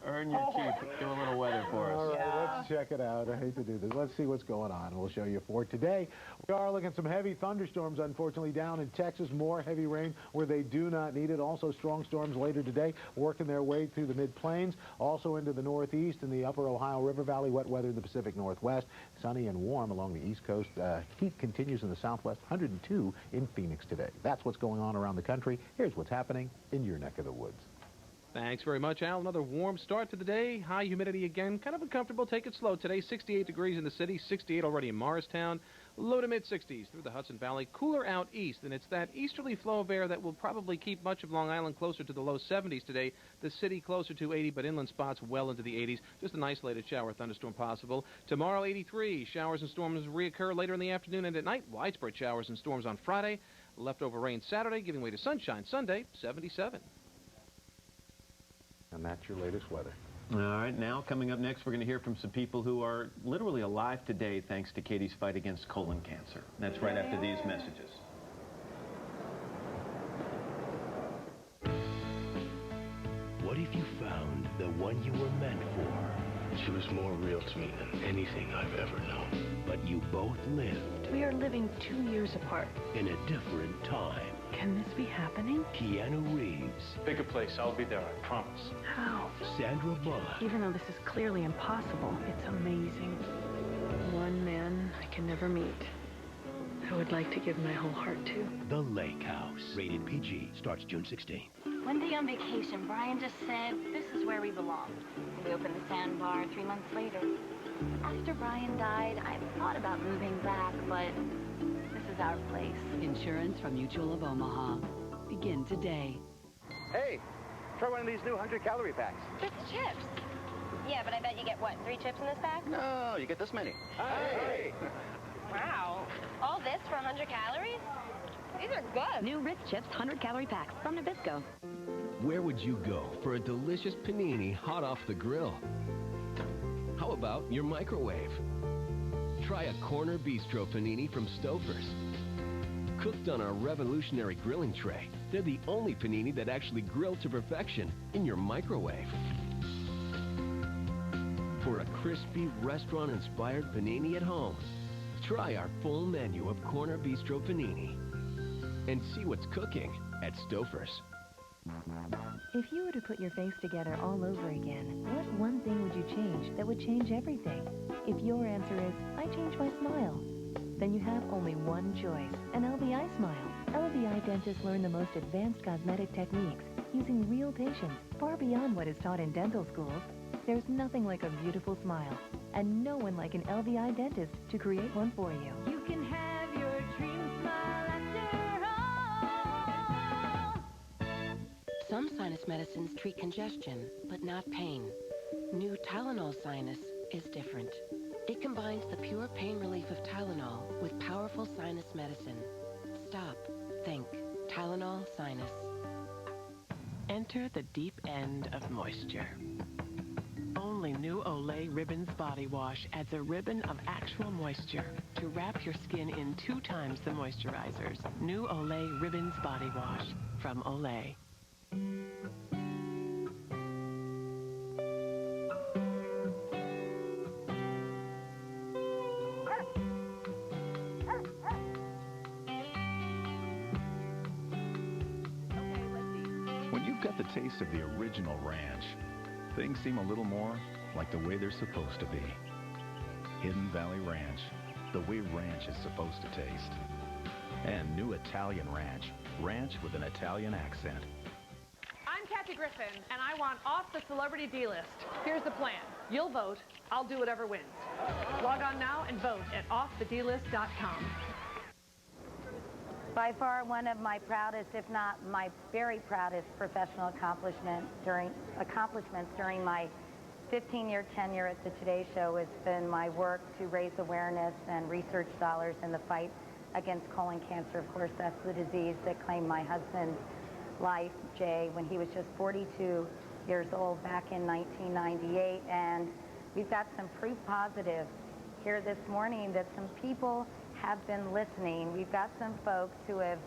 Earn your keep. Do a little weather for us. All right, let's check it out. I hate to do this. Let's see what's going on. We'll show you for today. We are looking at some heavy thunderstorms, unfortunately, down in Texas. More heavy rain where they do not need it. Also strong storms later today, working their way through the mid-plains, also into the northeast and the upper Ohio River Valley. Wet weather in the Pacific Northwest. Sunny and warm along the east coast. Heat continues in the southwest. 102 in Phoenix today. That's what's going on around the country. Here's what's happening in your neck of the woods. Thanks very much, Al. Another warm start to the day. High humidity again. Kind of uncomfortable. Take it slow today. 68 degrees in the city. 68 already in Morristown. Low to mid-60s through the Hudson Valley. Cooler out east, and it's that easterly flow of air that will probably keep much of Long Island closer to the low 70s today. The city closer to 80, but inland spots well into the 80s. Just an isolated shower thunderstorm possible. Tomorrow, 83. Showers and storms reoccur later in the afternoon and at night. Widespread showers and storms on Friday. Leftover rain Saturday, giving way to sunshine Sunday, 77. And that's your latest weather. All right, now coming up next, we're going to hear from some people who are literally alive today thanks to Katie's fight against colon cancer. That's right after these messages. What if you found the one you were meant for? She was more real to me than anything I've ever known. But you both lived. We are living 2 years apart. In a different time. Can this be happening? Keanu Reeves. Pick a place. I'll be there, I promise. How? Sandra Bullock. Even though this is clearly impossible, it's amazing. One man I can never meet. I would like to give my whole heart to. The Lake House. Rated PG. Starts June 16th. One day on vacation, Brian just said, this is where we belong. We opened the sandbar 3 months later. After Brian died, I thought about moving back, but this is our place. Insurance from Mutual of Omaha. Begin today. Hey, try one of these new 100-calorie packs. Just chips. Yeah, but I bet you get, what, 3 chips in this pack? No, you get this many. Hey! Wow. All this for 100 calories? These are good. New Ritz Chips 100-calorie packs from Nabisco. Where would you go for a delicious panini hot off the grill? How about your microwave? Try a Corner Bistro panini from Stouffer's. Cooked on our revolutionary grilling tray, they're the only panini that actually grill to perfection in your microwave. For a crispy, restaurant-inspired panini at home, try our full menu of Corner Bistro panini. And see what's cooking at Stouffer's. If you were to put your face together all over again, what one thing would you change that would change everything? If your answer is, I change my smile, then you have only one choice, an LVI smile. LVI dentists learn the most advanced cosmetic techniques using real patients far beyond what is taught in dental schools. There's nothing like a beautiful smile, and no one like an LVI dentist to create one for you. You can have your dream smile after all. Some sinus medicines treat congestion, but not pain. New Tylenol Sinus is different. It combines the pure pain relief of Tylenol with powerful sinus medicine. Stop. Think. Tylenol Sinus. Enter the deep end of moisture. Only new Olay Ribbons Body Wash adds a ribbon of actual moisture to wrap your skin in 2 times the moisturizers. New Olay Ribbons Body Wash from Olay. When you've got the taste of the original ranch, things seem a little more like the way they're supposed to be. Hidden Valley Ranch, the way ranch is supposed to taste. And new Italian Ranch, ranch with an Italian accent. I'm Kathy Griffin, and I want off the celebrity D-list. Here's the plan. You'll vote. I'll do whatever wins. Log on now and vote at offthedlist.com. By far one of my proudest, if not my very proudest professional accomplishments during my 15-year tenure at the Today Show has been my work to raise awareness and research dollars in the fight against colon cancer. Of course, that's the disease that claimed my husband's life, Jay, when he was just 42 years old back in 1998. And we've got some proof positive here this morning that some people have been listening. We've got some folks who have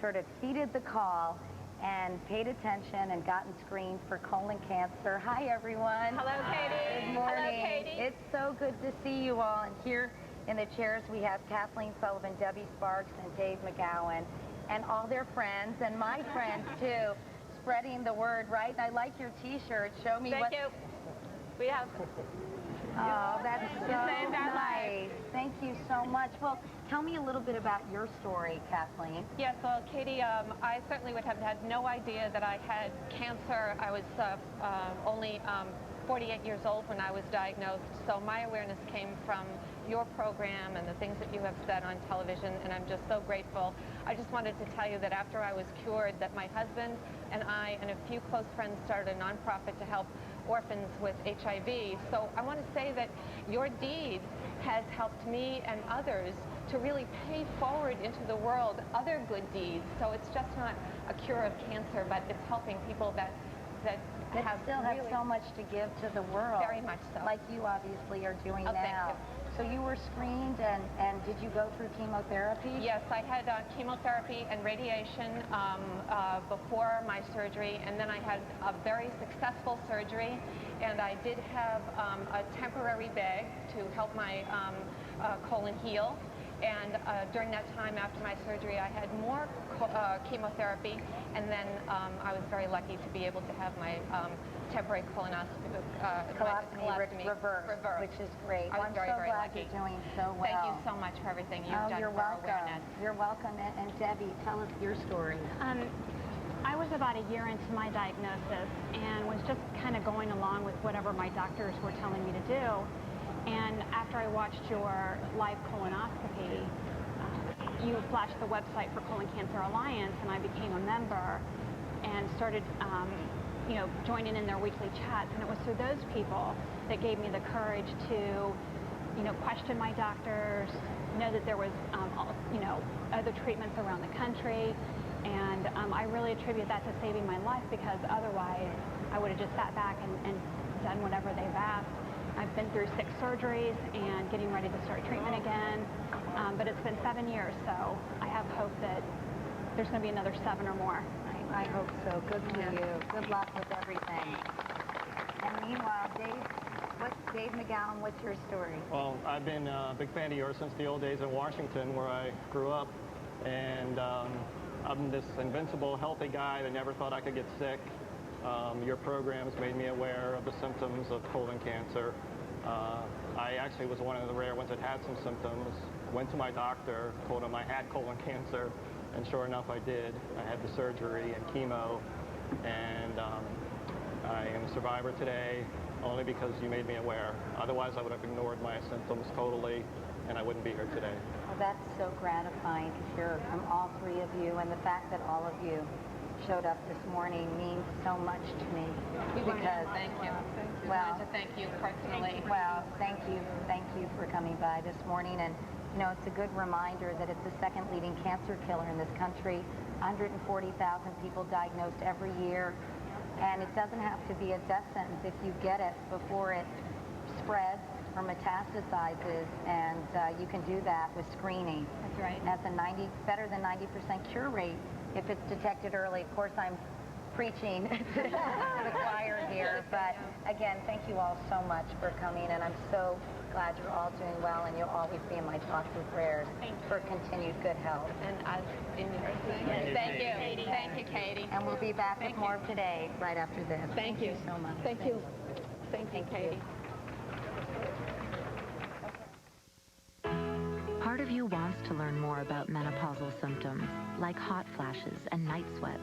sort of heeded the call and paid attention and gotten screened for colon cancer. Hi, everyone. Hello, Katie. Good morning. Hello, Katie. It's so good to see you all. And here in the chairs, we have Kathleen Sullivan, Debbie Sparks, and Dave McGowan, and all their friends, and my friends, too, spreading the word, right? I like your T-shirt. Show me what... Thank you. We have... Oh, that's so nice. Thank you so much. Well, tell me a little bit about your story, Kathleen. Yes, well, Katie, I certainly would have had no idea that I had cancer. I was only 48 years old when I was diagnosed, so my awareness came from your program and the things that you have said on television, and I'm just so grateful. I just wanted to tell you that after I was cured, that my husband and I and a few close friends started a nonprofit to help orphans with HIV. So I want to say that your deed has helped me and others to really pay forward into the world other good deeds. So it's just not a cure of cancer, but it's helping people that still have so much to give to the world. Very much so. Like you obviously are doing Oh, now. thank you. So you were screened, and did you go through chemotherapy? Yes, I had chemotherapy and radiation before my surgery, and then I had a very successful surgery, and I did have a temporary bag to help my colon heal. And during that time after my surgery, I had more chemotherapy, and then I was very lucky to be able to have my temporary colonoscopy reversed, which is great. I was I'm very, so very glad lucky. you're doing so well. Thank you so much for everything you've done You're for welcome. awareness. You're welcome. And Debbie, tell us your story. I was about a year into my diagnosis and was just kind of going along with whatever my doctors were telling me to do. And after I watched your live colonoscopy, you flashed the website for Colon Cancer Alliance, and I became a member and started joining in their weekly chats. And it was through those people that gave me the courage to, question my doctors, know that there was, other treatments around the country. And I really attribute that to saving my life, because otherwise I would have just sat back and done whatever they've asked. I've been through 6 surgeries and getting ready to start treatment again. But it's been 7 years, so I have hope that there's going to be another 7 or more. I hope so. Good for you. Good luck with everything. And meanwhile, Dave McGowan, what's your story? Well, I've been a big fan of yours since the old days in Washington, where I grew up. And I'm this invincible, healthy guy that never thought I could get sick. Your programs made me aware of the symptoms of colon cancer. I actually was one of the rare ones that had some symptoms. Went to my doctor, told him I had colon cancer, and sure enough I did. I had the surgery and chemo, and I am a survivor today only because you made me aware. Otherwise I would have ignored my symptoms totally, and I wouldn't be here today. Well, that's so gratifying to hear from all 3 of you, and the fact that all of you showed up this morning means so much to me. Because thank you. Well, I wanted to thank you personally. Well, thank you for coming by this morning. And it's a good reminder that it's the 2nd leading cancer killer in this country. 140,000 people diagnosed every year, and it doesn't have to be a death sentence if you get it before it spreads or metastasizes, and you can do that with screening. That's right. It has a better than 90% cure rate if it's detected early. Of course, I'm preaching to the choir here, but again, thank you all so much for coming, and I'm so glad you're all doing well, and you'll always be in my thoughts and prayers for continued good health. And us in yours. Thank you. Thank you, Katie. And we'll be back with more of Today right after this. Thank you so much. Thank you. Thank you, Katie. Part of you wants to learn more about menopausal symptoms, like hot flashes and night sweats.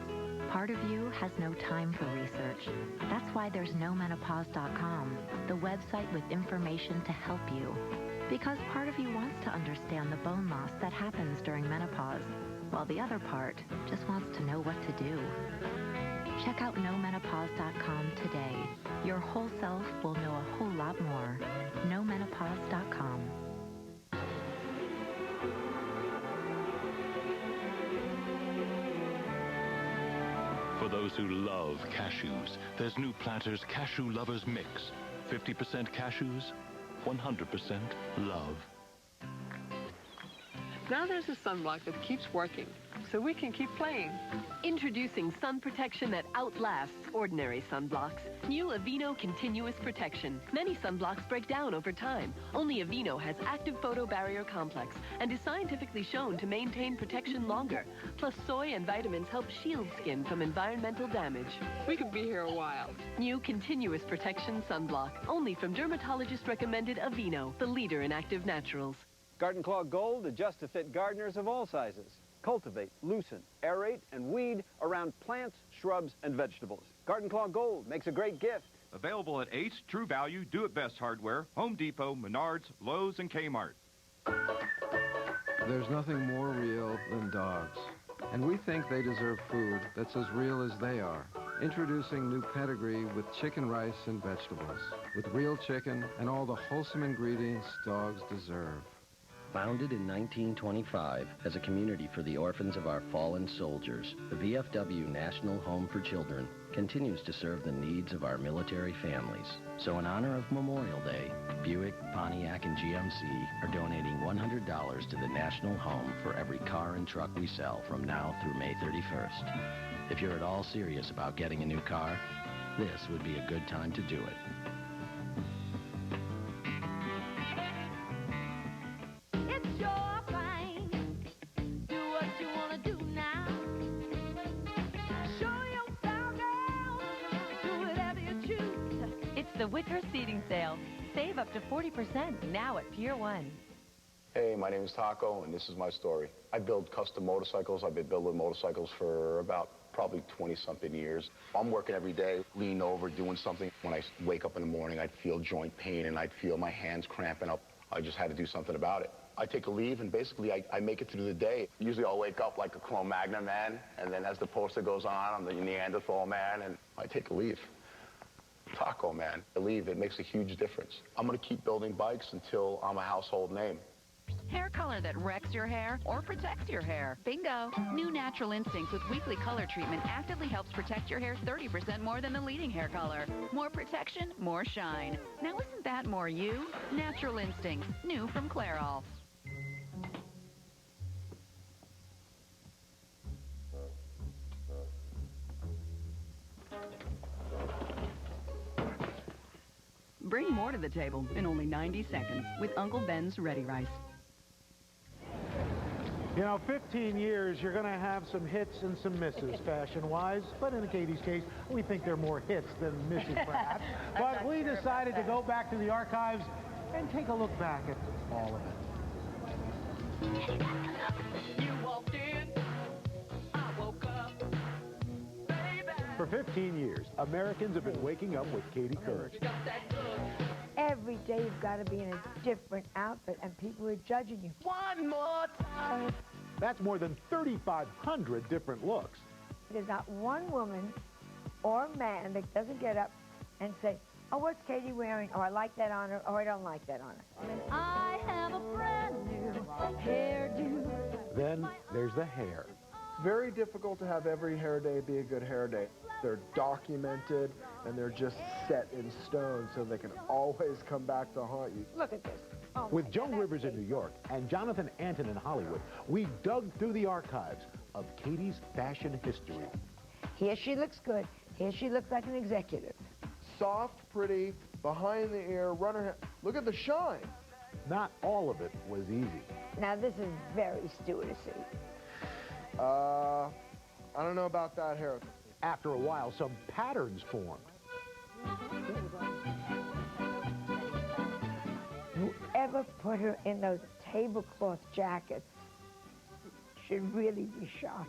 Part of you has no time for research. That's why there's nomenopause.com, the website with information to help you. Because part of you wants to understand the bone loss that happens during menopause, while the other part just wants to know what to do. Check out nomenopause.com today. Your whole self will know a whole lot more. nomenopause.com. For those who love cashews, there's new Planters Cashew Lovers Mix. 50% cashews, 100% love. Now there's a sunblock that keeps working, so we can keep playing. Introducing sun protection that outlasts ordinary sunblocks. New Aveeno Continuous Protection. Many sunblocks break down over time. Only Aveeno has active photo barrier complex and is scientifically shown to maintain protection longer. Plus, soy and vitamins help shield skin from environmental damage. We could be here a while. New Continuous Protection Sunblock. Only from dermatologist-recommended Aveeno, the leader in active naturals. Garden Claw Gold adjusts to fit gardeners of all sizes. Cultivate, loosen, aerate, and weed around plants, shrubs, and vegetables. Garden Claw Gold makes a great gift. Available at Ace, True Value, Do It Best Hardware, Home Depot, Menards, Lowe's, and Kmart. There's nothing more real than dogs. And we think they deserve food that's as real as they are. Introducing new Pedigree with chicken, rice, and vegetables. With real chicken and all the wholesome ingredients dogs deserve. Founded in 1925 as a community for the orphans of our fallen soldiers, the VFW National Home for Children continues to serve the needs of our military families. So in honor of Memorial Day, Buick, Pontiac, and GMC are donating $100 to the National Home for every car and truck we sell from now through May 31st. If you're at all serious about getting a new car, this would be a good time to do it. The Wicker Seating Sale. Save up to 40% now at Pier 1. Hey, my name is Taco, and this is my story. I build custom motorcycles. I've been building motorcycles for about probably 20-something years. I'm working every day, leaning over, doing something. When I wake up in the morning, I'd feel joint pain, and I'd feel my hands cramping up. I just had to do something about it. I take a leave, and basically, I make it through the day. Usually, I'll wake up like a Cro-Magnon man, and then as the poster goes on, I'm the Neanderthal man, and I take a leave. Taco man, I leave, it makes a huge difference. I'm gonna keep building bikes until I'm a household name. Hair color that wrecks your hair or protects your hair. Bingo! New Natural Instincts with weekly color treatment actively helps protect your hair 30% more than the leading hair color. More protection, more shine. Now isn't that more you? Natural Instincts, new from Clairol. Bring more to the table in only 90 seconds with Uncle Ben's Ready Rice. You know, 15 years, you're going to have some hits and some misses, fashion-wise. But in Katie's case, we think they're more hits than misses, perhaps. But we decided to go back to the archives and take a look back at all of it. You walked in, I woke up. For 15 years, Americans have been waking up with Katie Couric. Every day you've got to be in a different outfit, and people are judging you. One more time. That's more than 3,500 different looks. There's not one woman or man that doesn't get up and say, oh, what's Katie wearing? Oh, I like that on her. Oh, I don't like that on her. I have a brand new hairdo. Then there's the hair. Very difficult to have every hair day be a good hair day. They're documented, and they're just set in stone so they can always come back to haunt you. Look at this. Oh With Joan Rivers in New York and Jonathan Anton in Hollywood, we dug through the archives of Katie's fashion history. Here she looks good. Here she looks like an executive. Soft, pretty, behind the ear, runner hair. Look at the shine. Not all of it was easy. Now, this is very stewardessy. I don't know about that hair. After a while, some patterns formed. Whoever put her in those tablecloth jackets should really be shot.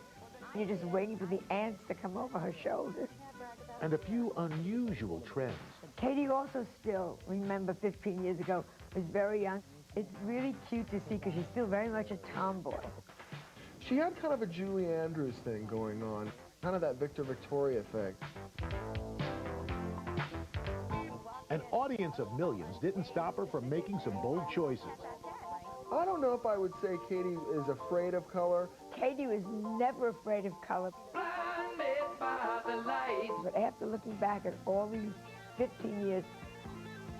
You're just waiting for the ants to come over her shoulders. And a few unusual trends. Katie also still, remember 15 years ago, was very young. It's really cute to see because she's still very much a tomboy. She had kind of a Julie Andrews thing going on, kind of that Victor Victoria thing. An audience of millions didn't stop her from making some bold choices. I don't know if I would say Katie is afraid of color. Katie was never afraid of color. But after looking back at all these 15 years,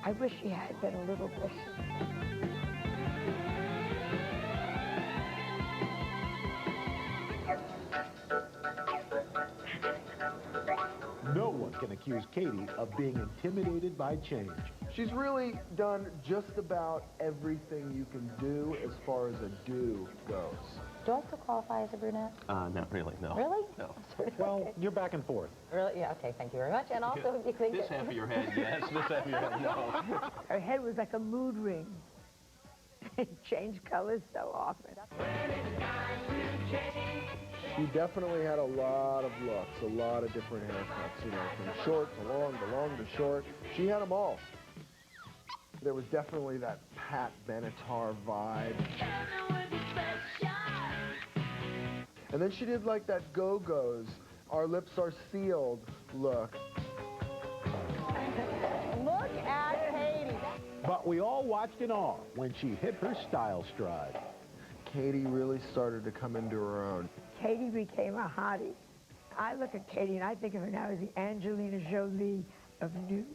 I wish she had been a little bit. No one can accuse Katie of being intimidated by change. She's really done just about everything you can do as far as a do goes. Do I still qualify as a brunette? Not really, no. Really? No. Well, you're back and forth. Really? Yeah, okay, thank you very much. And also, if you think... This half of your head, yes. This half of your head, no. Her head was like a mood ring. It changed colors so often. She definitely had a lot of looks, a lot of different haircuts, you know, from short to long to short. She had them all. There was definitely that Pat Benatar vibe. And then she did like that Go-Go's, our lips are sealed look. Look at Katie. But But we all watched in awe when she hit her style stride. Katie really started to come into her own. Katie became a hottie. I look at Katie and I think of her now as the Angelina Jolie of news.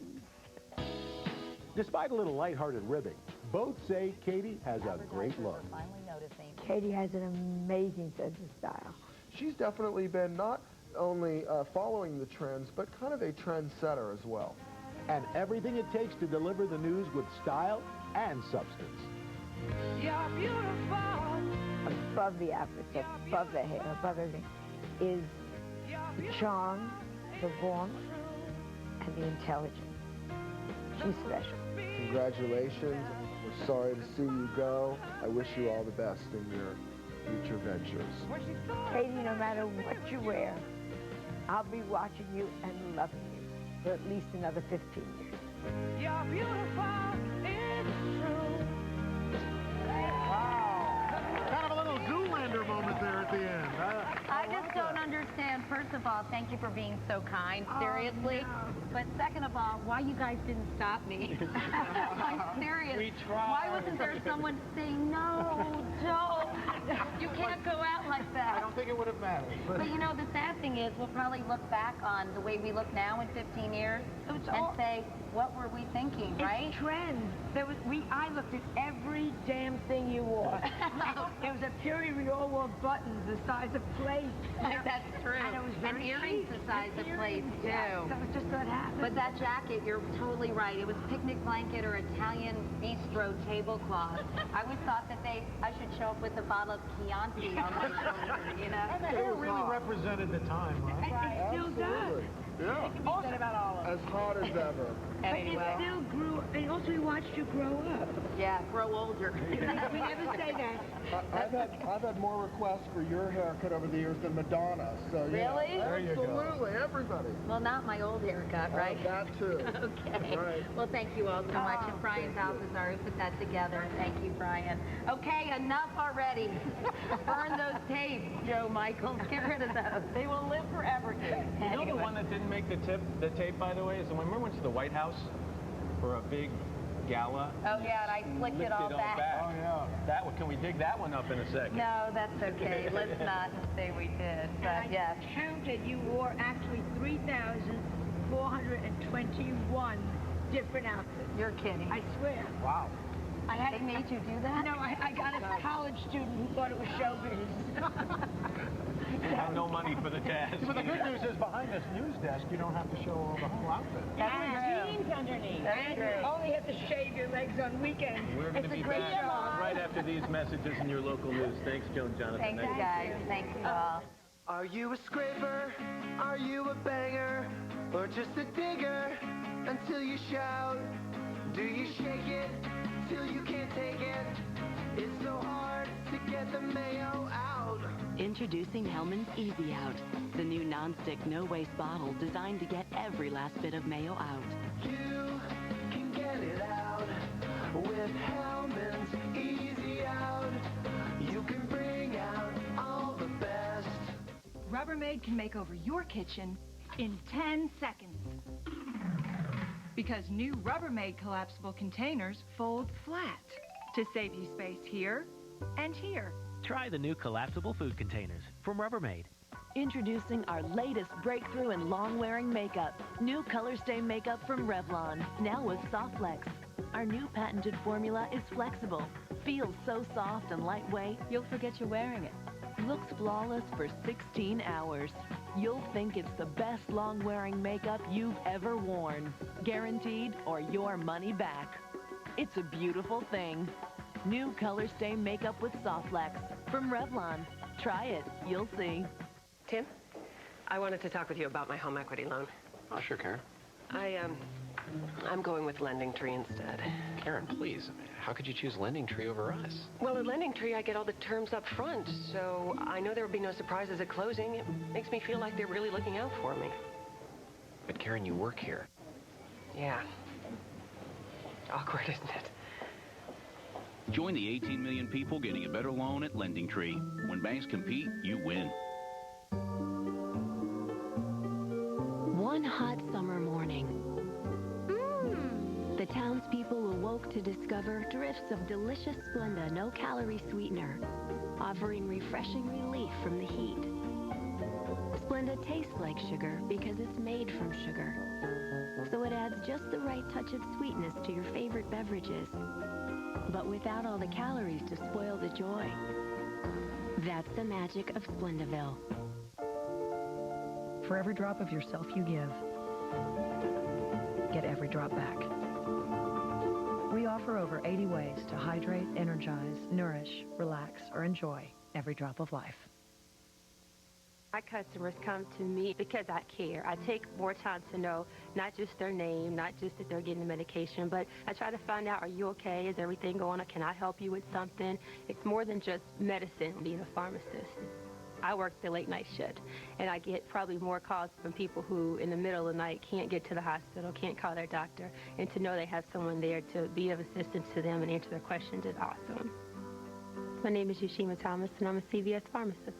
Despite a little lighthearted ribbing, both say Katie has a great look. Finally noticing. Katie has an amazing sense of style. She's definitely been not only following the trends, but kind of a trendsetter as well. And everything it takes to deliver the news with style and substance. You're beautiful. Above the outfit, above the hair, above everything, is the charm, the warmth, and the intelligence. She's special. Congratulations. We're sorry to see you go. I wish you all the best in your future ventures. Katie, no matter what you wear, I'll be watching you and loving you for at least another 15 years. You're beautiful, it's true. Wow. Kind of a little Zoolander moment there at the end. I just don't understand. First of all, thank you for being so kind, seriously. No. But second of all, why you guys didn't stop me? I'm serious. We tried. Why wasn't there someone saying, no, don't? You can't go out like that. I don't think it would have mattered. But you know, the sad thing is, we'll probably look back on the way we look now in 15 years and say, what were we thinking, right? It's trends. I looked at every damn thing you wore. There was a period we all wore buttons the size of plates. That's true. And it was very earrings cheap. the size of plates, too. Yeah, that was just what happened. But that jacket, you're totally right. It was picnic blanket or Italian bistro tablecloth. I always thought that I should show up with a bottle of Chianti on my shoulder, you know? And the hair really represented the time, right? It still does. Yeah. It can be said about all of us. As hot as ever. But it still grew, and also we watched you grow up. Yeah, grow older. We never say that. I've had more requests for your haircut over the years than Madonna. So Really? You know, There you go. absolutely, everybody. Well, not my old haircut, right? That too. Okay. Right. Well, thank you all so much. And Brian Balthazar, who put that together. Thank you, Brian. Okay, enough already. Burn those tapes, Joe Michaels. Get rid of those. They will live forever, Kate. You know the one that didn't make the tape, by the way, is the one, remember when went to the White House for a big gala? Oh, yeah, and I flicked it all back. Oh, yeah. That one, can we dig that one up in a second? No, that's okay. Let's not say we did, but yes. I counted, you wore actually 3,421 different outfits. You're kidding. I swear. Wow. They made you do that? No, I got a college student who thought it was showbiz. You have no money for the task. But the good news is behind this news desk, you don't have to show the whole outfit. And jeans underneath. And you only have to shave your legs on weekends. We're going to be back right after these messages in your local news. Thanks, Joe and Jonathan. Thanks, guys. Thank you all. Are you a scraper? Are you a banger? Or just a digger until you shout? Do you shake it till you can't take it? It's so hard to get the mayo out. Introducing Hellmann's Easy Out, the new non-stick, no-waste bottle designed to get every last bit of mayo out. You can get it out with Hellmann's Easy Out. You can bring out all the best. Rubbermaid can make over your kitchen in 10 seconds. Because new Rubbermaid collapsible containers fold flat to save you space here and here. Try the new collapsible food containers from Rubbermaid. Introducing our latest breakthrough in long-wearing makeup. New Color Stay Makeup from Revlon, now with Softflex. Our new patented formula is flexible, feels so soft and lightweight, you'll forget you're wearing it. Looks flawless for 16 hours. You'll think it's the best long-wearing makeup you've ever worn. Guaranteed or your money back. It's a beautiful thing. New Color Stay Makeup with Softflex from Revlon. Try it. You'll see. Tim, I wanted to talk with you about my home equity loan. Oh, sure, Karen. I'm going with Lending Tree instead. Karen, please. How could you choose Lending Tree over us? Well, at Lending Tree, I get all the terms up front, so I know there will be no surprises at closing. It makes me feel like they're really looking out for me. But Karen, you work here. Yeah. Awkward, isn't it? Join the 18 million people getting a better loan at Lending Tree. When banks compete, you win. One hot summer morning, the townspeople awoke to discover drifts of delicious Splenda no-calorie sweetener, offering refreshing relief from the heat. Splenda tastes like sugar because it's made from sugar, so it adds just the right touch of sweetness to your favorite beverages, but without all the calories to spoil the joy. That's the magic of Splendaville. For every drop of yourself you give, get every drop back. We offer over 80 ways to hydrate, energize, nourish, relax, or enjoy every drop of life. My customers come to me because I care. I take more time to know not just their name, not just that they're getting the medication, but I try to find out, are you okay? Is everything going on? Can I help you with something? It's more than just medicine, being a pharmacist. I work the late night shift, and I get probably more calls from people who in the middle of the night can't get to the hospital, can't call their doctor, and to know they have someone there to be of assistance to them and answer their questions is awesome. My name is Yushima Thomas, and I'm a CVS pharmacist.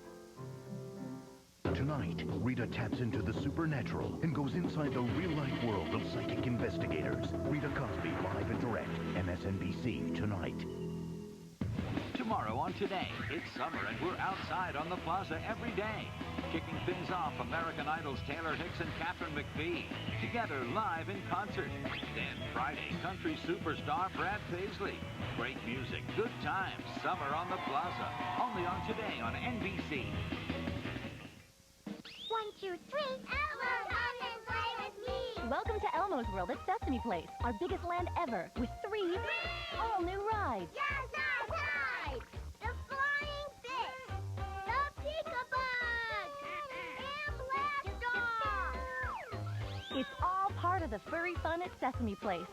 Tonight, Rita taps into the supernatural and goes inside the real-life world of psychic investigators. Rita Cosby, live and direct, MSNBC tonight. Tomorrow on Today, it's summer and we're outside on the plaza every day. Kicking things off, American Idol's Taylor Hicks and Catherine McPhee, together live in concert. Then Friday, country superstar Brad Paisley. Great music, good times, summer on the plaza. Only on Today on NBC. 1, 2, 3, Elmo's up and play with me! Welcome to Elmo's World at Sesame Place, our biggest land ever, with 3 all-new rides. Yes, that's right! The Flying Fish, the Peekaboo, and Blastoff! It's all part of the furry fun at Sesame Place,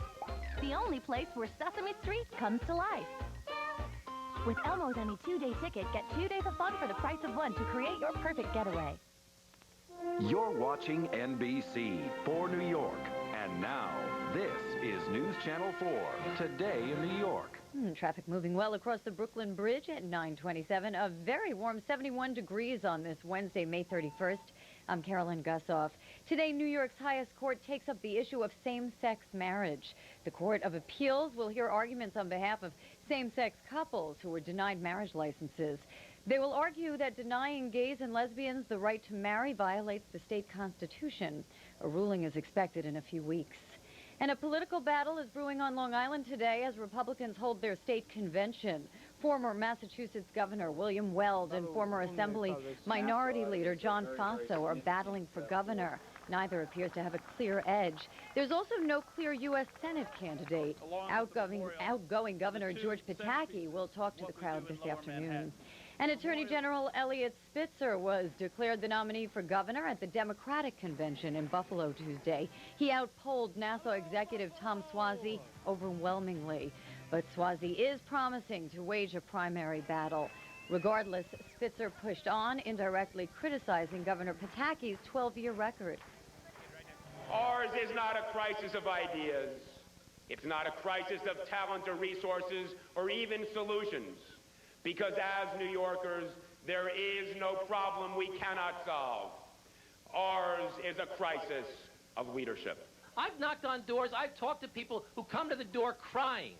the only place where Sesame Street comes to life. With Elmo's any 2-day ticket, get 2 days of fun for the price of 1 to create your perfect getaway. You're watching NBC for New York. And now, this is News Channel 4, Today in New York. Traffic moving well across the Brooklyn Bridge at 9:27. A very warm 71 degrees on this Wednesday, May 31st. I'm Carolyn Gussoff. Today, New York's highest court takes up the issue of same-sex marriage. The Court of Appeals will hear arguments on behalf of same-sex couples who were denied marriage licenses. They will argue that denying gays and lesbians the right to marry violates the state constitution. A ruling is expected in a few weeks. And a political battle is brewing on Long Island today as Republicans hold their state convention. Former Massachusetts Governor William Weld and former Assembly Minority Leader John Faso are battling for governor. Neither appears to have a clear edge. There's also no clear U.S. Senate candidate. Outgoing Governor George Pataki will talk to the crowd this afternoon. And Attorney General Eliot Spitzer was declared the nominee for governor at the Democratic Convention in Buffalo Tuesday. He outpolled Nassau executive Tom Suozzi overwhelmingly. But Suozzi is promising to wage a primary battle. Regardless, Spitzer pushed on, indirectly criticizing Governor Pataki's 12-year record. Ours is not a crisis of ideas. It's not a crisis of talent or resources or even solutions. Because as New Yorkers, there is no problem we cannot solve. Ours is a crisis of leadership. I've knocked on doors, I've talked to people who come to the door crying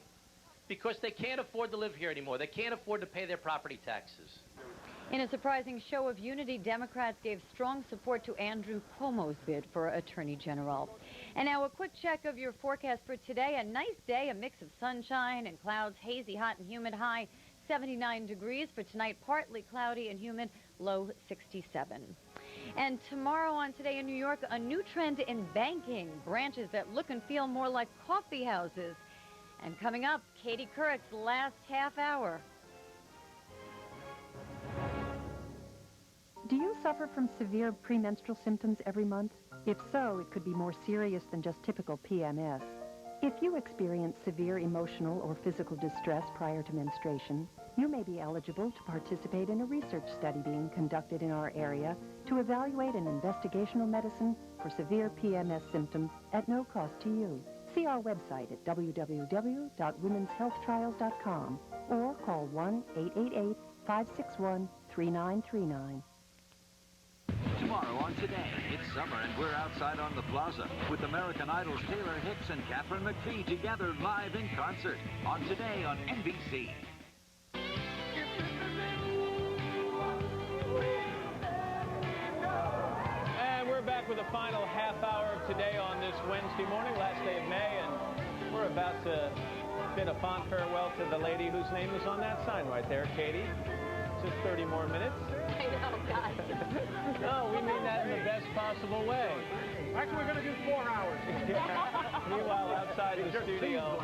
because they can't afford to live here anymore. They can't afford to pay their property taxes. In a surprising show of unity, Democrats gave strong support to Andrew Cuomo's bid for Attorney General. And now a quick check of your forecast for today. A nice day, a mix of sunshine and clouds, hazy, hot and humid, high 79 degrees. For tonight, partly cloudy and humid, low 67. And tomorrow on Today in New York, a new trend in banking, branches that look and feel more like coffee houses. And coming up, Katie Couric's last half hour. Do you suffer from severe premenstrual symptoms every month? If so, it could be more serious than just typical PMS. If you experience severe emotional or physical distress prior to menstruation, you may be eligible to participate in a research study being conducted in our area to evaluate an investigational medicine for severe PMS symptoms at no cost to you. See our website at www.womenshealthtrials.com or call 1-888-561-3939. Tomorrow on Today. It's summer and we're outside on the plaza with American Idol's Taylor Hicks and Katharine McPhee together live in concert on Today on NBC. And we're back with the final half hour of Today on this Wednesday morning, last day of May, and we're about to bid a fond farewell to the lady whose name is on that sign right there, Katie. Just 30 more minutes. I know, God. No, we mean that in the best possible way. Actually, we're going to do 4 hours. Meanwhile, outside the studio,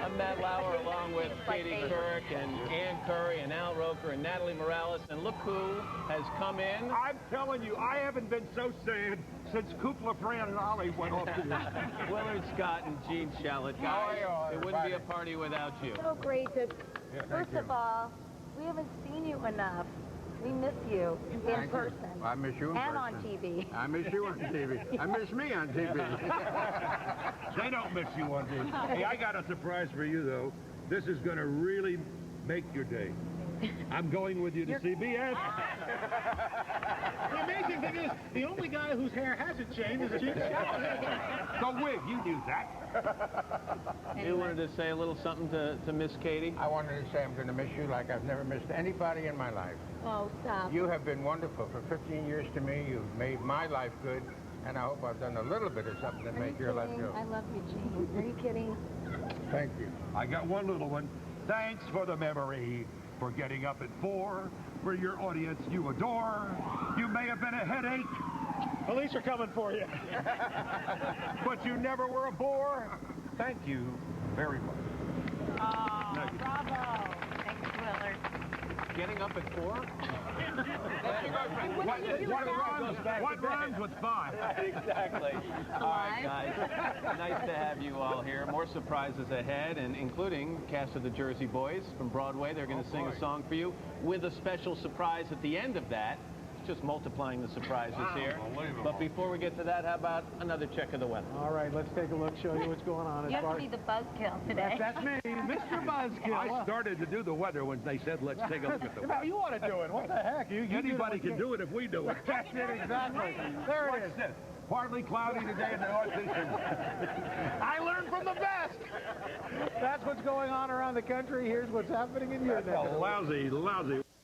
I'm Matt Lauer along with Katie Couric and Ann Curry and Al Roker and Natalie Morales. And look who has come in. I'm telling you, I haven't been so sad since Kupla, Fran, and Ollie went off to you. Willard Scott and Gene Shalit. Guys, it wouldn't be a party without you. So great to, first of all, we haven't seen you enough. We miss you in person. I miss you in and person. on TV. I miss you on TV. I miss me on TV. They don't miss you on TV. Hey, I got a surprise for you, though. This is going to really make your day. I'm going with you to CBS. The amazing thing is, the only guy whose hair hasn't changed is Gene Shalit. The wig, you knew that. You wanted to say a little something to Miss Katie? I wanted to say I'm going to miss you like I've never missed anybody in my life. Oh, stop. You have been wonderful for 15 years to me. You've made my life good, and I hope I've done a little bit of something to make your life good. I love you, Gene. Are you kidding? Thank you. I got one little one. Thanks for the memory, for getting up at 4, for your audience you adore. You may have been a headache. Police are coming for you. But you never were a bore. Thank you very much. Oh, bravo. Thanks, Willard. Getting up at 4? What rhymes with 5? Exactly. All right, guys. Nice to have you all here. More surprises ahead, and including cast of the Jersey Boys from Broadway. They're going to sing a song for you with a special surprise at the end of that. Just multiplying the surprises here. But before we get to that, how about another check of the weather? All right, let's take a look, show you what's going on. You have to be the buzzkill today. That's me, Mr. Buzzkill. I started to do the weather when they said, let's take a look at the weather. You want to do it. What the heck? Anybody can do it if we do it. That's it, exactly. There it is. What's this? Partly cloudy today in the audition. I learned from the best. That's what's going on around the country. Here's what's happening in your neck. Lousy.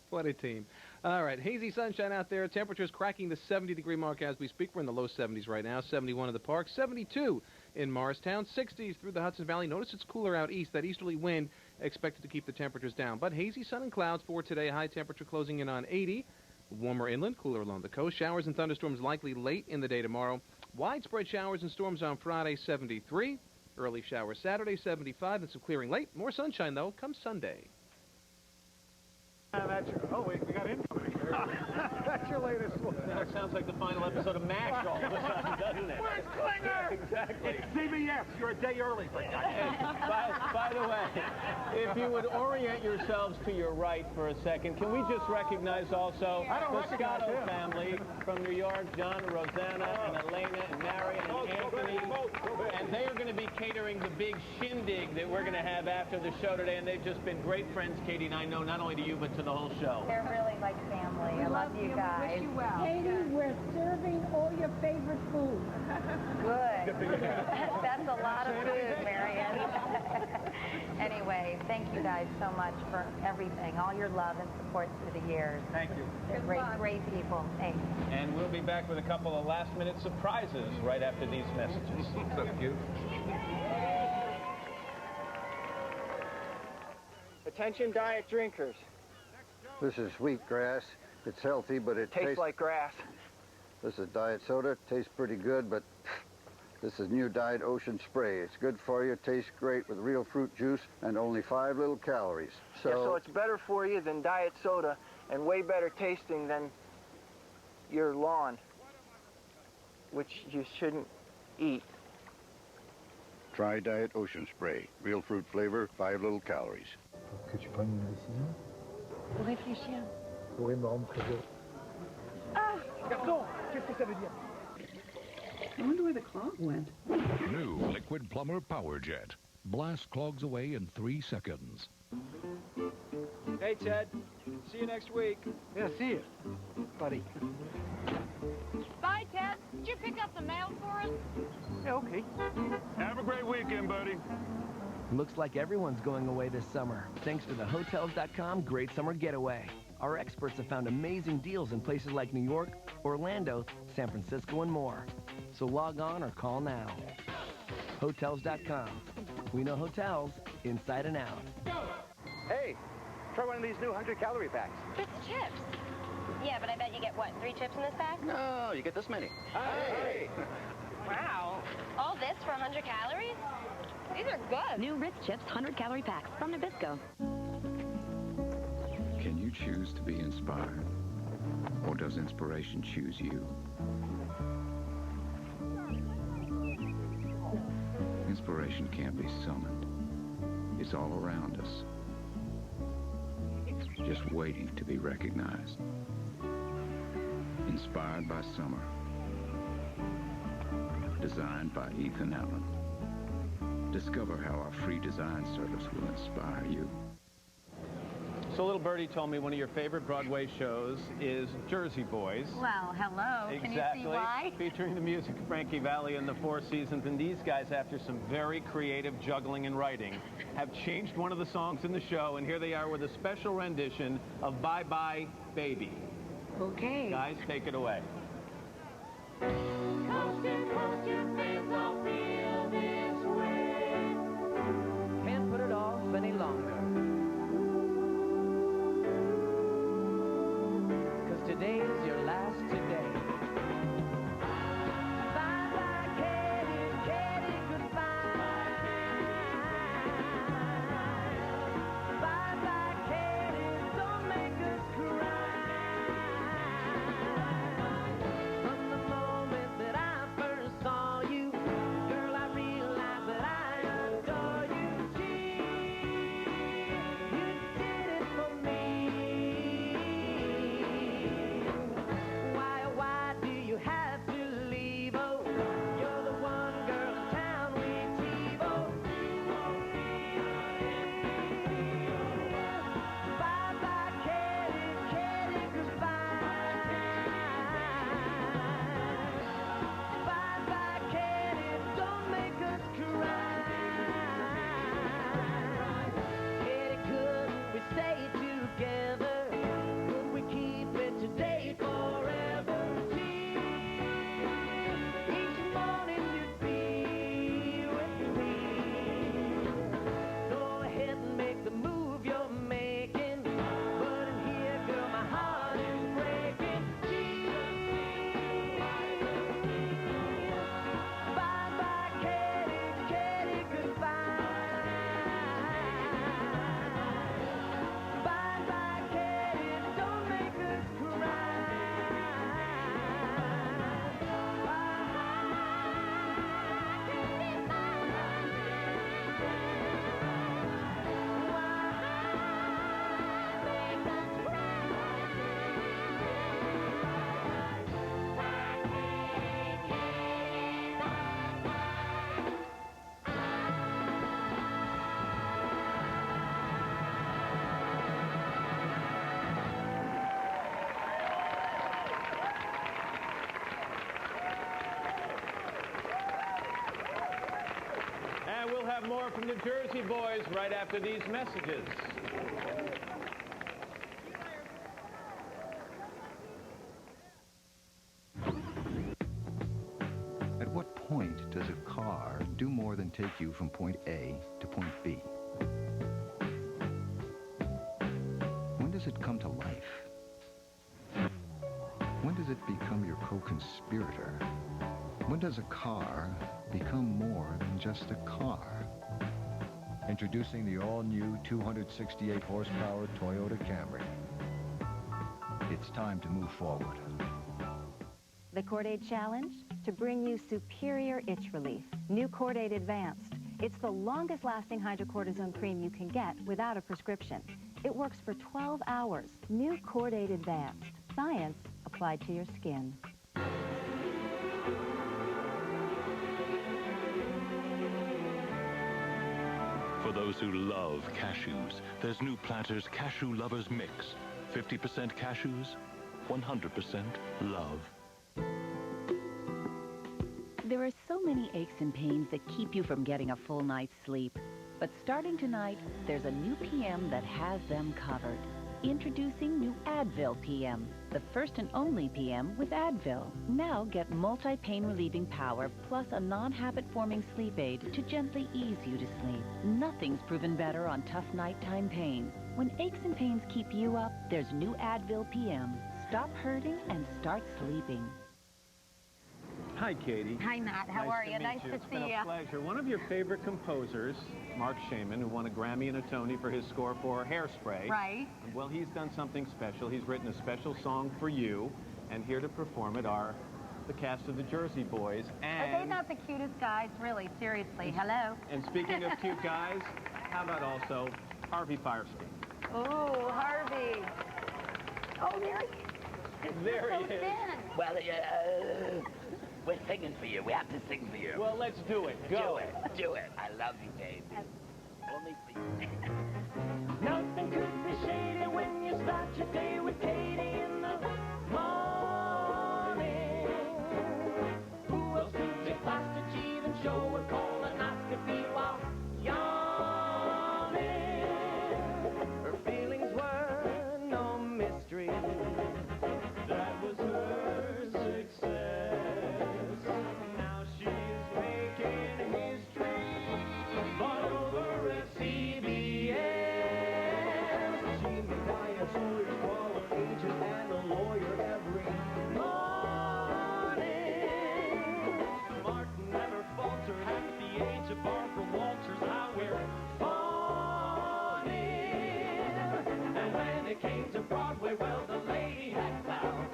What a team. All right, hazy sunshine out there. Temperatures cracking the 70-degree mark as we speak. We're in the low 70s right now. 71 in the park, 72 in Morristown, 60s through the Hudson Valley. Notice it's cooler out east. That easterly wind expected to keep the temperatures down. But hazy sun and clouds for today. High temperature closing in on 80. Warmer inland, cooler along the coast. Showers and thunderstorms likely late in the day tomorrow. Widespread showers and storms on Friday, 73. Early showers Saturday, 75. And some clearing late. More sunshine, though, come Sunday. Oh, wait, we got incoming. That's your latest one. That sounds like the final episode of MASH all of a sudden, doesn't it? Where's Klinger? Exactly. It's CBS. You're a day early. By the way, if you would orient yourselves to your right for a second, can we just recognize also the Scotto family from New York, John, Rosanna, and Elena, and Marion, and Anthony. And they are going to be catering the big shindig that we're going to have after the show today. And they've just been great friends, Katie and I know, not only to you, but to the whole show. They're really like family. I love you guys. Wish you well. Katie, we're serving all your favorite food. Good. That's a lot of food, Marion. Anyway, thank you guys so much for everything, all your love and support through the years. Thank you. They're great people. Thanks. And we'll be back with a couple of last-minute surprises right after these messages. So cute. Attention diet drinkers. This is wheatgrass. It's healthy, but it Tastes like grass. This is diet soda. Tastes pretty good, but this is new Diet Ocean Spray. It's good for you. Tastes great with real fruit juice and only 5 little calories. So it's better for you than diet soda and way better tasting than your lawn, which you shouldn't eat. Try Diet Ocean Spray. Real fruit flavor, 5 little calories. Que tu prennes une décision? Pour réfléchir. Pour me rendre présent. Ah! Garçon, qu'est-ce que ça veut dire? I wonder where the clog went. New Liquid Plumber Power Jet. Blast clogs away in 3 seconds. Hey, Ted. See you next week. Yeah, see you, buddy. Bye, Hey, Ted, did you pick up the mail for us? Yeah, okay. Have a great weekend, buddy. Looks like everyone's going away this summer, thanks to the Hotels.com Great Summer Getaway. Our experts have found amazing deals in places like New York, Orlando, San Francisco, and more. So log on or call now. Hotels.com. We know hotels inside and out. Hey, try one of these new 100-calorie packs. It's chips. Yeah, but I bet you get, what, 3 chips in this pack? No, you get this many. Hey! Wow. All this for 100 calories? These are good. New Ritz Chips 100-calorie packs from Nabisco. Can you choose to be inspired? Or does inspiration choose you? Inspiration can't be summoned. It's all around us, just waiting to be recognized. Inspired by Summer. Designed by Ethan Allen. Discover how our free design service will inspire you. So little birdie told me one of your favorite Broadway shows is Jersey Boys. Well, hello. Exactly. Can you see why? Featuring the music of Frankie Valli and the Four Seasons. And these guys, after some very creative juggling and writing, have changed one of the songs in the show. And here they are with a special rendition of Bye Bye Baby. Okay. Guys, take it away. Coast to coast, your friends all feel this way. Can't put it off any longer. 'Cause today is your last today. Bye-bye, Katie, Katie, goodbye. Bye-bye, Katie, don't make us cry. From the moment that I first saw you, girl, I realized that I adore you. Gee, you did it for me. Why do you have to leave? Oh, you're the one girl in town we TiVo. Bye-bye, Katie, Katie, goodbye. Bye-bye, Katie, don't make us cry. Katie, couldn't we stay together? Could we keep it today forever? Gee, each morning you'd be with me. Go ahead and make the move you're making. But in here, girl, my heart is breaking. Gee, bye-bye, Katie, Katie, goodbye. Bye-bye, Katie, don't make us cry. And we'll have more from the Jersey Boys right after these messages. At what point does a car do more than take you from point A to point B? When does it come to life? When does it become your co-conspirator? When does a car become more than just a car? Introducing the all-new 268 horsepower Toyota Camry. It's time to move forward. The Cordate Challenge, to bring you superior itch relief. New Cordate Advanced. It's the longest-lasting hydrocortisone cream you can get without a prescription. It works for 12 hours. New Cordate Advanced. Science applied to your skin. For those who love cashews, there's new Planters Cashew Lovers Mix. 50% cashews, 100% love. There are so many aches and pains that keep you from getting a full night's sleep. But starting tonight, there's a new PM that has them covered. Introducing new Advil PM, the first and only PM with Advil. Now get multi-pain relieving power plus a non-habit-forming sleep aid to gently ease you to sleep. Nothing's proven better on tough nighttime pain. When aches and pains keep you up, there's new Advil PM. Stop hurting and start sleeping. Hi, Katie. Hi, Matt. How are you? Nice to see you. It's been a pleasure. One of your favorite composers, Mark Shaman, who won a Grammy and a Tony for his score for Hairspray. Right. Well, he's done something special. He's written a special song for you, and here to perform it are the cast of the Jersey Boys. And Are they not the cutest guys? Really, seriously. Hello. And speaking of cute guys, how about also Harvey Firestein? Oh, Harvey. Oh, there he is. There he is. Well, we're singing for you. We have to sing for you. Well, let's do it. Go. Do it. I love you, baby. Only for you. Nothing could be shady when you start your day with Katie in the morning. Who else could be fast achieve and show a colonoscopy while yawning? Her feelings were no mystery. That was her success. Now she's making history, but over at CBS. She may die a Sawyer's call an agent and a lawyer every morning. Martin never faltered at the age of Barbara Walters. How we're fawning. And when it came to Broadway, well, the lady had found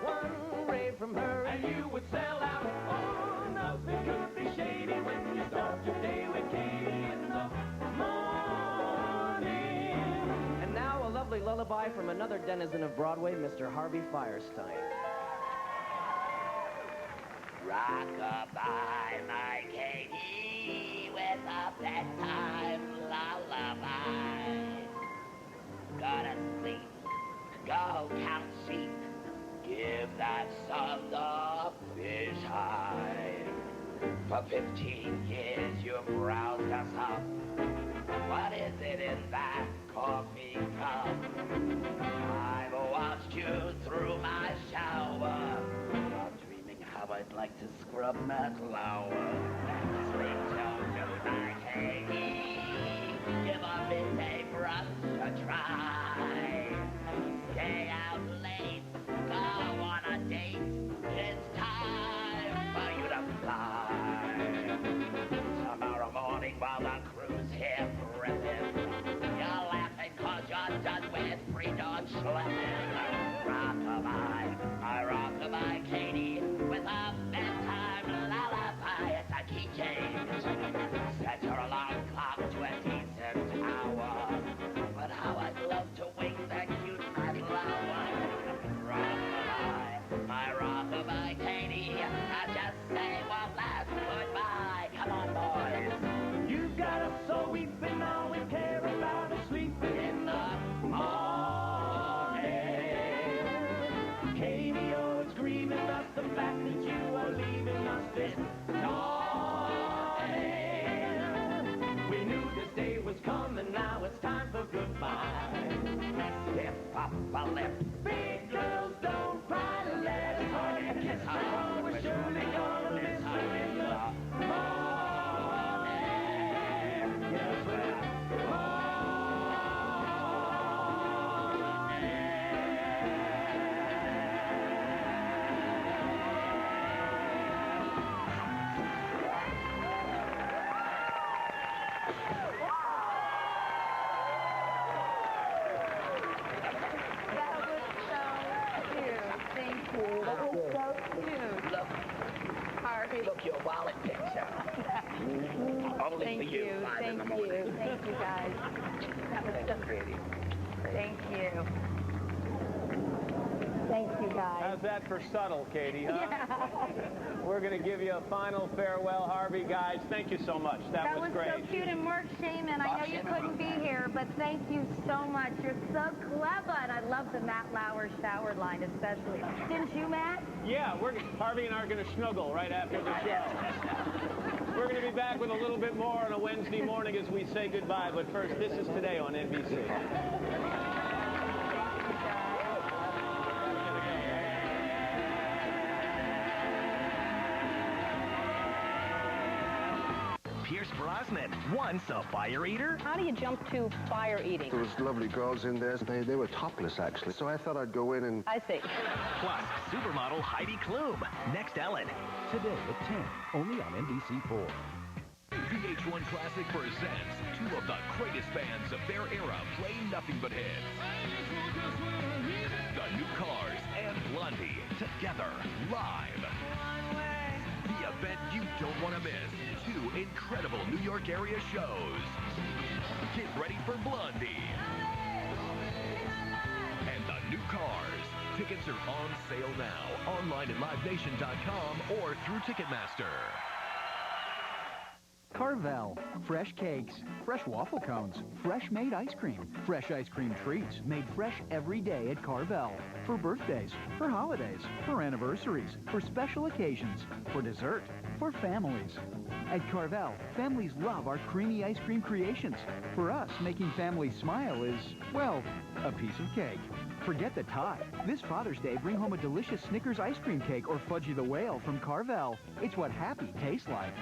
one ray from her, and you would sell out. Oh, nothing could be shady when you start your day with Katie in the morning. And now a lovely lullaby from another denizen of Broadway, Mr. Harvey Firestein. Rock-a-bye, my Katie, with a bedtime lullaby. Go to sleep, go count sheep, give that sun the fish high. For 15 years you've roused us up. What is it in that coffee cup? I've watched you through my shower. I'm dreaming how I'd like to scrub that flower. Sleep till tonight, Katie. Give a midday brunch a try. Stay out late, go on a date. It's time for you to fly. Tomorrow morning while the crew's here prepping, you're laughing cause you're done with free dog schlepping. Rock-a-bye, rock-a-bye, Katie, with a bedtime lullaby. It's a key change. Set your alarm clock to a decent hour. But how I'd love to wing that cute mad flower. Rock-a-bye, Katie, I just say one last goodbye. Come on, boys. You've got us so weeping, all we care about is sleeping in the morning. Katie, oh, it's grieving us the fact that you are leaving us this morning. We knew this day was coming, now it's time for goodbye. Stiff up a lip. Big girls don't cry, let us hug and kiss her. We're surely gonna miss her in the morning. Yes, we're Look, your wallet picture. Only Thank for you. you. Thank you. Thank you, guys. That was so pretty. Thank you. Thanks, you guys. How's that for subtle, Katie, huh? Yeah. We're going to give you a final farewell. Harvey, guys, thank you so much. That was great. So cute. And Mark Shaman, I know you couldn't be here, but thank you so much. You're so clever. And I love the Matt Lauer shower line especially. Didn't you, Matt? Yeah, Harvey and I are going to snuggle right after the show. We're going to be back with a little bit more on a Wednesday morning as we say goodbye. But first, this is Today on NBC. Pierce Brosnan, once a fire eater. How do you jump to fire eating? There was lovely girls in there. They were topless, actually. So I thought I'd go in and... I see. Plus, supermodel Heidi Klum. Next, Ellen. Today at 10, only on NBC4. VH1 Classic presents two of the greatest bands of their era play nothing but hits. The New Cars and Blondie together live. The event you don't want to miss. Two incredible New York area shows. Get ready for Blondie and the New Cars. Tickets are on sale now, online at livenation.com or through Ticketmaster. Carvel, fresh cakes, fresh waffle cones, fresh made ice cream, fresh ice cream treats made fresh every day at Carvel. For birthdays, for holidays, for anniversaries, for special occasions, for dessert, for families. At Carvel, families love our creamy ice cream creations. For us, making families smile is, well, a piece of cake. Forget the tie. This Father's Day, bring home a delicious Snickers ice cream cake or Fudgy the Whale from Carvel. It's what happy tastes like.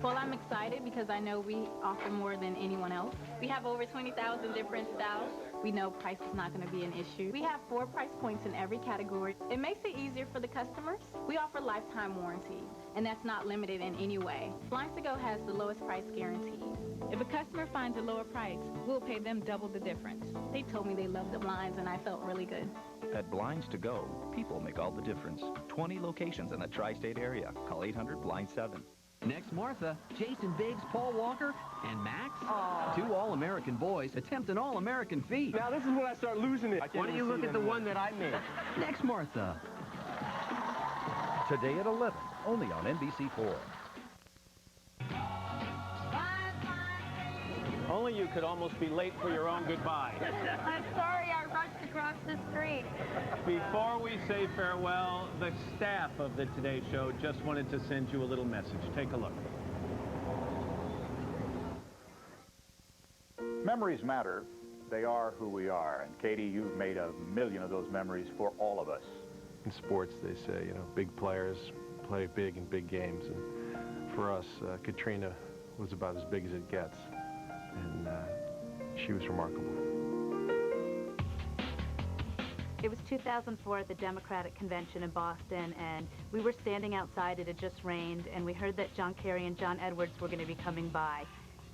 Well, I'm excited because I know we offer more than anyone else. We have over 20,000 different styles. We know price is not going to be an issue. We have 4 price points in every category. It makes it easier for the customers. We offer lifetime warranty, and that's not limited in any way. Blinds to Go has the lowest price guarantee. If a customer finds a lower price, we'll pay them double the difference. They told me they loved the blinds, and I felt really good. At Blinds to Go, people make all the difference. 20 locations in the tri-state area. Call 800-BLIND-7. Next, Martha, Jason Biggs, Paul Walker, and Max. Aww. 2 All-American boys attempt an All-American feat. Now this is when I start losing it. Why don't you look at the one that I made? Next, Martha. Today at 11, only on NBC4. Only you could almost be late for your own goodbye. I'm sorry I rushed across the street. Before we say farewell, the staff of the Today Show just wanted to send you a little message. Take a look. Memories matter. They are who we are. And Katie, you've made a million of those memories for all of us. In sports, they say, you know, big players play big in big games. And for us, Katrina was about as big as it gets. And she was remarkable. It was 2004 at the Democratic Convention in Boston, and we were standing outside. It had just rained, and we heard that John Kerry and John Edwards were going to be coming by.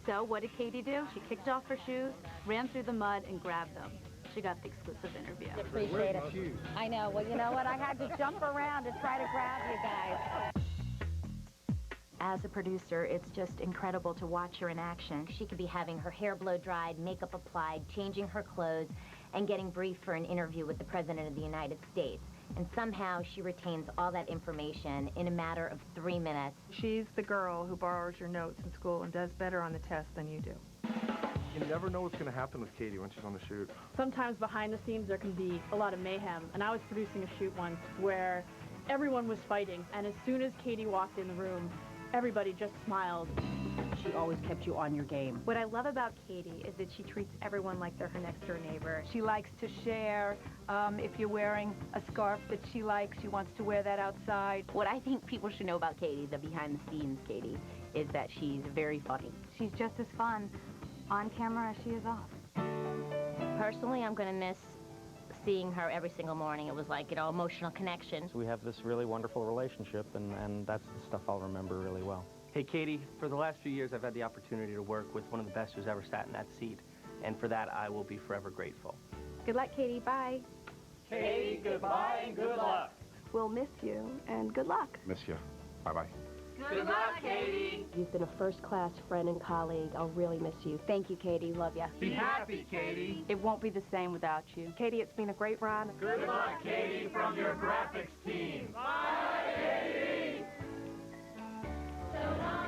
So what did Katie do? She kicked off her shoes, ran through the mud, and grabbed them. She got the exclusive interview. Appreciate it. I know. Well, you know what? I had to jump around to try to grab you guys. As a producer, it's just incredible to watch her in action. She could be having her hair blow-dried, makeup applied, changing her clothes, and getting briefed for an interview with the President of the United States. And somehow she retains all that information in a matter of 3 minutes. She's the girl who borrows your notes in school and does better on the test than you do. You never know what's going to happen with Katie when she's on the shoot. Sometimes behind the scenes there can be a lot of mayhem. And I was producing a shoot once where everyone was fighting. And as soon as Katie walked in the room, everybody just smiled. She always kept you on your game. What I love about Katie is that she treats everyone like they're her next-door neighbor. She likes to share. If you're wearing a scarf that she likes, she wants to wear that outside. What I think people should know about Katie, the behind-the-scenes Katie, is that she's very funny. She's just as fun on camera as she is off. Personally, I'm going to miss seeing her every single morning. It was like, you know, emotional connection. We have this really wonderful relationship, and that's the stuff I'll remember really well. Hey, Katie, for the last few years, I've had the opportunity to work with one of the best who's ever sat in that seat, and for that, I will be forever grateful. Good luck, Katie. Bye. Katie, goodbye and good luck. We'll miss you, and good luck. Miss you. Bye-bye. Good luck, Katie. You've been a first-class friend and colleague. I'll really miss you. Thank you, Katie. Love ya. Be happy, Katie. It won't be the same without you. Katie, it's been a great ride. Good luck, Katie, from your graphics team. Bye, Katie.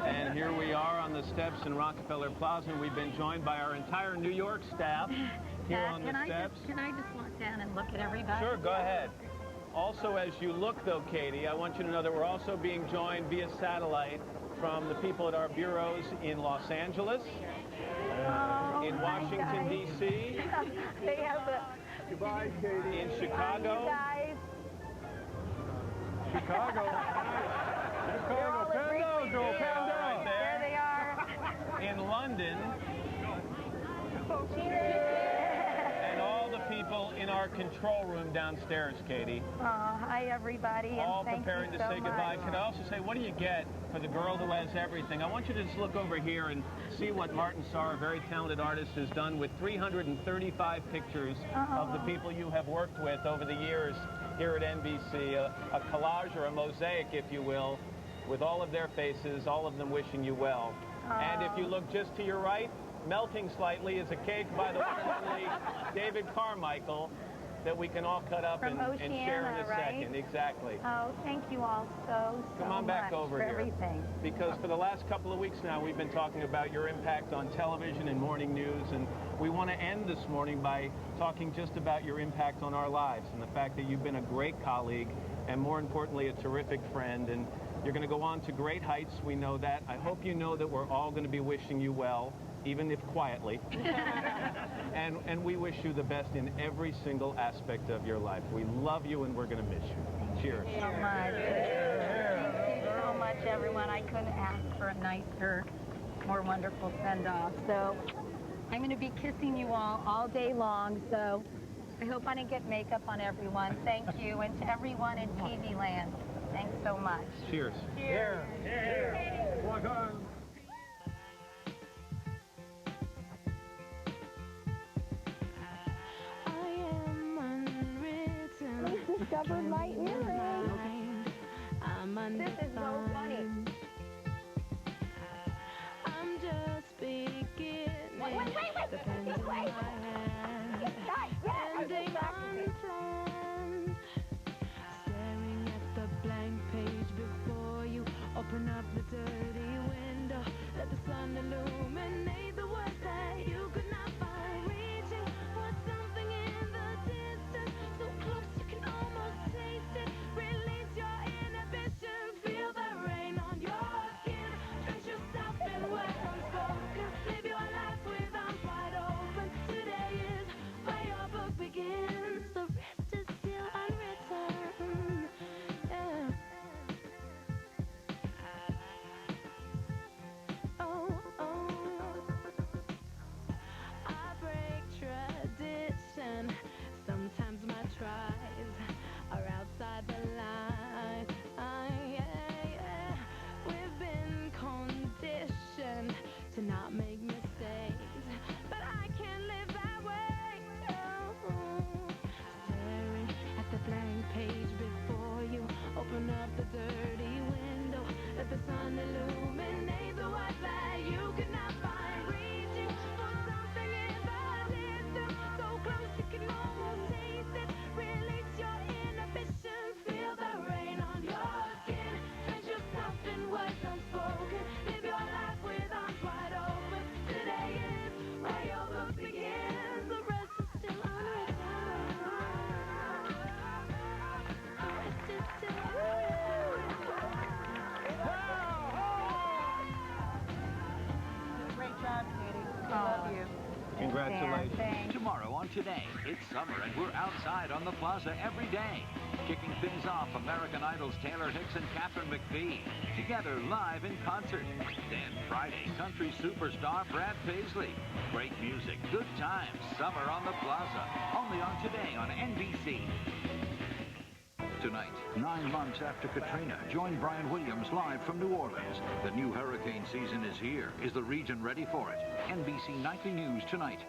And here we are on the steps in Rockefeller Plaza. We've been joined by our entire New York staff here on the steps. Can I just walk down and look at everybody? Sure, go ahead. Also, as you look, though, Katie, I want you to know that we're also being joined via satellite from the people at our bureaus in Los Angeles, in Washington, D.C. They have the... Goodbye, Katie. In Chicago. Guys. Chicago. Chicago. Pando, go, Pando. Right There they are. In London. And all the people in our control room downstairs, Katie. Hi, everybody, All and thank preparing you to so say goodbye. much. Can I also say, what do you get for the girl who has everything? I want you to just look over here and see what Martin Sarr, a very talented artist, has done with 335 pictures of the people you have worked with over the years here at NBC. A collage or a mosaic, if you will, with all of their faces, all of them wishing you well. And if you look just to your right, melting slightly is a cake by the lovely David Carmichael that we can all cut up and share in a second. Exactly. Oh, thank you all so Come on back much over for here. everything. Because for the last couple of weeks now, we've been talking about your impact on television and morning news, and we want to end this morning by talking just about your impact on our lives and the fact that you've been a great colleague and, more importantly, a terrific friend. And you're going to go on to great heights. We know that. I hope you know that we're all going to be wishing you well, even if quietly. and we wish you the best in every single aspect of your life. We love you, and we're going to miss you. Cheers. Thank you so much. Thank you so much, everyone. I couldn't ask for a nicer, more wonderful send-off. So I'm going to be kissing you all day long. So I hope I didn't get makeup on everyone. Thank you. And to everyone in TV land, thanks so much. Cheers. Cheers. Cheers. Walk on. Discovered my earring. This is so funny. I'm just beginning. Wait. Staring at the blank page before you. Open up the dirty window. Let the sun illuminate the words that you could not find. Reaching for something in the distance, so close you can almost taste it. Release your inhibition. Feel the rain on your skin. Drench yourself in words unspoken. Live your life with arms wide open. Today is where your book begins. The rest is still unwritten. Yeah. Oh. I break tradition. Sometimes my tries are outside the line. Yeah. We've been conditioned to not make mistakes, but I can't live that way. Oh. Staring at the blank page before you. Open up the dirty window. Let the sun illuminate the words that you could not find. Reaching for something in the distance, so close you can almost taste it. Release your inhibition. Feel the rain on your skin. Drench yourself in words unspoken. Live your life with arms wide open. Today is where your book begins. The rest is still unwritten. The rest is still Great job, Katie. I love you. Congratulations. Thanks. Tomorrow on Today, it's summer and we're outside on the plaza every day. Kicking things off, American Idol's Taylor Hicks and Catherine McPhee. Together live in concert. Then Friday, country superstar Brad Paisley. Great music, good times, summer on the plaza. Only on Today on NBC. Tonight, 9 months after Katrina, join Brian Williams live from New Orleans. The new hurricane season is here. Is the region ready for it? NBC Nightly News tonight.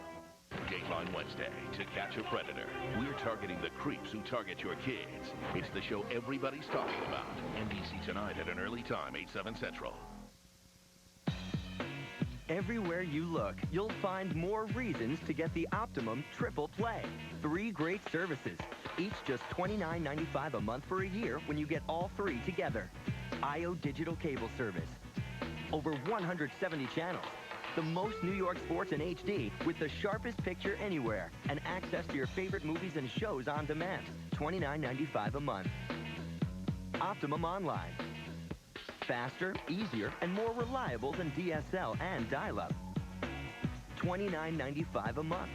Dateline Wednesday, To Catch a Predator. We're targeting the creeps who target your kids. It's the show everybody's talking about. NBC tonight at an early time, 8/7 Central. Everywhere you look, you'll find more reasons to get the Optimum Triple Play. 3 great services, each just $29.95 a month for a year when you get all 3 together. IO Digital Cable Service. Over 170 channels. The most New York sports in HD with the sharpest picture anywhere. And access to your favorite movies and shows on demand. $29.95 a month. Optimum Online. Faster, easier, and more reliable than DSL and dial-up. $29.95 a month.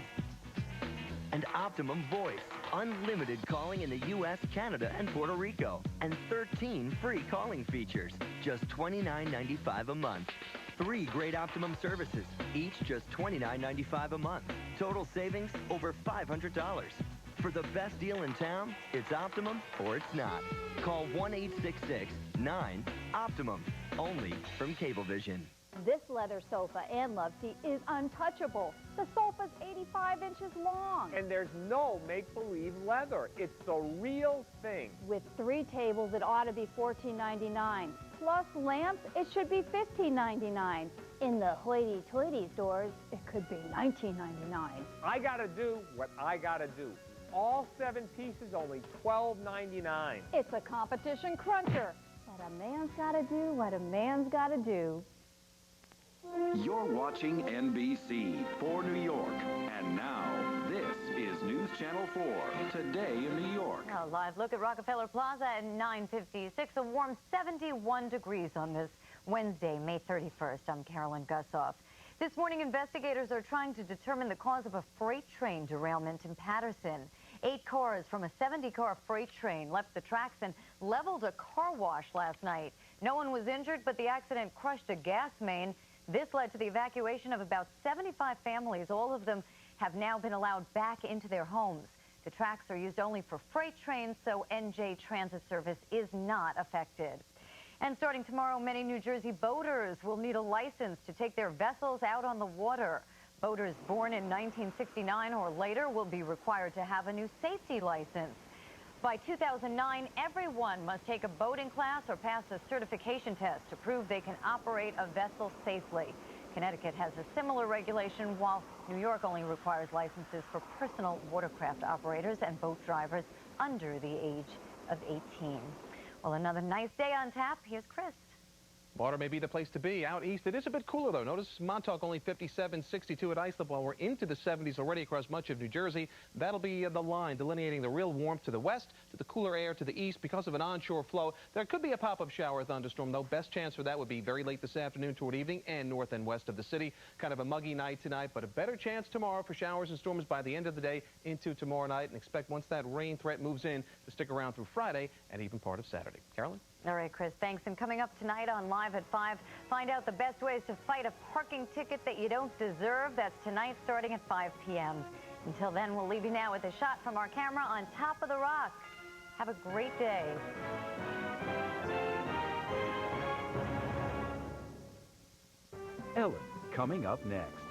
And Optimum Voice. Unlimited calling in the U.S., Canada, and Puerto Rico. And 13 free calling features. Just $29.95 a month. 3 great Optimum services, each just $29.95 a month. Total savings, over $500. For the best deal in town, it's Optimum or it's not. Call 1-866-9-OPTIMUM, only from Cablevision. This leather sofa and love seat is untouchable. The sofa's 85 inches long. And there's no make-believe leather. It's the real thing. With 3 tables, it ought to be $14.99. Plus lamps, it should be $15.99. In the hoity-toity stores, it could be $19.99. I gotta do what I gotta do. All 7 pieces, only $12.99. It's a competition cruncher. But a man's gotta do what a man's gotta do. You're watching NBC for New York. And now, this is News Channel 4, Today in New York. A live look at Rockefeller Plaza at 9:56. A warm 71 degrees on this Wednesday, May 31st. I'm Carolyn Gussoff. This morning, investigators are trying to determine the cause of a freight train derailment in Patterson. 8 cars from a 70-car freight train left the tracks and leveled a car wash last night. No one was injured, but the accident crushed a gas main. This led to the evacuation of about 75 families. All of them have now been allowed back into their homes. The tracks are used only for freight trains, so NJ Transit Service is not affected. And starting tomorrow, many New Jersey boaters will need a license to take their vessels out on the water. Boaters born in 1969 or later will be required to have a new safety license. By 2009, everyone must take a boating class or pass a certification test to prove they can operate a vessel safely. Connecticut has a similar regulation, while New York only requires licenses for personal watercraft operators and boat drivers under the age of 18. Well, another nice day on tap. Here's Chris. Water may be the place to be. Out east, it is a bit cooler, though. Notice Montauk only 57, 62 at Islip, while we're into the 70s already across much of New Jersey. That'll be the line delineating the real warmth to the west, to the cooler air to the east because of an onshore flow. There could be a pop-up shower or thunderstorm, though. Best chance for that would be very late this afternoon toward evening and north and west of the city. Kind of a muggy night tonight, but a better chance tomorrow for showers and storms by the end of the day into tomorrow night. And expect once that rain threat moves in to stick around through Friday and even part of Saturday. Carolyn? All right, Chris, thanks. And coming up tonight on Live at 5, find out the best ways to fight a parking ticket that you don't deserve. That's tonight starting at 5 p.m. Until then, we'll leave you now with a shot from our camera on top of the rock. Have a great day. Ellen, coming up next.